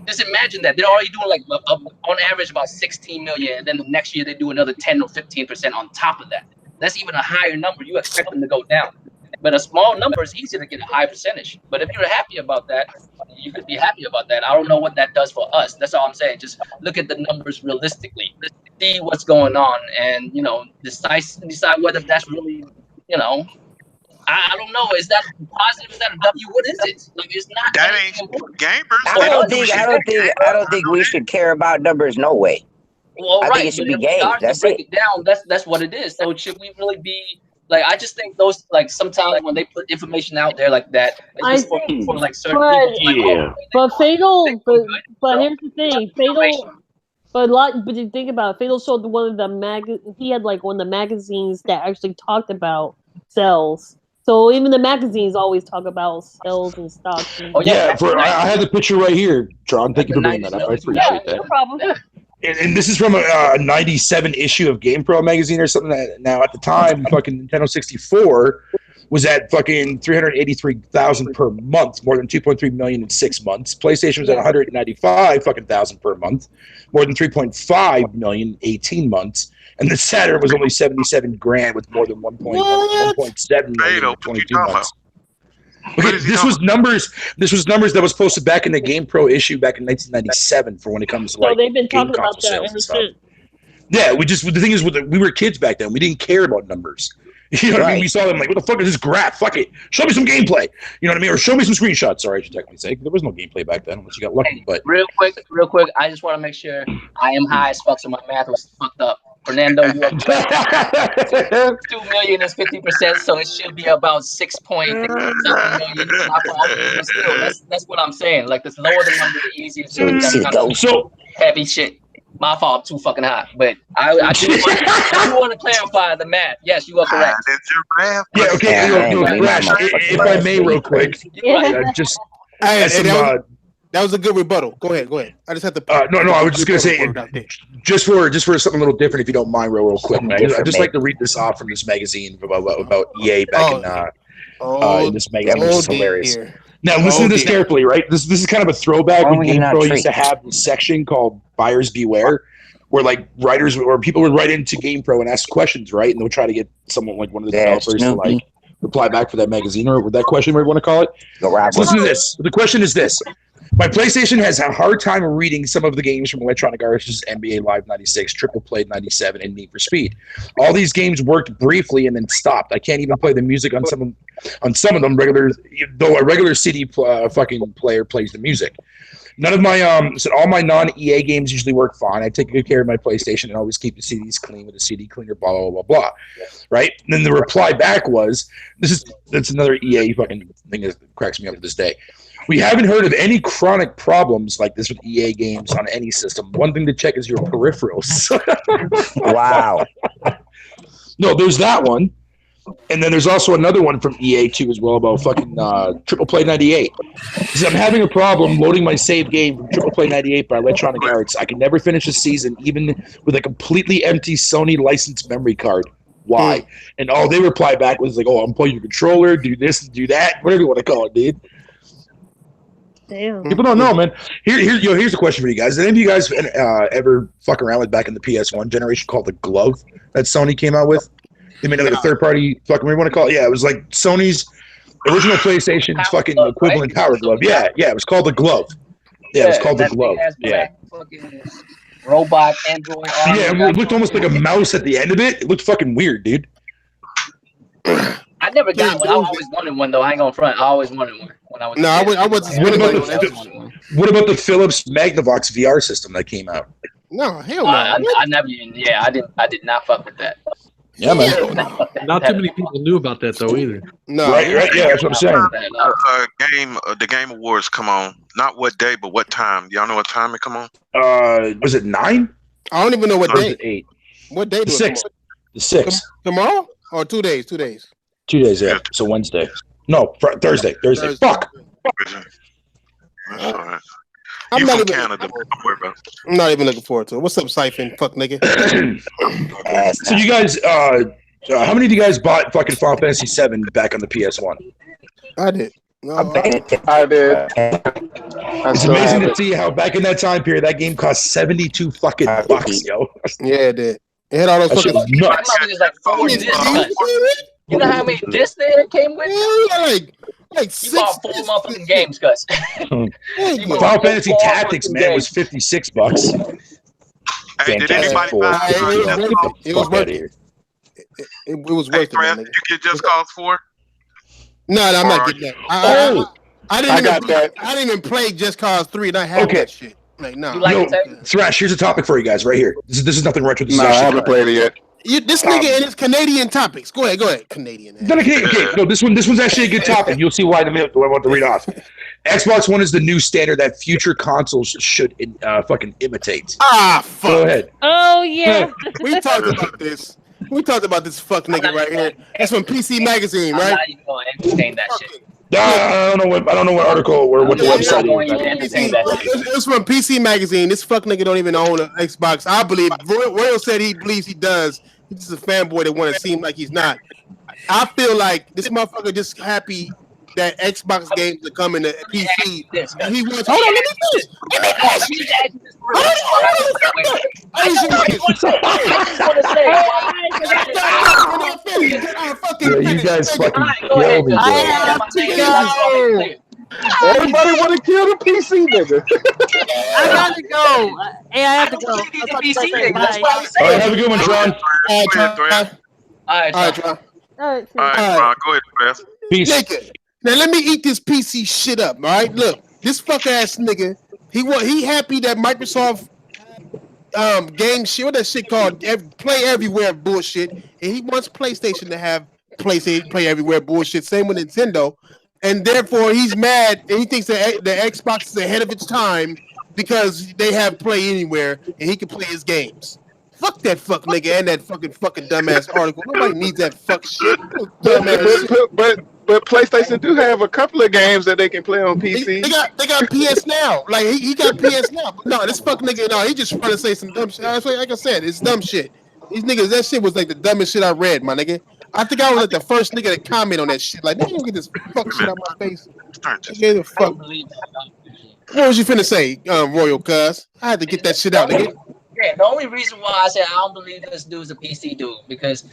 Just imagine that they're already doing like on average about 16 million, and then the next year they do another 10 or 15% on top of that. That's even a higher number. You expect them to go down, but a small number is easy to get a high percentage. But if you're happy about that, you could be happy about that. I don't know what that does for us. That's all I'm saying. Just look at the numbers realistically, see what's going on, and decide whether that's really I don't know. Is that positive? Is that a W? What is it? Like, it's not. That ain't gamers. I don't think we should care about numbers. No way. Well, I right. think it should be But games. if we That's break it. it down. That's what it is. So should we really be like? I just think those sometimes when they put information out there like that, it's just for like certain people. But Fatal. But here's the thing, Fatal. But you think about it, Fatal showed one of the he had like one of the magazines that actually talked about sales. So even the magazines always talk about sales and stocks. I had the picture right here, John. Thank you for bringing that up. I appreciate that. No problem. And this is from a 97 issue of GamePro magazine or something. Now at the time, fucking Nintendo 64 was at fucking 383,000 per month, more than 2.3 million in 6 months. PlayStation was at 195 fucking thousand per month, more than 3.5 million 18 months. And the Saturn was only 77 grand with more than 1.7 million in 22 months. Okay, this was numbers that was posted back in the GamePro issue back in 1997 for when it comes to like they've been game talking about console that sales ever and stuff. since. Yeah, the thing is, we were kids back then. We didn't care about numbers. You know what I mean? We saw them like, what the fuck is this graph? Fuck it. Show me some gameplay. You know what I mean? Or show me some screenshots. Sorry, I should technically say. There was no gameplay back then unless you got lucky. But real quick, I just want to make sure I am high as fuck, so my math was fucked up. Fernando, you are 2 million is 50%, so it should be about 6.7 million. But still, that's what I'm saying. Like, the lower the number, the easier. So heavy shit. My fault, too fucking hot. But I do want to clarify the math. Yes, you are correct. Yeah, okay. Crash, if I may, real quick, that was a good rebuttal. Go ahead. I just had to. No. I was just gonna say, just for something a little different, if you don't mind, real quick. I just like to read this off from this magazine about EA back in this magazine. This is hilarious. Now, listen to this carefully, right? This is kind of a throwback when GamePro used to have this section called Buyers Beware, where like writers or people would write into GamePro and ask questions, right? And they'll try to get someone like one of the developers to like reply back for that magazine or that question, whatever you want to call it. So listen to this. The question is this. My PlayStation has a hard time reading some of the games from Electronic Arts' NBA Live 96, Triple Play 97, and Need for Speed. All these games worked briefly and then stopped. I can't even play the music on some of them, though a regular CD fucking player plays the music. None of my all my non-EA games usually work fine. I take good care of my PlayStation and always keep the CDs clean with a CD cleaner, blah blah blah blah. Right? And then the reply back was, that's another EA fucking thing that cracks me up to this day. We haven't heard of any chronic problems like this with EA games on any system. One thing to check is your peripherals. Wow. No, there's that one. And then there's also another one from EA too as well about fucking Triple Play 98. Because I'm having a problem loading my save game from Triple Play 98 by Electronic Arts. I can never finish a season even with a completely empty Sony licensed memory card. Why? And all they reply back was like, oh, unplug your controller, do this, do that, whatever you want to call it, dude. Damn. People don't know, man. Here's a question for you guys. Did any of you guys ever fuck around with back in the PS1 generation called the Glove that Sony came out with? They made like a third-party fucking, what do you want to call it? Yeah, it was like Sony's original PlayStation's fucking equivalent Power Glove. Yeah, it was called the Glove. Yeah, it was called the Glove. Yeah. Robot, Android. Yeah, it looked almost like a mouse at the end of it. It looked fucking weird, dude. I never got one. I always wanted one, though. I ain't gonna front. I always wanted one when I was. No, I wasn't. What about the Philips Magnavox VR system that came out? No, hell no. I never even. Yeah, I did not fuck with that. Yeah, man. Not too many people knew about that though either. No, right. Yeah, that's what I'm saying. The Game Awards come on. Not what day, but what time? Y'all know what time it come on? Was it 9? I don't even know what day. 8. What day? The 6th. The 6th. Tomorrow or 2 days? 2 days. 2 days. Yeah. So Wednesday. No, Thursday. Fuck. That's all right. I'm You not from even. Canada? Don't worry about it. I'm not even looking forward to it. What's up, Siphon? Fuck nigga. So you guys, how many of you guys bought fucking Final Fantasy VII back on the PS1? I did. No, I did. It's amazing to see how back in that time period that game cost 72 fucking bucks, yo. Yeah, it did. It had all those That shit fucking was nuts. My mother is like 4 disc cuts. You know how many discs there came with? Like you bought 4 motherfucking games cuts. Final Fantasy Tactics, man, was 56 bucks. Hey, did anybody buy it was worth it. It was worth it. Trev, you get Just Cause 4? No, I'm not getting that. I didn't even play Just Cause 3, and I have that shit. Like, no. Thrash, here's a topic for you guys right here. This is nothing retro. No, I haven't played it yet. This nigga and his Canadian topics. Go ahead, Canadian. No, this one's actually a good topic. You'll see why in a minute. I want to read off. Xbox One is the new standard that future consoles should fucking imitate. Ah, fuck. Go ahead. Oh yeah. We talked about this. We talked about this fuck nigga right here. That's from PC Magazine, right? I'm not even going to entertain that shit. I don't know what article or what the website is. It was from PC Magazine. This fuck nigga don't even own an Xbox. I believe Royal said he believes he does. He's just a fanboy that want to seem like he's not. I feel like this motherfucker just happy that Xbox games are coming to PC. And he wants. Hold on, let me finish. You guys fucking kill me, bro. Everybody want to kill the PC nigga. I gotta go. Hey, I have to go. All right, have a good one, Tron. All right, Tron. Go ahead, Beth. Peace. Nigga. Now let me eat this PC shit up, all right? Look, this fuck ass nigga, he happy that Microsoft game shit, what that shit called, Play Everywhere bullshit, and he wants PlayStation to have PlayStation Play Everywhere bullshit, same with Nintendo, and therefore he's mad, and he thinks that the Xbox is ahead of its time because they have Play Anywhere, and he can play his games. Fuck that fuck nigga and that fucking dumbass article. Nobody needs that fuck shit. But PlayStation do have a couple of games that they can play on PC. They got PS Now. Like he got PS Now. But no, this fuck nigga, no, he just trying to say some dumb shit. Like I said, it's dumb shit. These niggas, that shit was like the dumbest shit I read, my nigga. I think I was like the first nigga to comment on that shit. Like, nigga, get this fuck shit out my face. The fuck. What was you finna say, Royal Cuz? I had to get that shit out, nigga. Yeah, the only reason why I said I don't believe this dude's a PC dude because,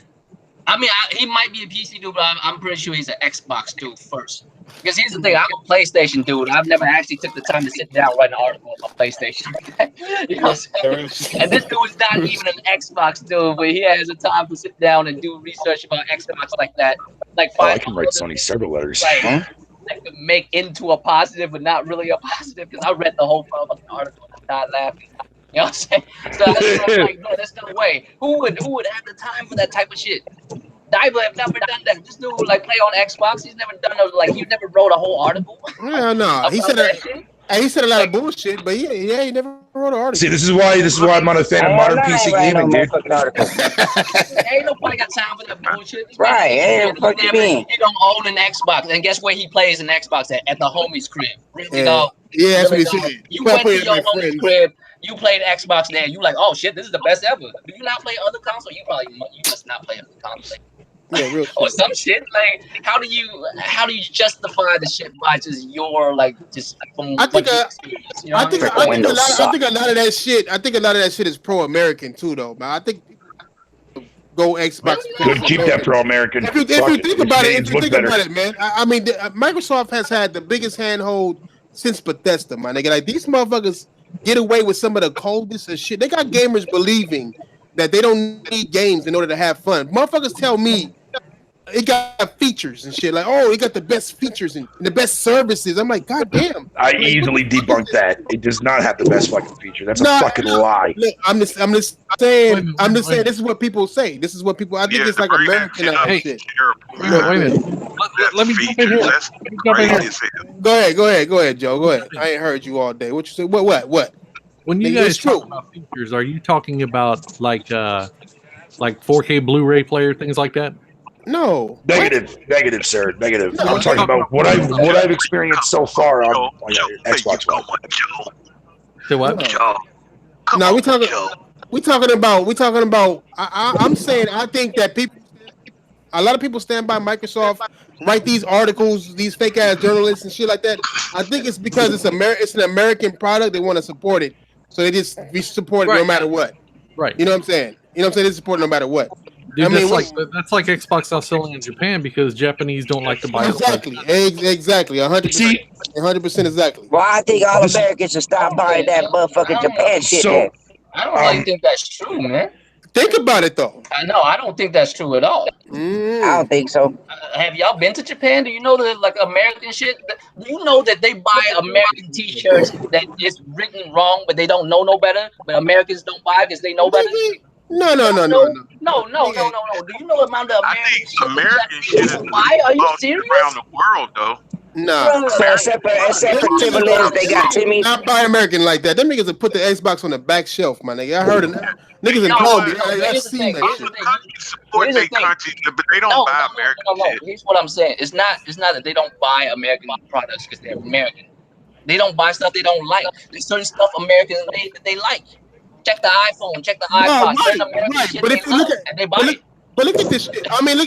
I mean, he might be a PC dude, but I'm pretty sure he's an Xbox dude first. Because here's the thing, I'm a PlayStation dude. I've never actually took the time to sit down and write an article about PlayStation. You know what I'm saying? And this dude is not even an Xbox dude, but he has the time to sit down and do research about Xbox like that. Like, I can write Sony several letters. Like to make into a positive, but not really a positive. Because I read the whole fucking article and died laughing. You know what I'm saying? So I'm like, no, there's no way. Who would have the time for that type of shit? Diver have never done that. This dude would like play on Xbox. He's never done those. Like, he never wrote a whole article. Yeah, no. He said a lot of bullshit, but he never wrote an article. See, this is why I'm not a fan of modern PC gaming, dude. Ain't nobody got time for that bullshit. Right? Hey, fuck you mean? He don't own an Xbox, and guess where he plays an Xbox at the homie's crib. Really, dog. Yeah, that's what he said. You went to your homie's crib. You played Xbox there. You like, oh shit, this is the best ever. Do you not play other console? You must not play other console. Yeah, real or some shit. Like, how do you justify the shit by just your like just? I think a lot of that shit is pro-American too, though. Man, I think go Xbox. Good, keep that pro-American. If you think about it, man. I mean, Microsoft has had the biggest handhold since Bethesda, my nigga. Like, these motherfuckers get away with some of the coldest of shit. They got gamers believing that they don't need games in order to have fun. Motherfuckers tell me it got features and shit. Like, oh, it got the best features and the best services. I'm like, God damn. I easily debunk that. It does not have the best fucking feature. That's a fucking lie. Look, I'm just saying. This is what people say. This is what people. I think it's like American shit. Wait a minute. Let me jump in here. Go ahead, Joe. Go ahead. I ain't heard you all day. What you say? What? When you guys talk about features, are you talking about like 4K Blu-ray player, things like that? No. Negative, sir. Negative. No, I'm talking about what I've experienced so far on Xbox One. To what? No, we talking about. I'm saying I think that a lot of people stand by Microsoft, write these articles, these fake ass journalists and shit like that. I think it's because it's an American product. They want to support it, so they just support it no matter what. Right. You know what I'm saying? They support it no matter what. Dude, I mean, that's like Xbox now selling in Japan because Japanese don't like to buy exactly, 100% exactly. Well, I think all Americans should stop buying that motherfucking Japan shit. I don't really think that's true, man. Think about it though. I don't think that's true at all. I don't think so. Have y'all been to Japan? Do you know that like American shit? Do you know that they buy American T-shirts that is written wrong, but they don't know no better? But Americans don't buy because they know better. No. Do you know the amount of American shit is buy? Are you serious? Around the world, though. Nah. Except for Timberlands, they got Timmy. Not buy American like that. Them niggas have put the Xbox on the back shelf, my nigga. I heard it. Niggas in Colombia. I've seen that shit. Support their country, but they don't buy American shit. Here's what I'm saying. It's not that they don't buy American products because they're American. They don't buy stuff they don't like. There's certain stuff Americans made that they like. Check the iPhone, check the iPod, right. But if you look at but look at this shit. I mean,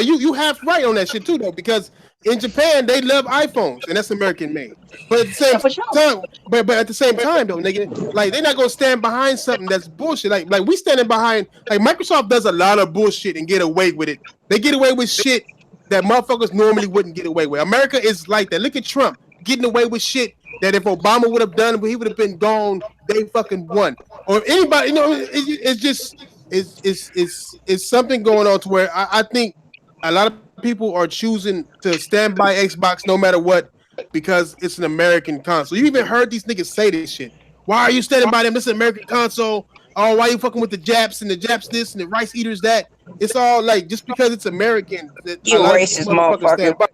you have right on that shit too though, because in Japan they love iPhones and that's American made. But at the same time, but at the same time though, nigga, like they're not gonna stand behind something that's bullshit. Like we standing behind. Like Microsoft does a lot of bullshit and get away with it. They get away with shit that motherfuckers normally wouldn't get away with. America is like that. Look at Trump getting away with shit that if Obama would have done, he would have been gone. They fucking won. Or anybody, it's just it's something going on to where I think a lot of people are choosing to stand by Xbox no matter what because it's an American console. You even heard these niggas say this shit. Why are you standing by them? This is an American console. Oh, why are you fucking with the Japs and the Japs this and the rice eaters that? It's all like just because it's American. You racist motherfucker.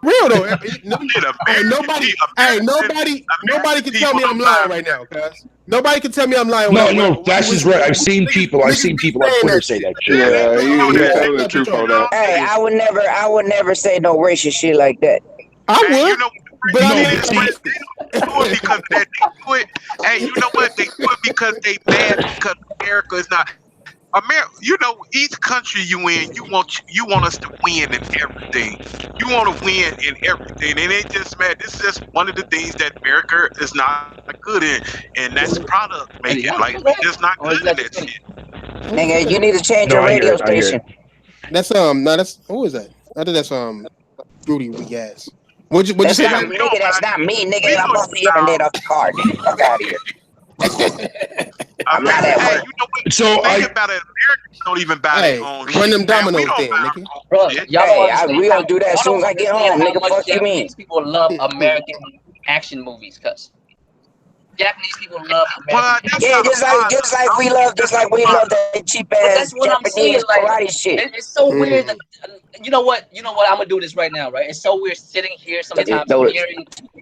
Real though. Nobody can tell me I'm lying right now, cuz. Nobody can tell me I'm lying. No, Dash is right. I've seen people on Twitter say that shit. Yeah, you're telling the truth on that. Hey, I would never say no racist shit like that. I would. But I mean, they do it because they quit. Hey, you know what? They quit because they bad because America is not. America, each country you in, you want us to win in everything. You want to win in everything, and it just man. This is just one of the things that America is not good in, and that's product making. Like we're just not good at that shit. Nigga, you need to change your radio station. That's that's who is that? I think that's Rudy weak ass. What'd you say? Nigga, that's not me, nigga. I'm off the internet off the car. Nigga. Fuck out of here. I'm not at work. So think about it. Americans don't even buy their own. Run them dominoes then, nigga. Bro, we gonna do that as soon as I get home, nigga. Fuck you mean? People love American action movies, cuz. Japanese people love American. Yeah, just like we love that cheap ass Japanese karate shit. It's so weird that you know what? I'm gonna do this right now, right? It's so weird sitting here sometimes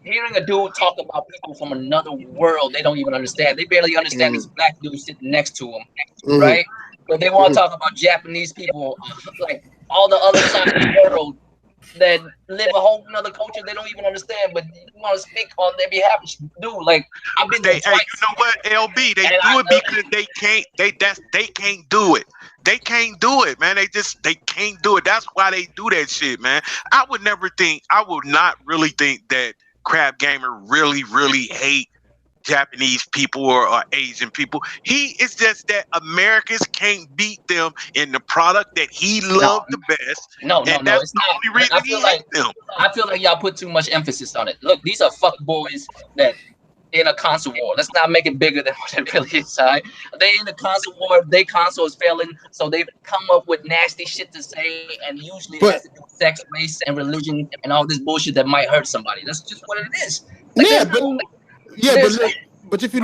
hearing a dude talk about people from another world they don't even understand. They barely understand this black dude sitting next to them, right? But they want to talk about Japanese people, like all the other side of the world that live a whole nother culture they don't even understand, but you want to speak on their behalf. Do like I've been. You know what, LB? They do it because they can't. They can't do it. They can't do it, man. They can't do it. That's why they do that shit, man. I would not really think that Crab Gamer really hate Japanese people or Asian people. It's just that Americans can't beat them in the product that he loved the best. No, it's not. I feel like y'all put too much emphasis on it. Look, these are fuck boys that in a console war. Let's not make it bigger than what it really is. Right? They in the console war. Their console is failing, so they've come up with nasty shit to say, and usually it has to do with sex, race, and religion, and all this bullshit that might hurt somebody. That's just what it is. Like, but if you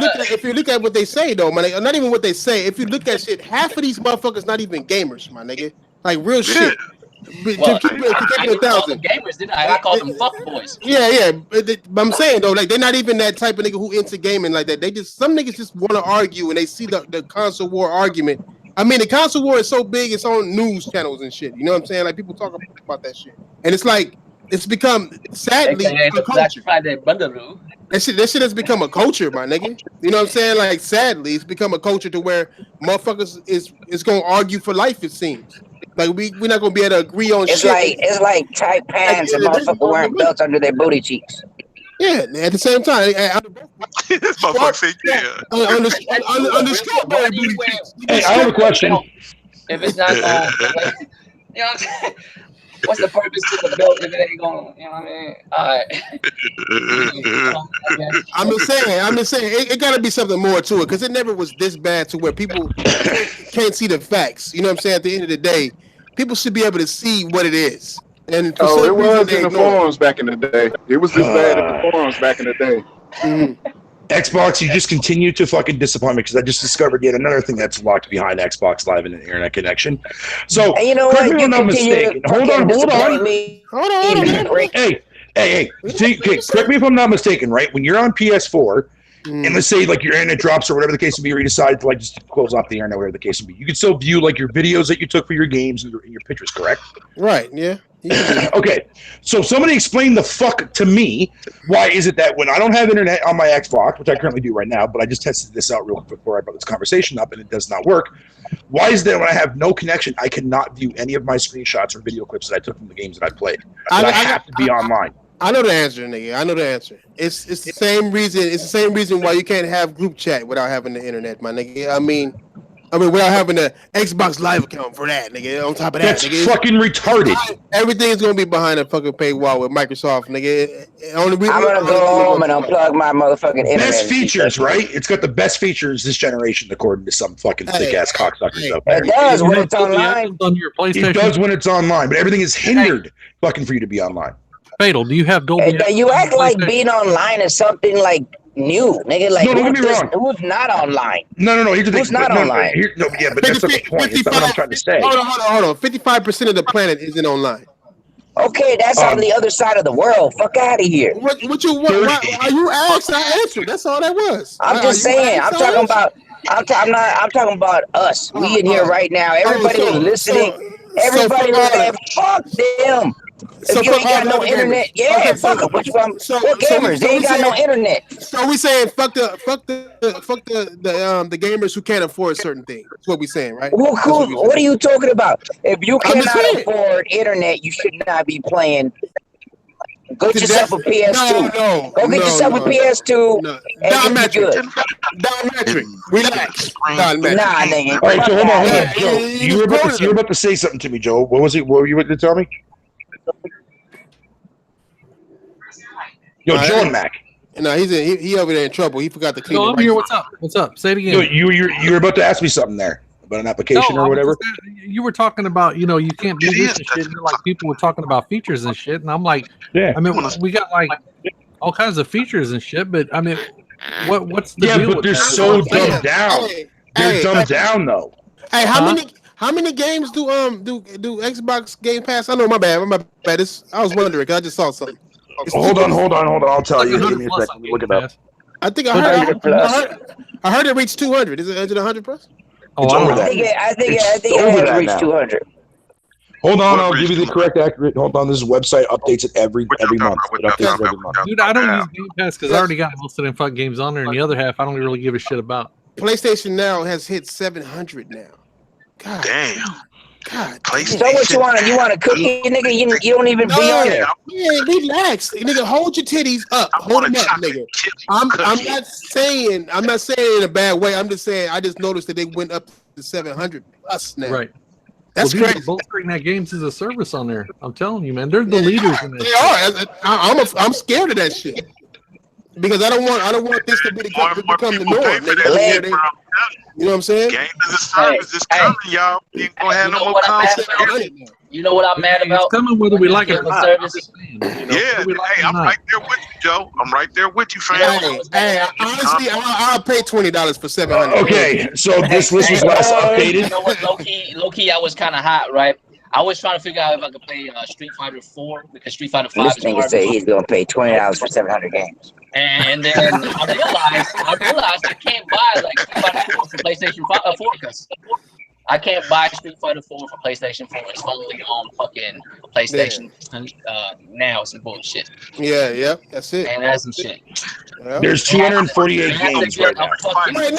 look at what they say though, man, not even what they say. If you look at shit, half of these motherfuckers not even gamers, my nigga. Like real shit. Well, I didn't call them gamers, did I? I called them fuck boys. Yeah. But I'm saying though, like they're not even that type of nigga who into gaming like that. Some niggas just want to argue and they see the console war argument I mean, the console war is so big, it's on news channels and shit. You know what I'm saying? Like people talk about that shit, and it's like it's become sadly a culture. That shit has become a culture, my nigga. You know what I'm saying? Like sadly, it's become a culture to where motherfuckers is gonna argue for life. It seems like we're not gonna be able to agree on it's shit. It's like tight pants and motherfucker wearing belts under their booty cheeks. Yeah, at the same time, this motherfucker say, under strawberry booty cheeks. Hey, I have a question. If it's not going, like, you know what I'm saying? What's the purpose to the belt if it ain't going? You know what I mean? All right. I'm just saying, it got to be something more to it because it never was this bad to where people can't see the facts. You know what I'm saying? At the end of the day, people should be able to see what it is. And it was in the forums back in the day. It was this bad in the forums back in the day. Mm-hmm. Xbox, you just continue to fucking disappoint me because I just discovered yet another thing that's locked behind Xbox Live and an internet connection. So, and you know what? I'm not mistaken. Hold on. Hey. See, okay, correct me if I'm not mistaken, right? When you're on PS4, and let's say like your internet drops or whatever the case may be, or you decide to like just close off the internet, whatever the case may be, you can still view like your videos that you took for your games and your pictures, correct? Right, yeah. Okay, so somebody explain the fuck to me why is it that when I don't have internet on my Xbox, which I currently do right now, but I just tested this out real quick before I brought this conversation up and it does not work. Why is it that when I have no connection, I cannot view any of my screenshots or video clips that I took from the games that I played? I have to be online. I know the answer, nigga. I know the answer. It's the same reason. It's the same reason why you can't have group chat without having the internet, my nigga. I mean, without having the Xbox Live account for that, nigga. On top of that, that's nigga, fucking retarded. Everything's gonna be behind a fucking paywall with Microsoft, nigga. I'm gonna go home and unplug my motherfucking internet. Best features, right? It's got the best features this generation, according to some fucking thick ass cocksuckers out there. It does when it's online. On your PlayStation. It does when it's online, but everything is hindered fucking for you to be online. Fatal, do you have Dolby? You act like being online is something like new, nigga. Like, no, don't get me wrong. Who's not online? No. Here's the thing. Who's not online? But that's not the point. That's not what I'm trying to say. Hold on. 55% of the planet isn't online. Okay, that's on the other side of the world. Fuck out of here. What you asked? I answered. That's all that was. I'm just saying. I'm talking about us. We in here right now. Everybody is listening. Everybody listening. Fuck them. If you ain't got no internet, fuck them. What gamers? They ain't got no internet. So we saying fuck the gamers who can't afford certain things. That's what we saying, right? Well, cool. What are you talking about? If you cannot afford internet, you should not be playing. Go get yourself a PS2. Go get yourself a PS2. Diametric. Relax. Nah, nigga. All right, so hold on. Joe, you were about to say something to me, Joe. What was it? What were you about to tell me? Yo, Joe and Mac. No, he over there in trouble. He forgot to clean. No, I'm here. What's up? What's up? Say it again. Yo, you were about to ask me something there about an application or whatever. You were talking about, you can't do this and shit. And like people were talking about features and shit, and I'm like, yeah. I mean, we got like all kinds of features and shit, but I mean, what's the deal? Yeah, but they're so dumbed down. They're dumbed down though. Hey, how many games do Xbox Game Pass? I know, my bad. I was wondering because I just saw something. Hold on. I'll tell you. Give me a second. Let me look it up. I think I heard it reached 200. Is it 100 plus? It's over that. I think it reached 200. Hold on, I'll give you the correct accurate. Hold on, this website updates it every month. Dude, I don't use Game Pass because I already got most of them fuck games on there, and the other half I don't really give a shit about. PlayStation Now has hit 700 now. God damn. God. So what you want? You want a cookie, nigga? You don't even be on there. Yeah, relax, nigga. Hold your titties up. Hold them up, nigga. I'm not saying in a bad way. I'm just saying I just noticed that they went up to 700 plus now. Right. That's crazy. Both that games as a service on there. I'm telling you, man. They're the leaders in this. They are. I'm scared of that shit because I don't want this to become the norm. Nigga. You know what I'm saying? Game as a service is coming, y'all. You ain't gonna have no more concepts. You know what I'm mad about? It's coming whether we like it or not. Yeah, I'm right there with you, Joe. I'm right there with you, fam. Hey, honestly, I'll pay $20 for 700. Okay, so this list was last updated. You know what, low key, I was kind of hot, right? I was trying to figure out if I could play Street Fighter 4 because Street Fighter 5 is nigga say he's gonna pay $20 for 700 games. And then I realized I can't buy like Street Fighter 4 for PlayStation 4 because I can't buy Street Fighter 4 for PlayStation 4. It's only on fucking PlayStation now. Some bullshit. Yeah, that's it. And that's some shit. Yeah. There's 248 games right now. Wait,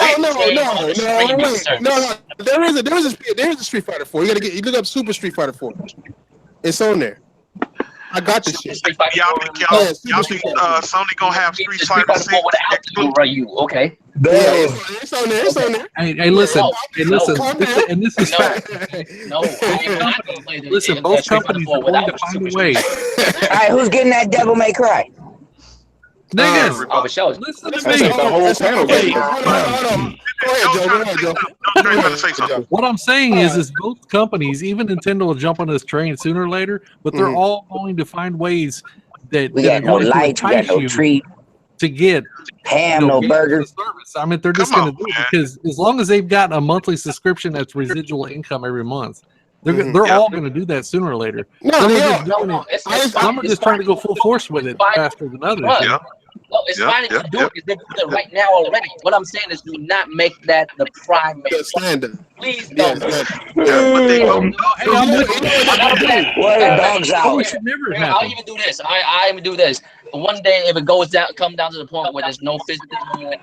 no. There is a Street Fighter 4. You look up Super Street Fighter 4. It's on there. I got this shit. Y'all think Sony gonna have Street Fighter 6? Are you okay? Yeah, it's on there. It's on there. Hey, listen. And this is fact. No, I'm not gonna play this. Listen, both companies are going to find a way. All right, who's getting that Devil May Cry? Niggas, oh, show us. listen to me. Go ahead, Joe. What I'm saying is both companies, even Nintendo, will jump on this train sooner or later, but they're all going to find ways that We got no lights, we got no treat, to get ham, no burger. Service. I mean, they're just going to do it because as long as they've got a monthly subscription that's residual income every month, they're all going to do that sooner or later. Some are just trying to go full force with it faster than others. Well, it's fine if you do it because they're doing it right now already. What I'm saying is, do not make that the primary standard. Please don't. Dogs out. I'll even do this. I even do this. One day, if it come down to the point where there's no physical,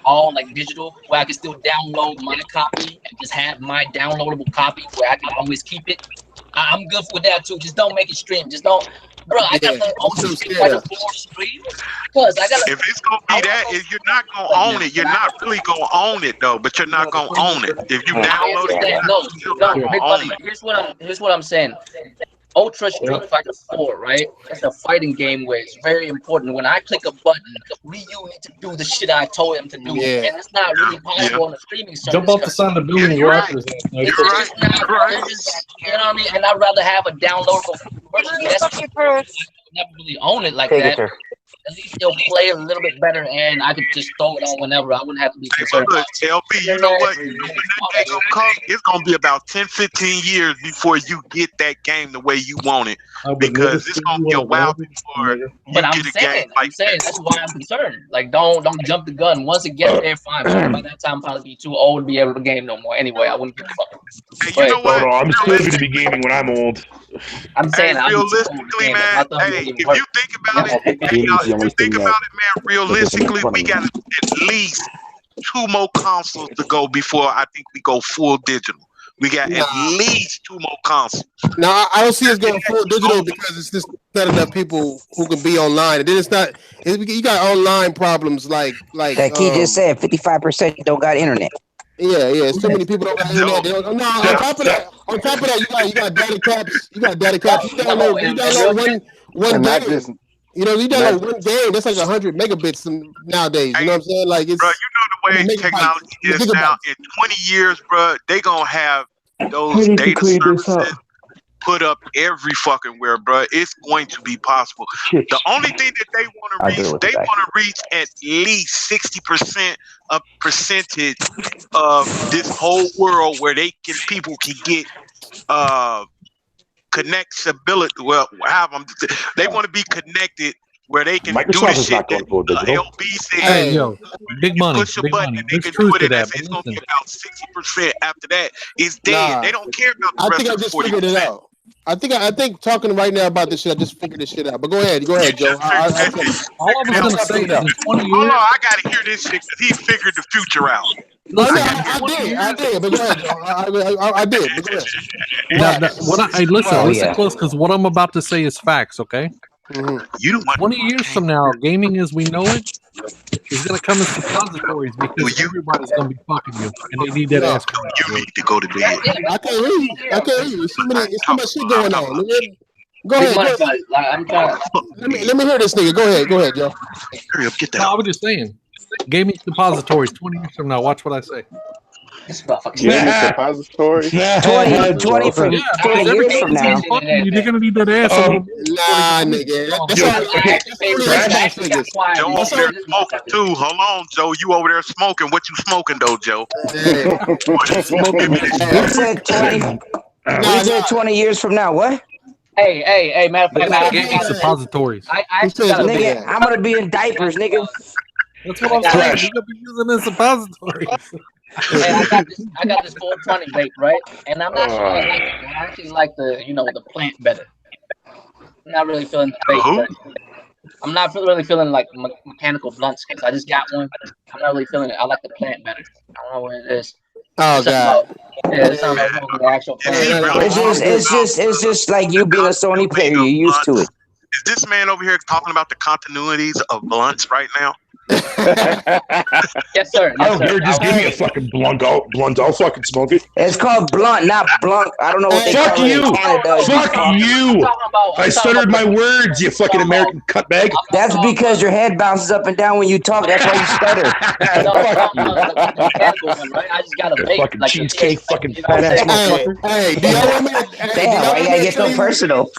all like digital, where I can still download my copy and just have my downloadable copy where I can always keep it. I'm good with that too. Just don't make it stream. Just don't. Bro, I got the Ultimate Fighter 4 stream because I got. If it's gonna be that, if you're not gonna own it, you're not really gonna own it though. But you're not gonna own it if you download it. No, big buddy. Here's what I'm saying. Ultra Street Fighter 4, right? It's a fighting game where it's very important. When I click a button, Ryu needs to do the shit I told him to do, and it's not really possible on the streaming service. Jump off the side of the building and rock. You know what I mean? And I'd rather have a downloadable version. Never really own it like that. At least they'll play a little bit better, and I could just throw it on whenever. I wouldn't have to be concerned. Look, LP, you know what? When that day gonna come, it's gonna be about 10, 15 years before you get that game the way you want it, because it's gonna be a while before you get a game like that. That's why I'm concerned. Like, don't jump the gun. Once it gets there, fine. But by that time, I'll probably be too old to be able to game no more. Anyway, I wouldn't give a fuck. Hey, you know what? I'm still going to be gaming when I'm old. I'm saying, realistically, man. Hey, if you think about it, man, realistically, we got at least 2 more consoles to go before I think we go full digital. We got at least 2 more consoles. No, I don't see us going full digital because it's just not enough people who can be online. And then it's not. You got online problems like Key just said 55% don't got internet. Yeah. So many people don't got internet. On top of that, you got data caps. You download one game. You download one game. That's like 100 megabits nowadays. You know what I'm saying? Like, it's, bro, you know the way technology is now. In 20 years, bro, they gonna have those data services put up every fucking where, bro. It's going to be possible. The only thing that they want to reach at least 60% of percentage of this whole world where people can get connectability. Well, they want to be connected where they can do the shit that LB said. Hey, yo, big money. Push a button and they can do it, and it's going to be about 60%. After that, it's dead. They don't care about the rest of the 40%. I just figured it out. I think talking right now about this shit, I just figured this shit out. But go ahead, Joe. All I was going to say is in 20 years. Hold on, I got to hear this shit because he figured the future out. I did. But go ahead, Joe. I did. But go ahead. Listen close, because what I'm about to say is facts. Okay. You don't want 20 years from now, gaming as we know it is going to come in suppositories because everybody's going to be fucking you, and they need that ass. You need to go to bed. I can't hear you. There's too much shit going on. Go ahead. Let me hear this nigga. Go ahead, Joe. Hurry up, get that. No, I was just saying, gaming suppositories. 20 years from now, watch what I say. Gaming suppositories. 20 years from now. You're gonna need that ass. Nah, nigga. Joe over there smoking too. Hold on, Joe. You over there smoking? What you smoking though, Joe? You said 20. You said 20 years from now. What? Hey, matter of fact, gaming suppositories. Nigga, I'm gonna be in diapers, nigga. That's what I'm saying. You're gonna be using in suppositories. I got this 420 vape, right? And I'm not sure I like it. I actually like the plant better. I'm not really feeling the vape. I'm not really feeling like mechanical blunts because I just got one. I'm not really feeling it. I like the plant better. I don't know what it is. Oh God! It's not like the actual plant. It's just like you being a Sony player. You're used to it. Is this man over here talking about the continuities of blunts right now? Yes, sir. I don't care. Just give me a fucking blunt. I'll fucking smoke it. It's called blunt, not blunt. I don't know what they Fuck call you. it in Canada. Fuck you. I stuttered my words, you fucking American cutbag. That's because your head bounces up and down when you talk. That's why you stutter. Fuck you. I just got a vape. Fucking like cheesecake, fucking fat ass motherfucker. Hey, do y'all want me to? Damn, why you gotta get so personal?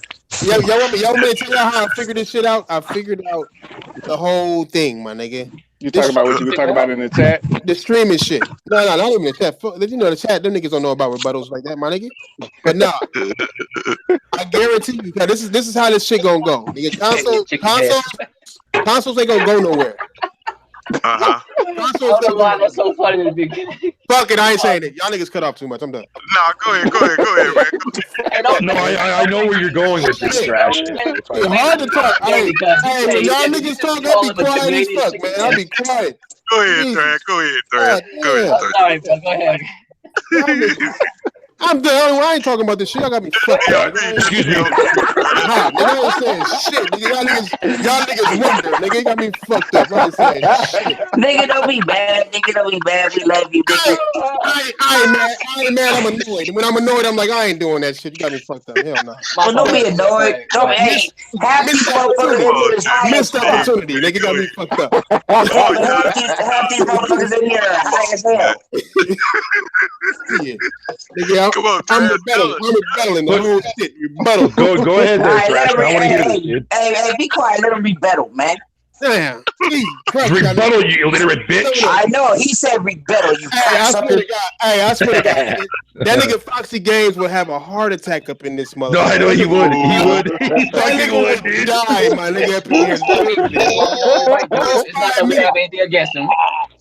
Y'all want me to tell y'all how I figured this shit out? I figured out the whole thing, my nigga. You talking about what you were talking about in the chat? The streaming shit. No, not even the chat. You know the chat. Them niggas don't know about rebuttals like that, my nigga. But no, I guarantee you, this is how this shit gonna go. Nigga, consoles ain't gonna go nowhere. That's so funny in the beginning. Fuck it, I ain't saying it. Y'all niggas cut off too much. I'm done. Nah, go ahead, man. No, I know where you're going with this trash. It's hard to talk. Hey, when y'all niggas talk, I'll be quiet as fuck, man. I'll be quiet. Go ahead, Drag. Go ahead. Sorry, go ahead. I'm the only one. I ain't talking about this shit. Y'all got me fucked up. Excuse me. Nigga ain't saying shit. Nigga, y'all niggas wonder. Nigga ain't got me fucked up. I ain't saying shit. Nigga, don't be bad. Nigga, don't be bad. We love you, nigga. I ain't mad. I'm annoyed. When I'm annoyed, I'm like, I ain't doing that shit. You got me fucked up. Hell no. Well, don't be annoyed. Half these motherfuckers missed opportunity. Nigga got me fucked up. Half these motherfuckers in here are high as hell. Yeah. Nigga, Come on, I'm rebettaling the whole shit. Rebuttal. Go ahead there, Trash. I want to hear this, dude. Hey, be quiet. Let him rebuttal, man. Damn. Rebuttal, you illiterate bitch. I know. He said rebuttal, you I swear to God. I swear to God. That nigga Foxy Games would have a heart attack up in this motherfucker. No, I know he would. He would. He fucking would, dude. Die, my nigga. Up in here.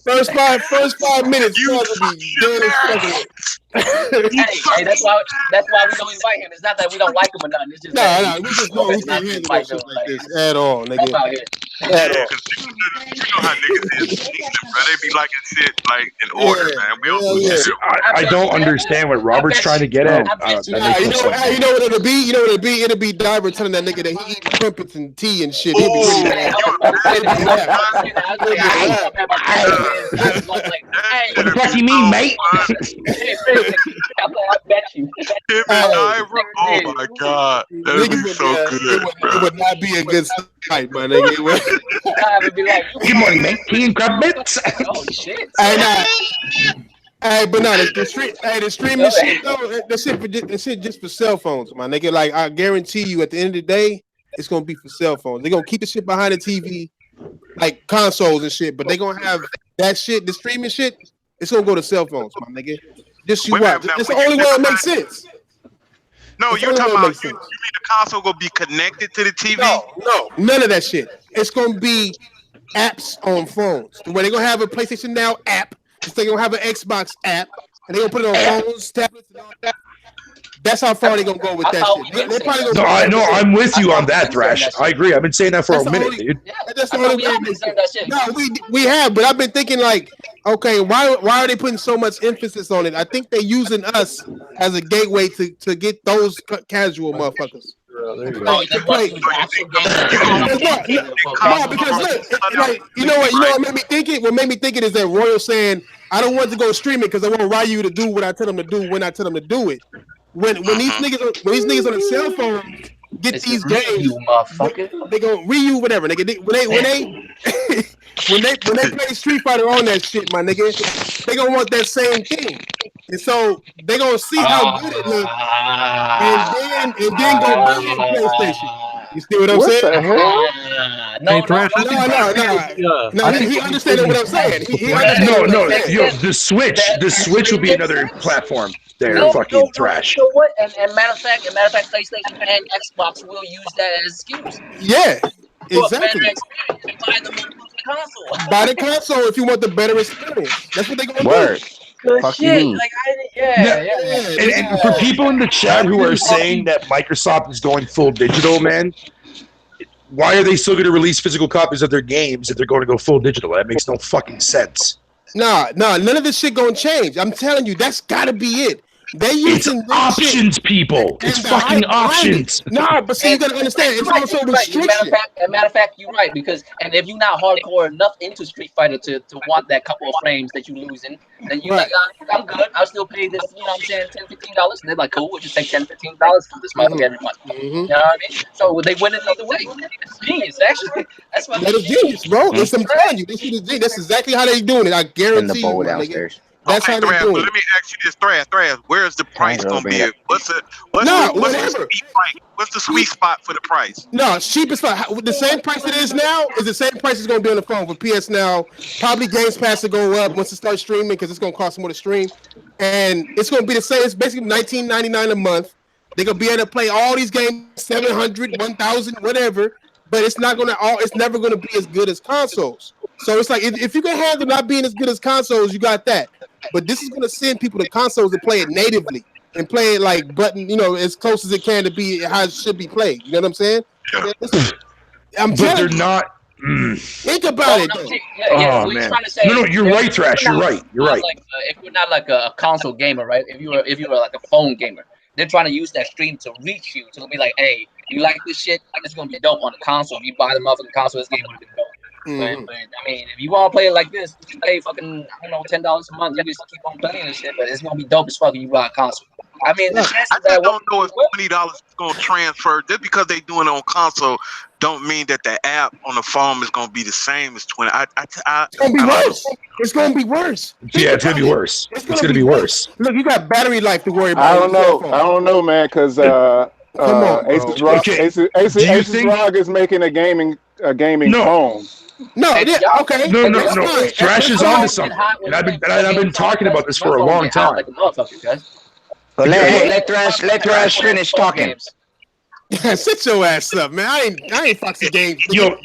First 5 minutes, you will be dead as fucking. Hey, that's why we don't invite him. It's not that we don't like him or nothing. It's just we just know we can't handle that shit like this at all, nigga. At all. You know how niggas is. They be liking shit like in order, man. We don't I don't understand what Robert's trying to get at. You know what it'll be? You know what it'll be? It'll be Diver telling that nigga that he eat crumpets and tea and shit. He'll be What the fuck you mean, mate? I bet you. Oh my God. That would be so good. It would not be a good fight, my nigga. Good morning, mate. Tea and crumpets. Oh shit. Hey, but no, the streaming shit though, that shit just for cell phones, my nigga. Like I guarantee you, at the end of the day, it's gonna be for cell phones. They're gonna keep the shit behind the TV, like consoles and shit, but they're gonna have that shit, the streaming shit. It's gonna go to cell phones, my nigga. Just you watch. It's the only way it makes sense. No, you're talking about you mean the console gonna be connected to the TV? No, none of that shit. It's gonna be apps on phones. Where they're gonna have a PlayStation Now app. They're gonna have an Xbox app, and they're gonna put it on phones, tablets, and all that. That's how far they're gonna go with that shit. They're probably gonna I'm with you on that, Thrash. I agree. I've been saying that for a minute, dude. That's the only way. No, we have, but I've been thinking like, okay, why are they putting so much emphasis on it? I think they're using us as a gateway to get those casual motherfuckers. Because look, like, you know what made me think it? What made me think it is that Royal saying, I don't want to go stream it because I want Ryu to do what I tell them to do when I tell them to do it. When these niggas on the cell phone get these games, they go Ryu whatever, nigga. When they play Street Fighter on that shit, my nigga, they gonna want that same thing. And so they gonna see how good it looks, and then go buy the PlayStation. You see what I'm saying? No. He understands what I'm saying. No. The Switch will be another platform. Fucking Thrash. So what? And matter of fact, PlayStation and Xbox will use that as excuse. Yeah, exactly. Buy the console. Buy the console if you want the better experience. That's what they're gonna do. good Fuck shit. you. Like, And for people in the chat who are saying that Microsoft is going full digital, man, why are they still going to release physical copies of their games if they're going to go full digital? That makes no fucking sense. Nah, none of this shit gonna change. I'm telling you, that's gotta be it. They using options, shit. people. It's fucking options. Nah, but see, you gotta understand, it's also restriction. Matter of fact, you're right, because and if you're not hardcore enough into Street Fighter to want that couple of frames that you losing, then you're like, I'm good. I'll still pay this, you know what I'm saying, $10, $15. And they're like, cool, we'll just take $10, $15 from this motherfucker every month. You know what I mean? So they win it either way. It's genius, actually. That's what That is genius, bro. It's I'm telling you, this is that's exactly how they doing it. I guarantee you, my nigga. That's how they Thrash, doing but it. let me ask you this, Thrash. Where's the price gonna be? What's the sweet spot for the price? No, cheapest spot. The same price it is now is the same price it's gonna be on the phone for PS Now. Probably Games Pass to go up once it starts streaming because it's gonna cost more to stream, and it's gonna be the same. It's basically $19.99 a month. They're gonna be able to play all these games, 700, 1,000, whatever. But it's not gonna it's never gonna be as good as consoles. So it's like if you can handle not being as good as consoles, you got that. But this is gonna send people to consoles to play it natively and play it like as close as it can to be how it should be played. You know what I'm saying? Yeah. I'm but telling they're you. not. Think about it. Oh man! No, you're right, Trash. You're right. You're right. If you're not like a console gamer, right? If you were like a phone gamer, they're trying to use that stream to reach you to be like, hey, you like this shit? It's gonna be dope on the console. If you buy the motherfucking console, this game would be dope. But I mean, if you want to play it like this, you pay fucking $10 a month. You just keep on playing this shit, but it's gonna be dope as fuck if you buy a console. I mean, I just don't know if $20 is gonna transfer. Just because they doing it on console, don't mean that the app on the phone is gonna be the same as 20. It's gonna be worse. It's gonna be worse. Yeah, it's gonna be worse. It's gonna be worse. Look, you got battery life to worry about. I don't know, man, because Aces Rock is making a gaming phone. No, okay. No. Trash is onto something, and I've been talking about this for a long time. But let Thrash finish talking. Sit your ass up, man. I ain't Foxy Games. Yo,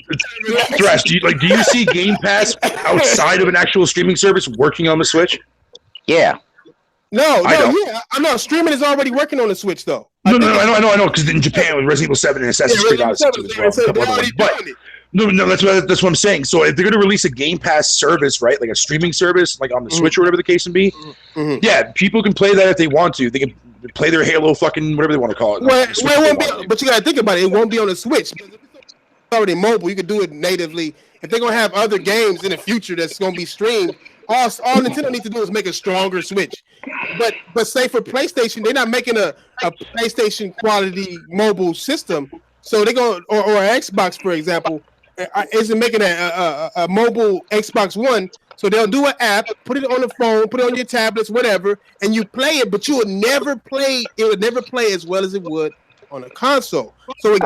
Thrash, do you see Game Pass outside of an actual streaming service working on the Switch? Yeah. I know. Streaming is already working on the Switch, though. No, I know, because in Japan with Resident Evil 7 and Assassin's Creed Odyssey as well. But no, that's what I'm saying. So if they're going to release a Game Pass service, right, like a streaming service, like on the Switch or whatever the case may be, yeah, people can play that if they want to. They can play their Halo, fucking whatever they want to call it. But you got to think about it. It won't be on the Switch. It's already mobile. You can do it natively. If they're going to have other games in the future that's going to be streamed, all Nintendo needs to do is make a stronger Switch. But say for PlayStation, they're not making a PlayStation quality mobile system. So they're going or Xbox, for example, isn't making a mobile Xbox One. So they'll do an app, put it on the phone, put it on your tablets, whatever, and you play it, but you would never play. It would never play as well as it would on a console. So it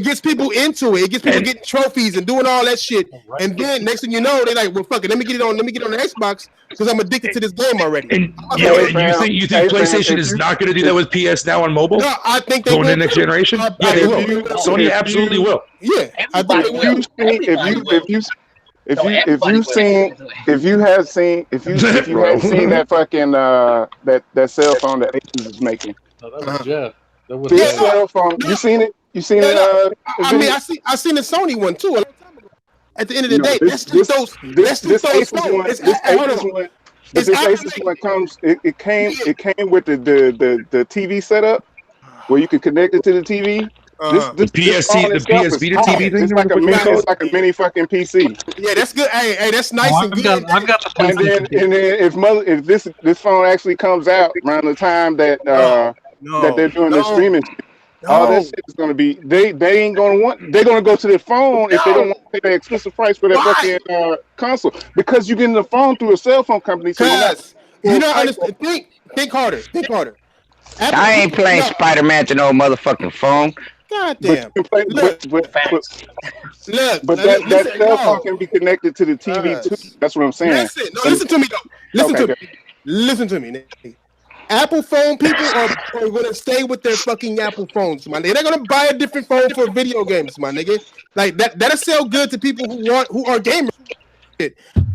gets people into it. It gets people getting trophies and doing all that shit. And then next thing you know, they're like, well, fuck it, let me get on the Xbox because I'm addicted to this game already. And you think PlayStation is not going to do that with PS Now on mobile? No, I think they going will. to the next generation. Yeah, they will. Sony absolutely will. Yeah, I think if you have seen that fucking that cell phone that Aces is making. Yeah. Big cell phone. You seen it? You seen it? I mean, I seen the Sony one too. At the end of the day, this Asus one comes. It came with the TV setup where you could connect it to the TV. The PS Vita TV thing. It's like a mini fucking PC. Yeah, that's good. Hey, that's nice and good. I've got the and then if this phone actually comes out around the time that that they're doing the streaming, all this shit is gonna be. They ain't gonna want. They're gonna go to the phone if they don't want to pay the exclusive price for that fucking console because you're getting the phone through a cell phone company. So you don't understand. Think harder. Think harder. I ain't playing Spider-Man to no motherfuking phone. God damn. But that cell phone can be connected to the TV too. That's what I'm saying. That's it. No, listen to me though. Listen to me. Apple phone people are going to stay with their fucking Apple phones, my nigga. They're going to buy a different phone for video games, my nigga. Like that'll sell good to people who are gamers.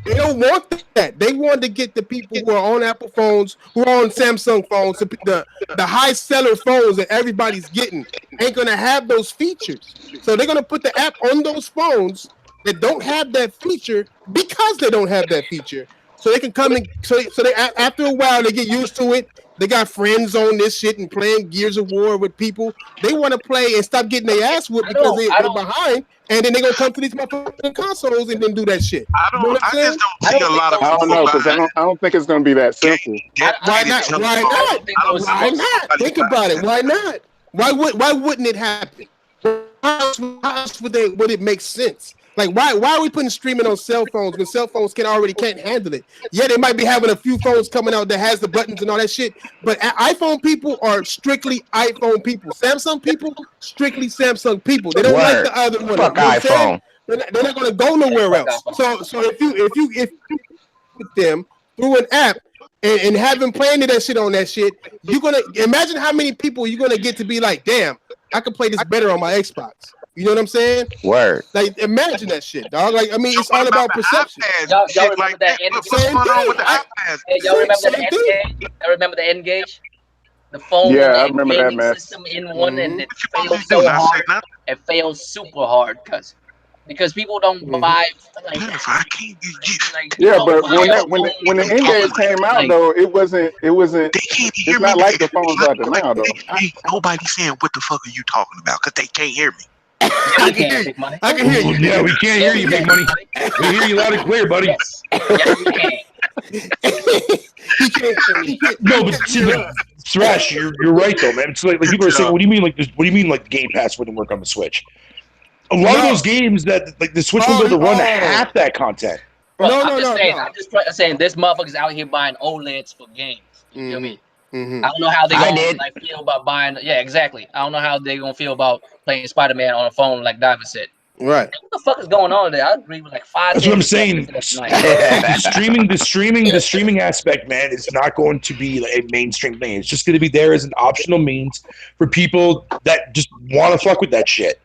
They don't want that. They want to get the people who are on Apple phones, who are on Samsung phones, the high seller phones that everybody's getting ain't gonna have those features. So they're gonna put the app on those phones that don't have that feature because they don't have that feature. So they can come and so they after a while they get used to it. They got friends on this shit and playing Gears of War with people. They want to play and stop getting their ass whooped because they're behind, and then they're gonna come to these motherfucking consoles and then do that shit. I just don't see a lot of I don't know, because people. I don't think it's gonna be that simple. Why not? Why not? Think about it. Why not? Why wouldn't it happen? How else would it make sense? Like why are we putting streaming on cell phones when cell phones can't handle it? Yeah, they might be having a few phones coming out that has the buttons and all that shit, but iPhone people are strictly iPhone people. Samsung people strictly Samsung people. They don't like the other one. Fuck iPhone. They're not going to go nowhere else. So if you with them through an app and have them playing that shit on that shit, you're gonna imagine how many people you're gonna get to be like, damn, I can play this better on my Xbox. You know what I'm saying? Word. Like, imagine that shit, dog. Like, I mean, it's all about perception. Y'all remember that Y'all remember the N-Gage? The phone I remember that, man. system in one, and it failed so hard. It failed super hard because people don't buy. Like, but when the N-Gage came out, though, it wasn't. It's not like the phones out there now, though. Ain't nobody saying what the fuck are you talking about because they can't hear me. I can hear you. I can hear you. Yeah, we can't hear you, Big Money. We hear you loud and clear, buddy. Yes, we can. No, but Thrash, you're right though, man. It's like people are saying, what do you mean like this? What do you mean like Game Pass wouldn't work on the Switch? A lot of those games that like the Switch will be able to run half that content. I'm just saying this motherfuckers out here buying OLEDs for games. You know what I mean? I don't know how they gonna feel about buying. Yeah, exactly. I don't know how they gonna feel about playing Spider-Man on a phone, like David said. Right. What the fuck is going on there? I agree with like 5. That's what I'm saying. The streaming aspect, man, is not going to be like a mainstream thing. It's just going to be there as an optional means for people that just want to fuck with that shit.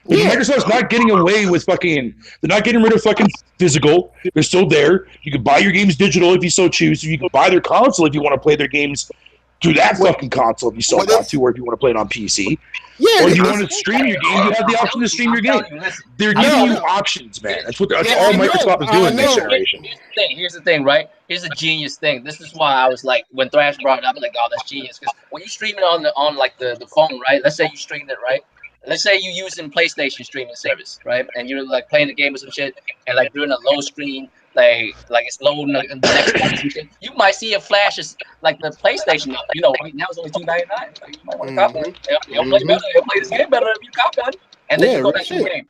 Like, Microsoft's not getting away with fucking. They're not getting rid of fucking physical. They're still there. You can buy your games digital if you so choose. You can buy their console if you want to play their games through that fucking console if you so want to, or if you want to play it on PC. Or if you want to stream your game, you have the option to stream your game. They're giving you options, man. That's all Microsoft is doing this generation. Here's the thing, right? Here's a genius thing. This is why I was like, when Thrash brought it up, I'm like, oh, that's genius. Because when you stream it on like the phone, right? Let's say you streamed it, right? Let's say you using PlayStation streaming service, right? And you're like playing the game or some shit, and like during a low screen, like it's loading the next point and shit, you might see a flash like the PlayStation. You know, right now it's only $2.99. Like, you might want to cop one. You'll play better. You'll play this game better if you cop one. And then you go back to the game.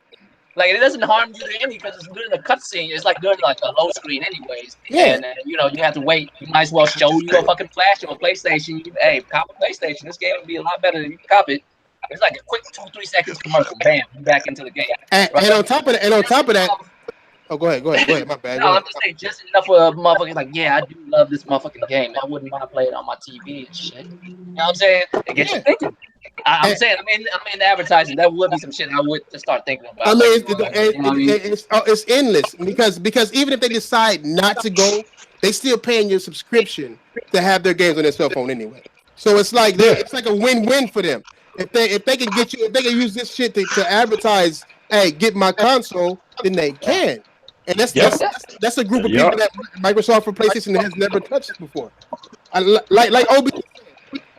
Like, it doesn't harm you any because it's during the cutscene. It's like during like a low screen, anyways. Yeah. And you know, you have to wait. You might as well show you a fucking flash of a PlayStation. Hey, cop a PlayStation. This game would be a lot better if you cop it. It's like a quick 2-3 seconds commercial. Bam, you back into the game. And on top of that, oh, go ahead. My bad. No, I'm just saying, just enough for a motherfucker like, yeah, I do love this motherfucking game. I wouldn't mind playing it on my TV and shit. You know what I'm saying? It gets you thinking. I'm saying, I'm in advertising. That would be some shit I would just start thinking about. I mean, it's endless because even if they decide not to go, they still paying your subscription to have their games on their cell phone anyway. So it's like a win-win for them. If they can use this shit to advertise, hey, get my console, then they can. And that's a group of people that Microsoft for PlayStation has never touched before. Like OB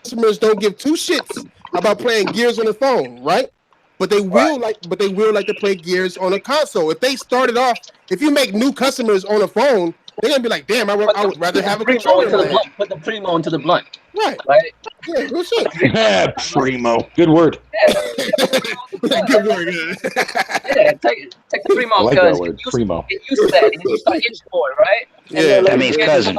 customers don't give two shits about playing Gears on the phone, right? But they will like to play Gears on a console. If they started off, if you make new customers on a phone, they're gonna be like, damn, I would rather have a controller. Put the Primo into the blunt. Right. Yeah, good shit. Yeah, Primo. Good word. Good word. Yeah, take the Primo because Primo. Get used to that, and you start itching for it, right? Yeah, that means cousin.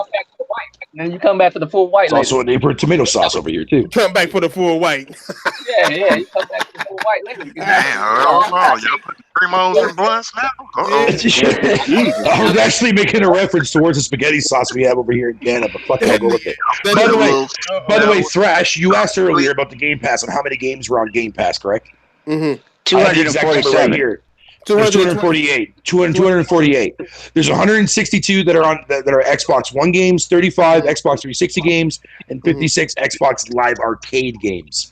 And then you come back for the full white. It's also a name for tomato sauce over here too. Come back for the full white. Yeah, you come back for the full white later. Y'all put Primos and blunts now? I was actually making a reference towards the spaghetti sauce we have over here in Canada, but fuck it, I'll go with it. By the way, Thrash, you asked earlier about the Game Pass and how many games were on Game Pass, correct? Mm-hmm. 247 right here. 248. 248. There's 162 that are Xbox One games, 35 Xbox 360 games, and 56 Xbox Live Arcade games.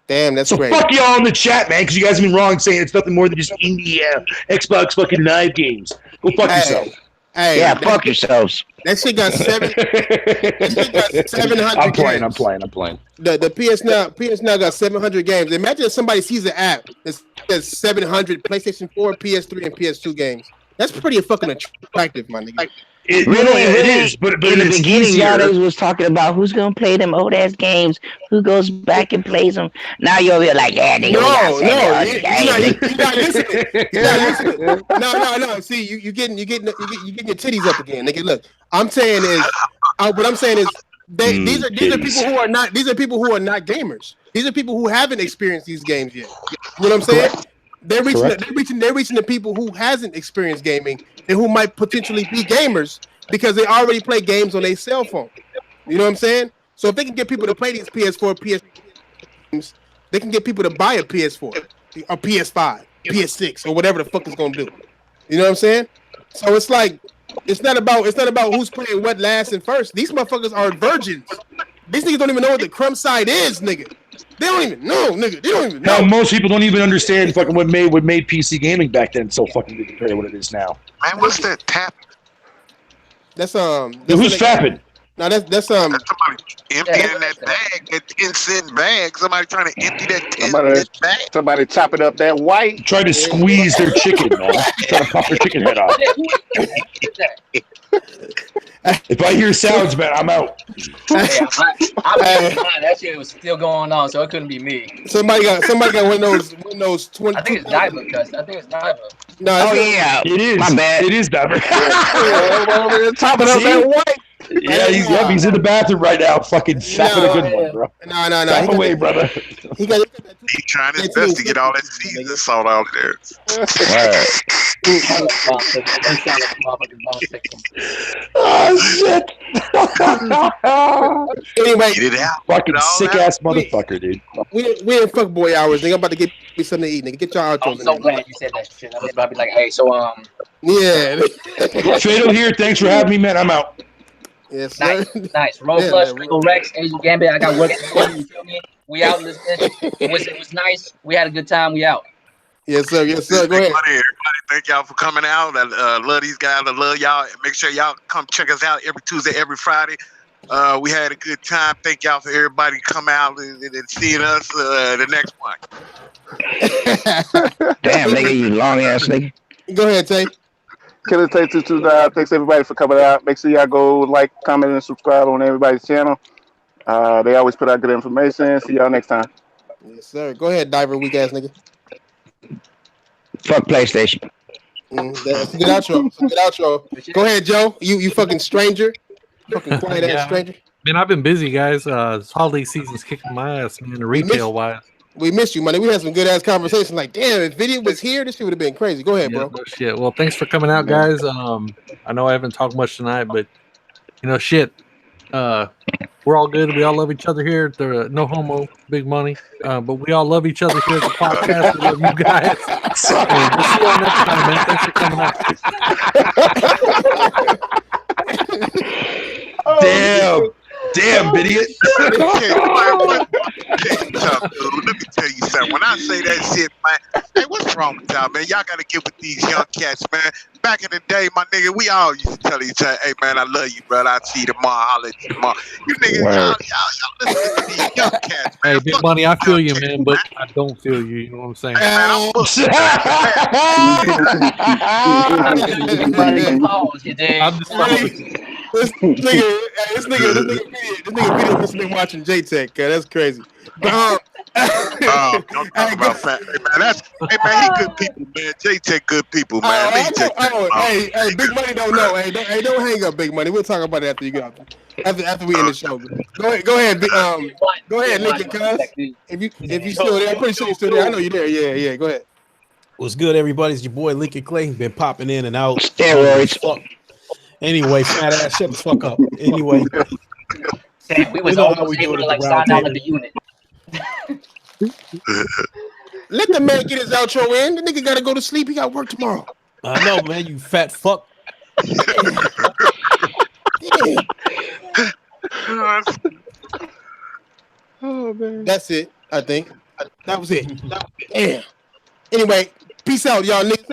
Damn, that's so great. Fuck y'all in the chat, man, because you guys have been wrong saying it's nothing more than just indie Xbox fucking Live games. Go fuck yourself. Hey, yeah, fuck yourselves. That shit got 700 I'm playing. The PS Now got 700 games. Imagine if somebody sees an app that says 700 PlayStation 4, PS3, and PS2 games. That's pretty fucking attractive, my nigga. It is, but in the beginning, y'all was talking about who's gonna play them old ass games, who goes back and plays them. Now you're like, yeah, they you're not listening. No. See, you getting your titties up again, nigga. Look, I'm saying is, what I'm saying is, these are people who are not. These are people who are not gamers. These are people who haven't experienced these games yet. You know what I'm saying? They're reaching the people who hasn't experienced gaming and who might potentially be gamers because they already play games on their cell phone. You know what I'm saying? So if they can get people to play these PS4, PS games, they can get people to buy a PS4 or PS5, PS6, or whatever the fuck it's gonna do. You know what I'm saying? So it's like it's not about who's playing what last and first. These motherfuckers are virgins. These niggas don't even know what the crumb side is, nigga. They don't even know, nigga. They don't even know. No, most people don't even understand fucking what made PC gaming back then so fucking good compared to what it is now. Man, what's that tap? That's who's tapping? No, that's somebody emptying that bag, that 10-cent bag. Somebody trying to empty that 10-cent bag. Somebody chopping up that white. Trying to squeeze their chicken, man. Trying to pop their chicken head off. If I hear sounds, man, I'm out. That shit was still going on, so it couldn't be me. Somebody got one of those 20. I think it's Diver, cuz. No, it is. My bad. It is Diver. Chopping up that white. Yeah, he's in the bathroom right now, fucking fapping a good one, bro. No. Tap away, brother. He trying his best to get all that season salt out there. Oh shit! Anyway, get it out. Fucking sick ass motherfucker, dude. We in fuck boy hours. Nigga, I'm about to get me something to eat. Nigga, get y'all outros. I'm so glad you said that shit. I was about to be like, hey, so yeah. Fatal here. Thanks for having me, man. I'm out. Yes, nice. Roll Flush, Ringo Rex, Angel Gambit. I got work to do. You feel me? We out listening. It was nice. We had a good time. We out. Yes, sir. Go ahead. Everybody, thank y'all for coming out. I love these guys. I love y'all. Make sure y'all come check us out every Tuesday, every Friday. We had a good time. Thank y'all for everybody come out and seeing us the next one. Damn, nigga, you long ass nigga. Go ahead, Tay. Killer Tay 22. Thanks everybody for coming out. Make sure y'all go like, comment, and subscribe on everybody's channel. They always put out good information. See y'all next time. Yes, sir. Go ahead, Diver, weak ass nigga. Fuck PlayStation. That's a good outro. Go ahead, Joe. You fucking stranger. Fucking quiet ass stranger. Man, I've been busy, guys. This holiday season's kicking my ass, man. Retail wise. We missed you, man. We had some good ass conversations. Like, damn, if video was here, this shit would have been crazy. Go ahead, bro. No shit. Well, thanks for coming out, guys. I know I haven't talked much tonight, but shit. We're all good. We all love each other here. No homo, big money. But we all love each other here at the podcast. We love you guys. We'll see you all next time, man. Thanks for coming out. Damn, idiot. Let me tell you something. When I say that shit, man, hey, what's wrong with y'all, man? Y'all got to get with these young cats, man. Back in the day, my nigga, we all used to tell each other, hey, man, I love you, brother. I'll see you tomorrow. I'll let you tomorrow. You niggas, y'all listen to these young cats, man. Hey, Big Money, I feel you, man, but I don't feel you. You know what I'm saying? Hey, man, I'm just this nigga listening watching J-Tech. That's crazy. Don't talk about fat. Hey man, he good people, man. J-Tech good people, man. Hey, Big Money don't know. Hey, don't hang up, Big Money. We'll talk about it after you get after we end the show. Go ahead, go ahead, Lincoln, cuz. If you still there, I'm pretty sure you're still there. I know you're there. Yeah. Go ahead. What's good, everybody? It's your boy Lincoln Clay. Been popping in and out. Steroids. Anyway, fat ass, shut the fuck up. Anyway, we was almost able to like sign out of the unit. Let the man get his outro in. The nigga gotta go to sleep. He got work tomorrow. I know, man. You fat fuck. Yeah. Oh man. That's it. I think that was it. Damn. Anyway, peace out, y'all niggas.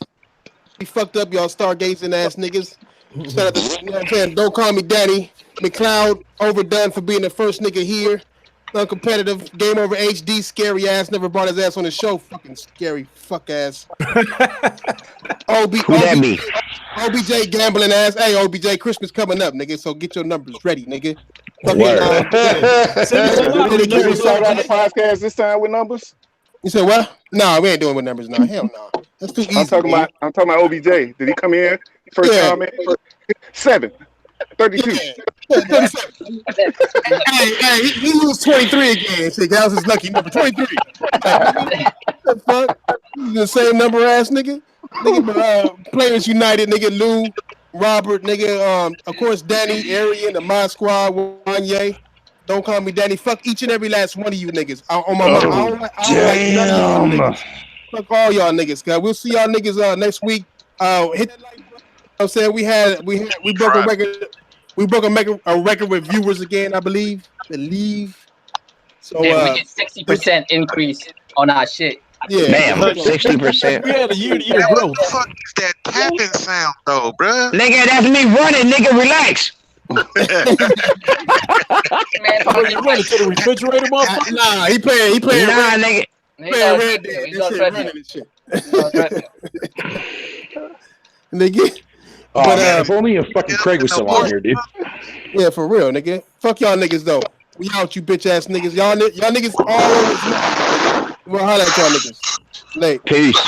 We fucked up, y'all stargazing ass niggas. Shout out to, you know what I'm saying? Don't call me Daddy. McLeod, overdone for being the first nigga here. Uncompetitive, game over HD, scary ass. Never brought his ass on the show. Fucking scary fuck ass. OBJ gambling ass. Hey, OBJ, Christmas coming up, nigga. So get your numbers ready, nigga. Did he start on the podcast this time with numbers? You said what? No, we ain't doing with numbers now. Hell no. That's too easy. I'm talking about OBJ. Did he come in first time in? 7. 32. Yeah. 37. hey, he lose 23 again. Shit, that was his lucky number. 23. The fuck? The same number ass nigga. Players United, nigga. Lou, Robert, nigga. Of course, Danny, Arian, the Mod Squad, Wanye. Don't call me Danny. Fuck each and every last one of you niggas. On my mom. I don't like none of y'all niggas. Fuck all y'all niggas. Cause we'll see y'all niggas next week. Hit that like button. I'm saying we broke a record. We broke a record with viewers again, I believe. So we get 60% increase on our shit. Yeah, damn, 60%. We had a year-to-year growth. What the fuck is that tapping sound though, bruh? Nigga, that's me running. Nigga, relax. You running to the refrigerator, motherfucker? Nah, he playing. Nah, nigga. Playing Red Dead. That shit running and shit. Nigga. Oh, man, if only if fucking Craig was still on here, dude. Yeah, for real, nigga. Fuck y'all niggas though. We out, you bitch ass niggas. Y'all niggas all over. We'll holler at y'all niggas. Late. Peace.